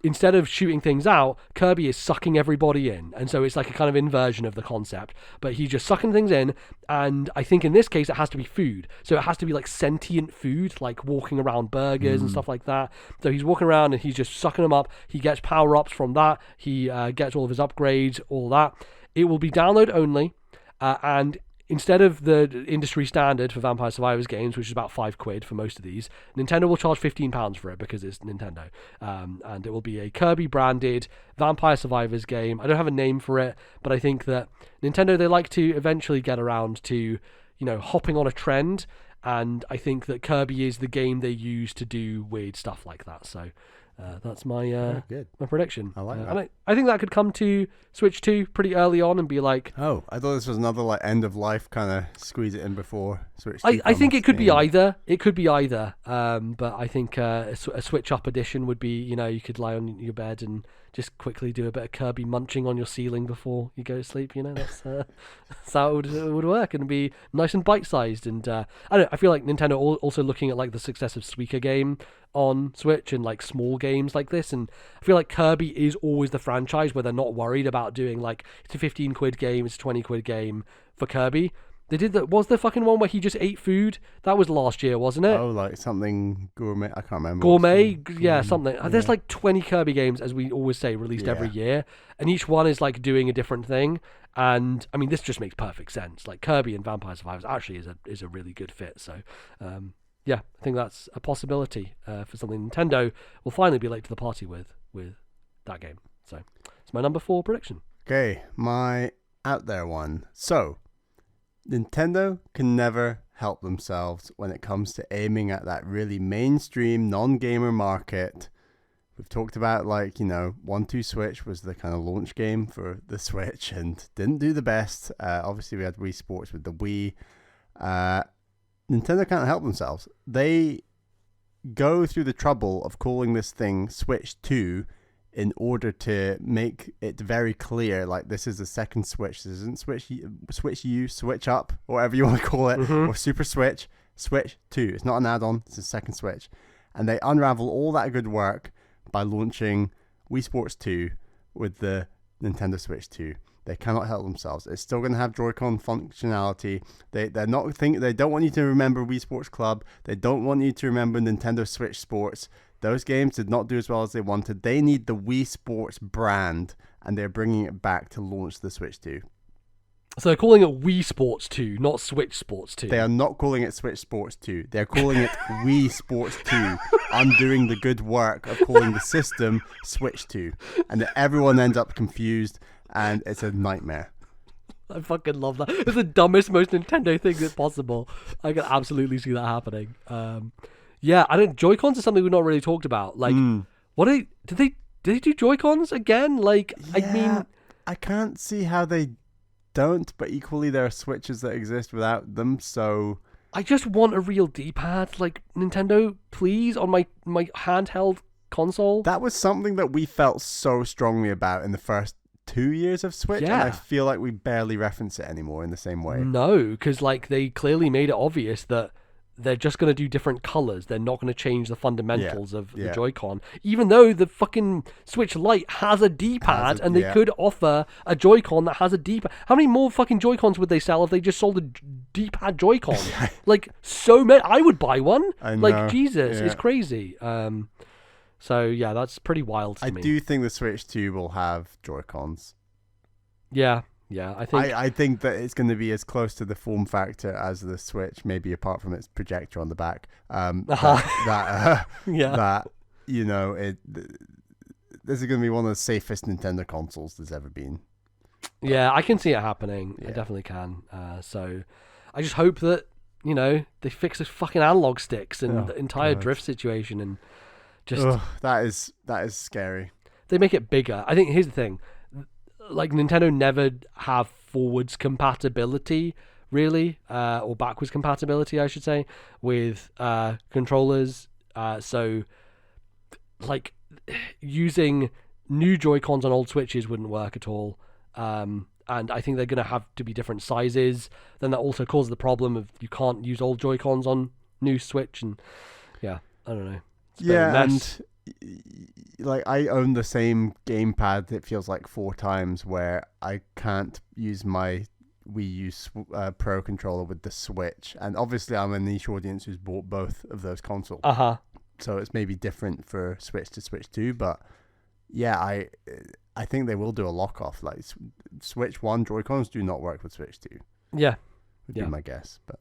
instead of shooting things out, Kirby is sucking everybody in. And so it's like a kind of inversion of the concept. But he's just sucking things in. And I think in this case, it has to be food. So it has to be like sentient food, like walking around burgers and stuff like that. So he's walking around and he's just sucking them up. He gets power-ups from that. He gets all of his upgrades, all that. It will be download only. And instead of the industry standard for Vampire Survivors games, which is about £5 for most of these, Nintendo will charge £15 for it because it's Nintendo. And it will be a Kirby-branded Vampire Survivors game. I don't have a name for it, but I think that Nintendo, they like to eventually get around to, hopping on a trend. And I think that Kirby is the game they use to do weird stuff like that. So that's my my prediction. I like that. And I think that could come to Switch 2 pretty early on and be like... Oh, I thought this was another like end of life kind of squeeze it in before Switch 2 I think it could be either. It could be either. But I think a Switch Up edition would be, you could lie on your bed and just quickly do a bit of Kirby munching on your ceiling before you go to sleep. That's how it would work and be nice and bite-sized. And I don't know, I feel like Nintendo also looking at like the success of Suika game on Switch and like small games like this, and I feel like Kirby is always the franchise where they're not worried about doing like it's a £15 game, it's a £20 game for Kirby. They did that. Was the fucking one where he just ate food? That was last year, wasn't it? Oh, like something gourmet. I can't remember. Gourmet, yeah, something. Yeah. There's like 20 Kirby games, as we always say, released every year, and each one is like doing a different thing. And I mean, this just makes perfect sense. Like Kirby and Vampire Survivors actually is a really good fit. So, yeah, I think that's a possibility for something Nintendo will finally be late to the party with that game. So, it's my number 4 prediction. Okay, my out there one. So, Nintendo can never help themselves when it comes to aiming at that really mainstream non-gamer market. We've talked about 1-2 Switch was the kind of launch game for the Switch and didn't do the best. Obviously, we had Wii Sports with the Wii. Nintendo can't help themselves. They go through the trouble of calling this thing Switch 2 in order to make it very clear, like, this is the second Switch. This isn't Switch U, Switch Up, or whatever you want to call it, or Super Switch, Switch 2. It's not an add-on, it's a second Switch. And they unravel all that good work by launching Wii Sports 2 with the Nintendo Switch 2. They cannot help themselves. It's still going to have Joy-Con functionality. They don't want you to remember Wii Sports Club. They don't want you to remember Nintendo Switch Sports. Those games did not do as well as they wanted. They need the Wii Sports brand, and they're bringing it back to launch the Switch 2. So they're calling it Wii Sports 2, not Switch Sports 2. They are not calling it Switch Sports 2. They're calling it Wii Sports 2, undoing the good work of calling the system Switch 2. And everyone ends up confused, and it's a nightmare. I fucking love that. It's the dumbest, most Nintendo thing that's possible. I can absolutely see that happening. Yeah, Joy-Cons is something we've not really talked about. Like, did they do Joy-Cons again? Like, yeah, I mean, I can't see how they don't, but equally there are Switches that exist without them, so I just want a real D-pad. Like, Nintendo, please, on my handheld console. That was something that we felt so strongly about in the first 2 years of Switch, and I feel like we barely reference it anymore in the same way. No, because like they clearly made it obvious that they're just going to do different colors. They're not going to change the fundamentals of the Joy-Con, even though the fucking Switch Lite has a D-pad, and they could offer a Joy-Con that has a D-pad. How many more fucking Joy-Cons would they sell if they just sold a D-pad Joy-Con? Like, so many. I would buy one. Like, Jesus, it's crazy. So yeah, that's pretty wild to me. I do think the Switch 2 will have Joy-Cons. Yeah, Yeah, I think I think that it's going to be as close to the form factor as the Switch, maybe apart from its projector on the back. That you know, this is going to be one of the safest Nintendo consoles there's ever been. Yeah, I can see it happening. Yeah. I definitely can. So I just hope that, you know, they fix those fucking analog sticks and the entire drift situation, and just that is scary. They make it bigger. I think here's the thing. Like, Nintendo never have forwards compatibility, really, or backwards compatibility, I should say, with controllers. So, like, using new Joy-Cons on old Switches wouldn't work at all. And I think they're going to have to be different sizes. Then that also causes the problem of you can't use old Joy-Cons on new Switch. And, yeah, I don't know. And like, I own the same gamepad, it feels like 4 times, where I can't use my Wii U Pro controller with the Switch, and obviously I'm a niche audience who's bought both of those consoles, so it's maybe different for Switch to Switch 2, but yeah, I think they will do a lock off. Like, Switch 1 Joy-Cons do not work with Switch 2. Would be my guess, but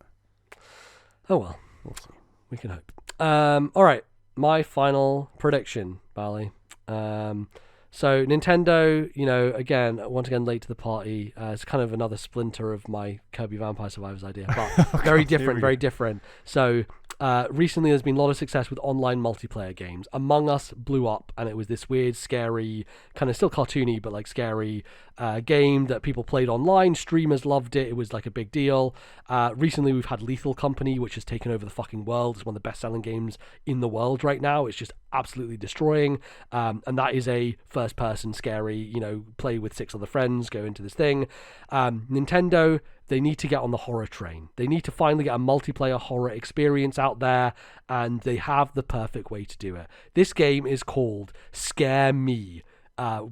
oh well, we'll see. We can hope. All right. My final prediction, Bally. So Nintendo, you know, once again, late to the party. It's kind of another splinter of my Kirby Vampire Survivors idea, but very different. So recently there's been a lot of success with online multiplayer games. Among Us blew up, and it was this weird, scary, kind of still cartoony, but like scary game that people played online. Streamers loved it. It was like a big deal. Recently we've had Lethal Company, which has taken over the fucking world. It's one of the best-selling games in the world right now. It's just absolutely destroying. And that is a first-person scary, you know, play with 6 other friends, go into this thing. Nintendo, they need to get on the horror train. They need to finally get a multiplayer horror experience out there, and they have the perfect way to do it. This game is called Scare Me.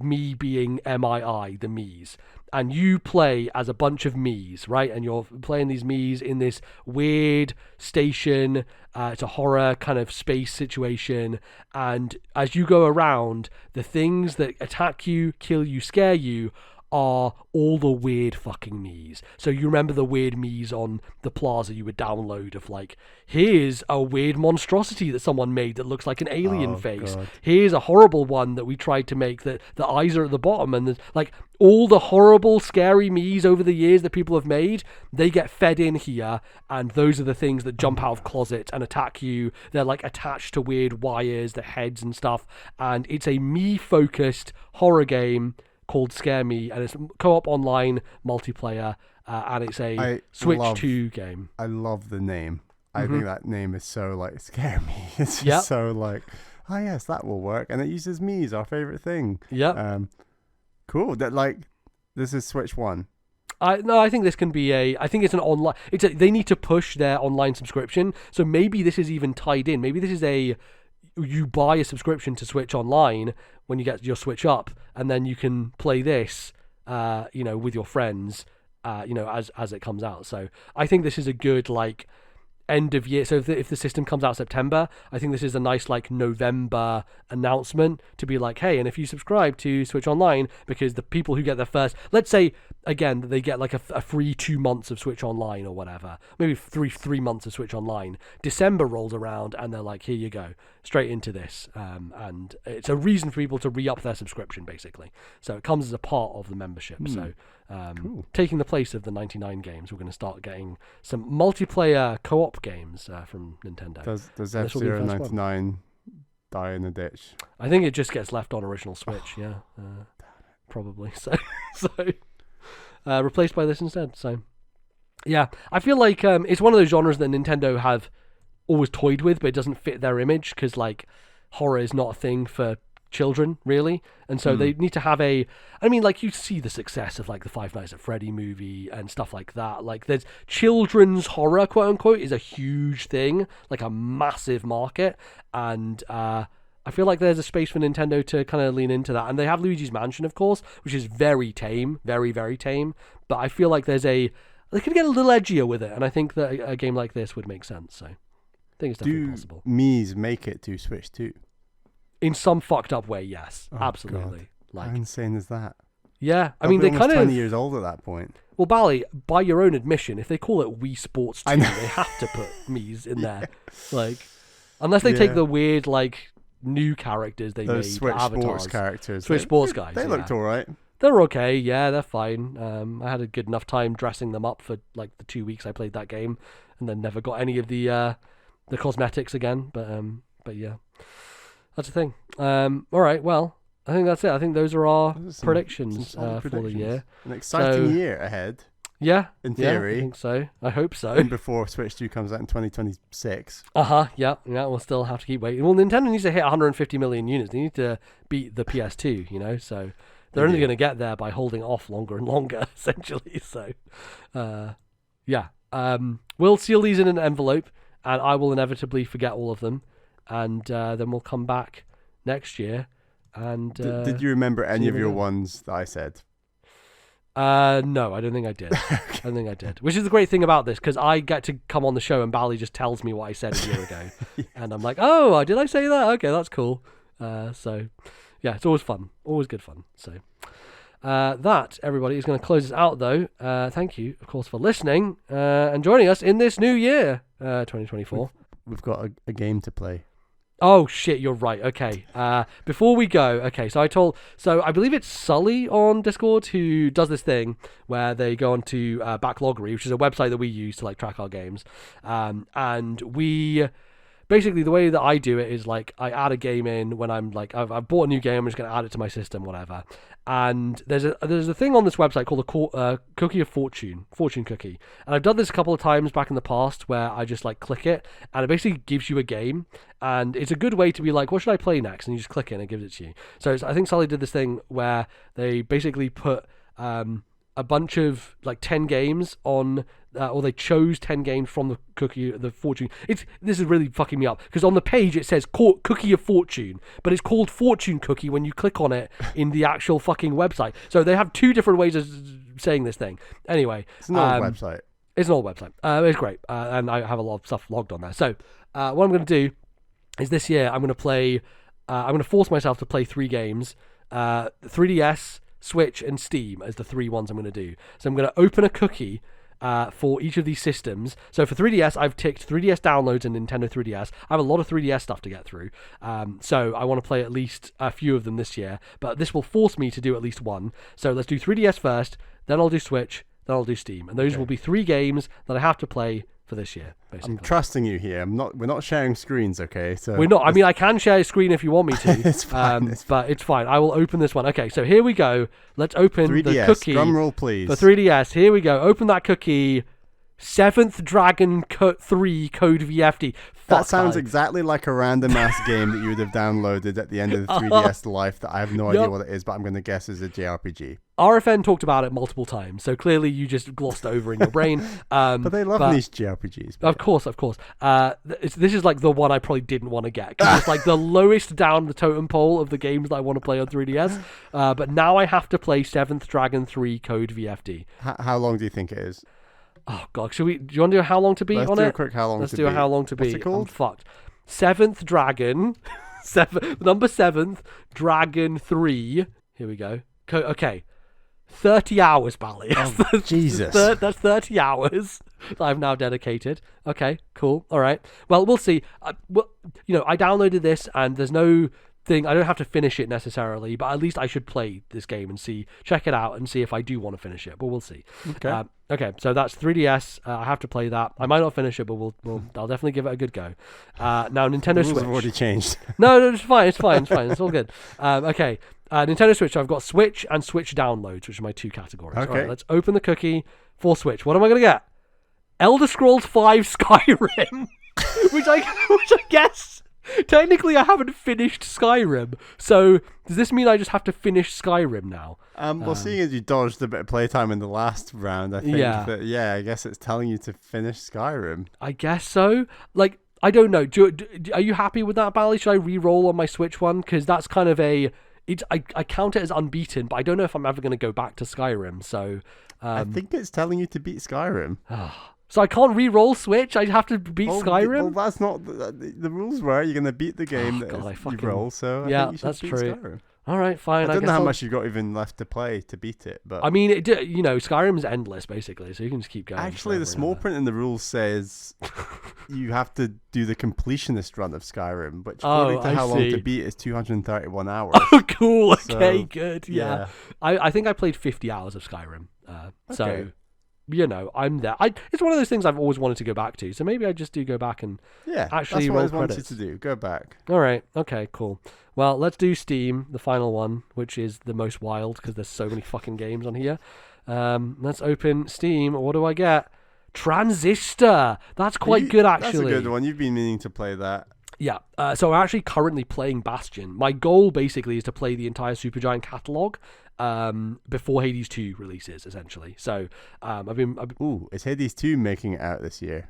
Me being MII, the Miis. And you play as a bunch of Miis, right? And you're playing these Miis in this weird station. It's a horror kind of space situation. And as you go around, the things that attack you, kill you, scare you are all the weird fucking Miis. So you remember the weird Miis on the plaza you would download of like, here's a weird monstrosity that someone made that looks like an alien face. God. Here's a horrible one that we tried to make that the eyes are at the bottom, and there's like all the horrible, scary Miis over the years that people have made, they get fed in here, and those are the things that jump out of closets and attack you. They're like attached to weird wires, their heads and stuff, and it's a Mii-focused horror game called Scare Me, and it's co-op online multiplayer, and it's a Switch 2 game. I love the name. I think that name is so like, Scare Me. It's just so like, oh yes, that will work. And it uses Mii's, our favorite thing. Cool. That, like, this is Switch 1. I think this can be I think it's an online. They need to push their online subscription. So maybe this is even tied in. Maybe this is you buy a subscription to Switch Online when you get your Switch up, and then you can play this, you know, with your friends, you know, as it comes out. So I think this is a good, like, end of year. So if the system comes out September, I think this is a nice, like, November announcement to be like, hey, and if you subscribe to Switch Online, because the people who get their first, let's say again that they get like a free 2 months of Switch Online or whatever, maybe three months of Switch Online, December rolls around and they're like, here you go, straight into this, and it's a reason for people to re-up their subscription, basically. So it comes as a part of the membership. So cool. Taking the place of the 99 games, we're going to start getting some multiplayer co-op games from Nintendo. Does F-Zero 99 die in the ditch? I think it just gets left on original Switch. Probably. So replaced by this instead. So yeah, I feel like it's one of those genres that Nintendo have always toyed with, but it doesn't fit their image, because like horror is not a thing for children, really, and so they need to have I mean, like, you see the success of like the Five Nights at Freddy movie and stuff like that. Like, there's children's horror, quote unquote, is a huge thing, like a massive market, and I feel like there's a space for Nintendo to kind of lean into that. And they have Luigi's Mansion, of course, which is very tame, very, very tame, but I feel like they could get a little edgier with it, and I think that a game like this would make sense. So I think it's definitely possible. Mii's make it to Switch 2? In some fucked up way, yes. Absolutely. God. How insane is that? Yeah, I They'll mean, be they almost kind 20 of... years old at that point. Well, Bally, by your own admission, if they call it Wii Sports 2, I know. they have to put Mii's in there. Like, unless they take the weird, like, new characters they Those made, Switch the avatars. Sports characters. Switch Sports guys. They looked all right. They're okay. Yeah, they're fine. I had a good enough time dressing them up for, like, the 2 weeks I played that game, and then never got any of the cosmetics again. But yeah, that's the thing. All right, well, I think that's it. I think those are our predictions for the year. An exciting year ahead. Yeah. In theory. I think so. I hope so. And before Switch 2 comes out in 2026. Yeah. We'll still have to keep waiting. Well, Nintendo needs to hit 150 million units. They need to beat the PS2, you know, so they're only going to get there by holding off longer and longer, essentially. So, yeah. We'll seal these in an envelope, and I will inevitably forget all of them, and then we'll come back next year. And did you remember any of your ones that I said? No, I don't think I did. I don't think I did. Which is the great thing about this, because I get to come on the show and Bally just tells me what I said a year ago. Yes. And I'm like, oh, did I say that? Okay, that's cool. So, yeah, it's always fun. Always good fun. So, that, everybody, is going to close us out, though. Thank you, of course, for listening and joining us in this new year, 2024. We've got a game to play. Oh shit, you're right. Okay. Before we go, so I believe it's Sully on Discord who does this thing where they go onto Backloggery, which is a website that we use to like track our games. And we basically, the way that I do it is like I add a game in when I'm like I've bought a new game, I'm just going to add it to my system, whatever. And there's a thing on this website called a cookie of fortune cookie. And I've done this a couple of times back in the past where I just like click it and it basically gives you a game. And it's a good way to be like, what should I play next? And you just click it and it gives it to you. So I think Sully did this thing where they basically put a bunch of like 10 games on, or they chose 10 games from the cookie, the fortune. This is really fucking me up because on the page it says cookie of fortune, but it's called fortune cookie when you click on it in the actual fucking website. So they have two different ways of saying this thing. Anyway, it's an old website. It's an old website. It's great, and I have a lot of stuff logged on there. So what I'm going to do is this year I'm going to play. I'm going to force myself to play 3 games: 3DS, Switch, and Steam as the 3 ones I'm going to do. So I'm going to open a cookie for each of these systems. So for 3DS, I've ticked 3DS downloads and Nintendo 3DS. I have a lot of 3DS stuff to get through. So I want to play at least a few of them this year, but this will force me to do at least one. So let's do 3DS first, then I'll do Switch, then I'll do Steam. And those will be 3 games that I have to play for this year, basically. I'm trusting you here. We're not sharing screens, okay? So we're not. I mean, I can share a screen if you want me to. It's fine. But it's fine. I will open this one. Okay, so here we go. Let's open 3DS, the cookie. drum roll, please. For 3DS, here we go. Open that cookie. 7th Dragon 3 Code VFD. That sounds exactly like a random ass game that you would have downloaded at the end of the 3DS Life that I have no idea what it is, but I'm going to guess is a JRPG. RFN talked about it multiple times, so clearly you just glossed over in your brain. But they love niche JRPGs. Of course. This is like the one I probably didn't want to get, because it's like the lowest down the totem pole of the games that I want to play on 3DS. But now I have to play 7th Dragon 3 Code VFD. How long do you think it is? Oh god, do you want to do a how long to beat on it? Let's do a quick how long to beat. Let's do a how long to beat. What's it called? I'm fucked. 7th Dragon, number 7th Dragon 3. Here we go. Okay, 30 hours, Bally. Oh, Jesus. That's 30 hours that I've now dedicated. Okay, cool. All right. Well, we'll see. I downloaded this, and there's no thing. I don't have to finish it necessarily, but at least I should play this game and check it out and see if I do want to finish it. But we'll see. Okay. Okay. So that's 3DS. I have to play that. I might not finish it, but I'll definitely give it a good go. Now Nintendo Switch. Have already changed. No, it's fine. It's fine. It's all good. Okay. Nintendo Switch. I've got Switch and Switch downloads, which are my 2 categories. Okay. All right, let's open the cookie for Switch. What am I going to get? Elder Scrolls 5 Skyrim, which I guess. Technically, I haven't finished Skyrim, so does this mean I just have to finish Skyrim now? Well, seeing as you dodged a bit of playtime in the last round, I think I guess it's telling you to finish Skyrim. I guess so. Like, I don't know. Are you happy with that, Bally? Should I re-roll on my Switch one? Because that's kind of I count it as unbeaten, but I don't know if I'm ever going to go back to Skyrim, so... I think it's telling you to beat Skyrim. So I can't re-roll Switch? I have to beat Skyrim? Well, that's not... The rules were you're going to beat the game you roll, so I think you should beat Skyrim. All right, fine. I don't guess know how I'll- much you've got even left to play to beat it, but I mean, Skyrim's endless basically, so you can just keep going. actually, the forever and small ever. print in the rules says you have to do the completionist run of Skyrim, which Oh, according to I how long see. to beat is 231 hours. Oh, cool. Okay, So, good. Yeah. I think I played 50 hours of Skyrim. So, Okay. I'm there. It's one of those things I've always wanted to go back to. So maybe I just do go back and Yeah, actually that's what I roll wanted credits. to do. Go back. All right. Okay, cool. Well, let's do Steam, the final one, which is the most wild because there's so many fucking games on here. Let's open Steam. What do I get? Transistor. That's quite good, actually. That's a good one. You've been meaning to play that. Yeah. So I'm actually currently playing Bastion. My goal basically is to play the entire Supergiant catalog before Hades 2 releases, essentially. So Ooh, is Hades 2 making it out this year?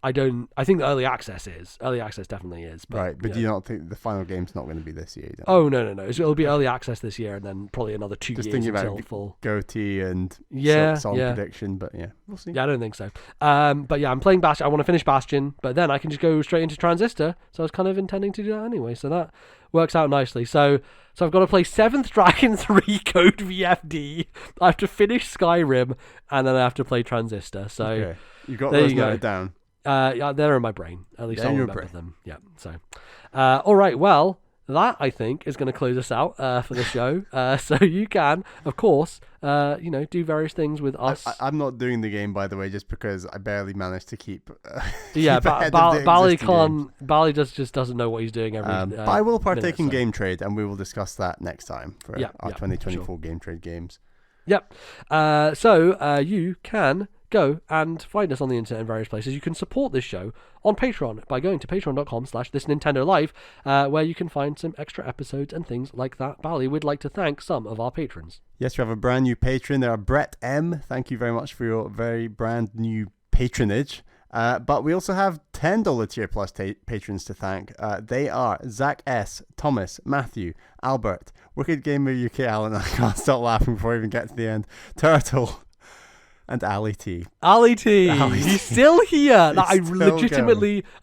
I think the early access is. Early access definitely is. But, Right, but do you not think the final game's not going to be this year? Oh, no. It'll be early access this year and then probably another 2 Just years thinking until about full. Goatee and song prediction, but yeah, we'll see. Yeah, I don't think so. But yeah, I'm playing Bastion. I want to finish Bastion, but then I can just go straight into Transistor. So I was kind of intending to do that anyway. So that works out nicely. So I've got to play 7th Dragon 3 Code VFD. I have to finish Skyrim, and then I have to play Transistor. So Okay. You got there those you go. noted down. yeah, they're in my brain. At least They're I'll in your remember brain. them. Yeah. So, all right. Well, that I think is going to close us out for the show. So you can, of course, do various things with us. I'm not doing the game, by the way, just because I barely managed to keep. Yeah, keep ahead of the Bally existing games. can't. Bally just doesn't know what he's doing every. But I will partake in minute, so. Game Trade, and we will discuss that next time for Yeah, our yeah, 2024 sure. Game Trade games. Yep. So you can go and find us on the internet in various places. You can support this show on Patreon by going to patreon.com/ThisNintendoLife, where you can find some extra episodes and things like that. Bally would like to thank some of our patrons. Yes, we have a brand new patron. There are Brett M. Thank you very much for your very brand new patronage. But we also have $10 tier plus patrons to thank. They are Zach S, Thomas, Matthew, Albert, Wicked Gamer UK Alan. I can't stop laughing before I even get to the end. Turtle. And Ali T. Ali T. He's still here. Like, I still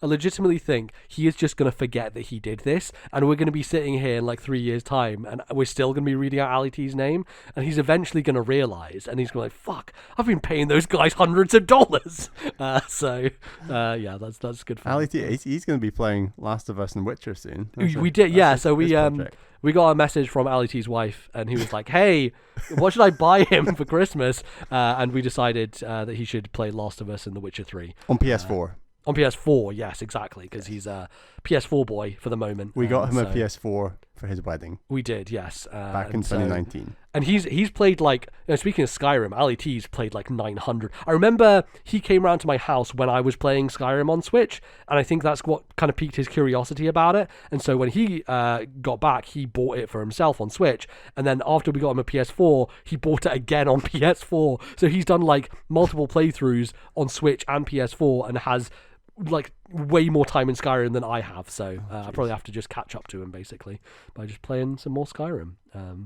legitimately think he is just going to forget that he did this, and we're going to be sitting here in like 3 years' time, and we're still going to be reading out Ali T's name, and he's eventually going to realize, and he's going to be like, fuck, I've been paying those guys hundreds of dollars. Yeah, that's good for Ali him. T. He's going to be playing Last of Us and Witcher soon. We did, yeah. That's So his project. we got a message from Ali T's wife, and he was like, "Hey, what should I buy him for Christmas?" And we decided that he should play Last of Us and The Witcher 3 On PS4. on PS4. Yes, exactly, because he's a PS4 boy for the moment. We got him a so PS4 for his wedding We did, yes. back in and so- 2019. And he's played like, speaking of Skyrim, Ali T's played like 900. I remember he came around to my house when I was playing Skyrim on Switch, and I think that's what kind of piqued his curiosity about it. And so when he got back, he bought it for himself on Switch. And then after we got him a PS4, he bought it again on PS4. So he's done like multiple playthroughs on Switch and PS4 and has like way more time in Skyrim than I have. So I probably have to just catch up to him basically by just playing some more Skyrim.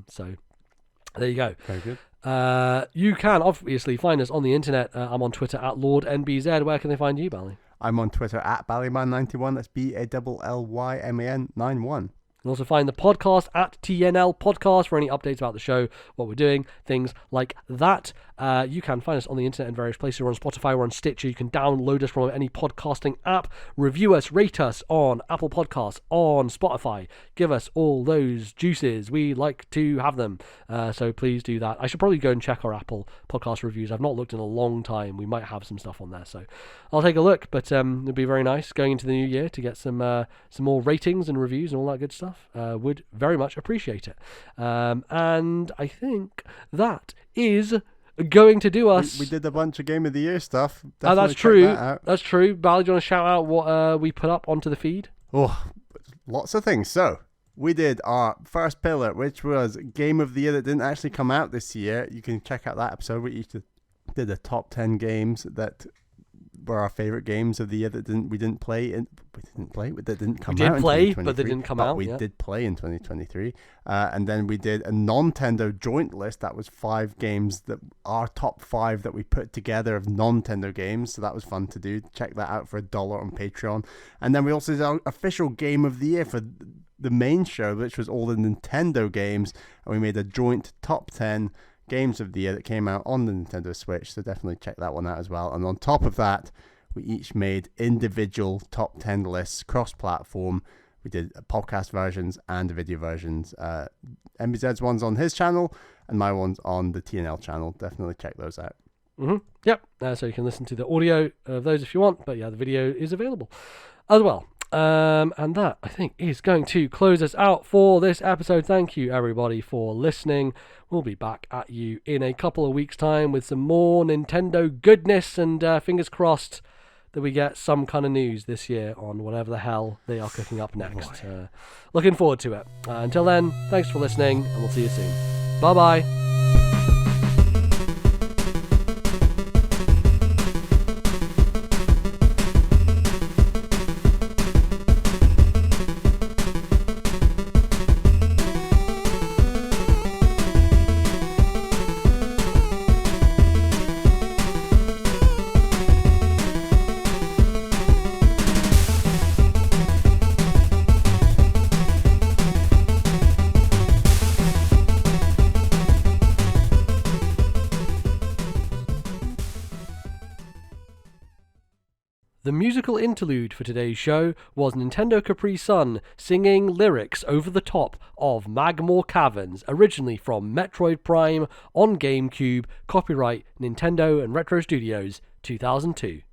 So there you go. Very good. You can obviously find us on the internet. I'm on Twitter at LordNBZ. Where can they find you, Bally? I'm on Twitter at Ballyman91. That's BALLYMAN91. You can also find the podcast at TNL Podcast for any updates about the show, what we're doing, things like that. You can find us on the internet in various places. We're on Spotify, we're on Stitcher. You can download us from any podcasting app. Review us, rate us on Apple Podcasts, on Spotify. Give us all those juices. We like to have them. So please do that. I should probably go and check our Apple Podcast reviews. I've not looked in a long time. We might have some stuff on there. So I'll take a look. But it'd be very nice going into the new year to get some more ratings and reviews and all that good stuff. Would very much appreciate it. And I think that is going to do us. We did a bunch of Game of the Year stuff. That's Definitely check true. that out. That's true. Bally, do you want to shout out what we put up onto the feed? Oh, lots of things. So, we did our first pillar, which was Game of the Year that didn't actually come out this year. You can check out that episode. We each did the top 10 games that were our favorite games of the year that didn't come out in 2023, but they didn't come but out. we Yeah. did play in 2023. And then we did a Nintendo joint list. That was 5 games that our top 5 that we put together of Nintendo games. So that was fun to do. Check that out for $1 on Patreon. And then we also did our official Game of the Year for the main show, which was all the Nintendo games, and we made a joint top 10 games of the year that came out on the Nintendo Switch, so definitely check that one out as well. And on top of that, we each made individual top 10 lists cross-platform. We did podcast versions and video versions. MBZ's one's on his channel, and my one's on the TNL channel. Definitely check those out. Yep. So you can listen to the audio of those if you want, but yeah, the video is available as well. And that, I think, is going to close us out for this episode. Thank you, everybody, for listening. We'll be back at you in a couple of weeks' time with some more Nintendo goodness, and fingers crossed that we get some kind of news this year on whatever the hell they are cooking up next. Looking forward to it. Until then, thanks for listening, and we'll see you soon. Bye-bye. The musical interlude for today's show was Nintendo Capri Sun singing lyrics over the top of Magmore Caverns, originally from Metroid Prime on GameCube, copyright Nintendo and Retro Studios 2002.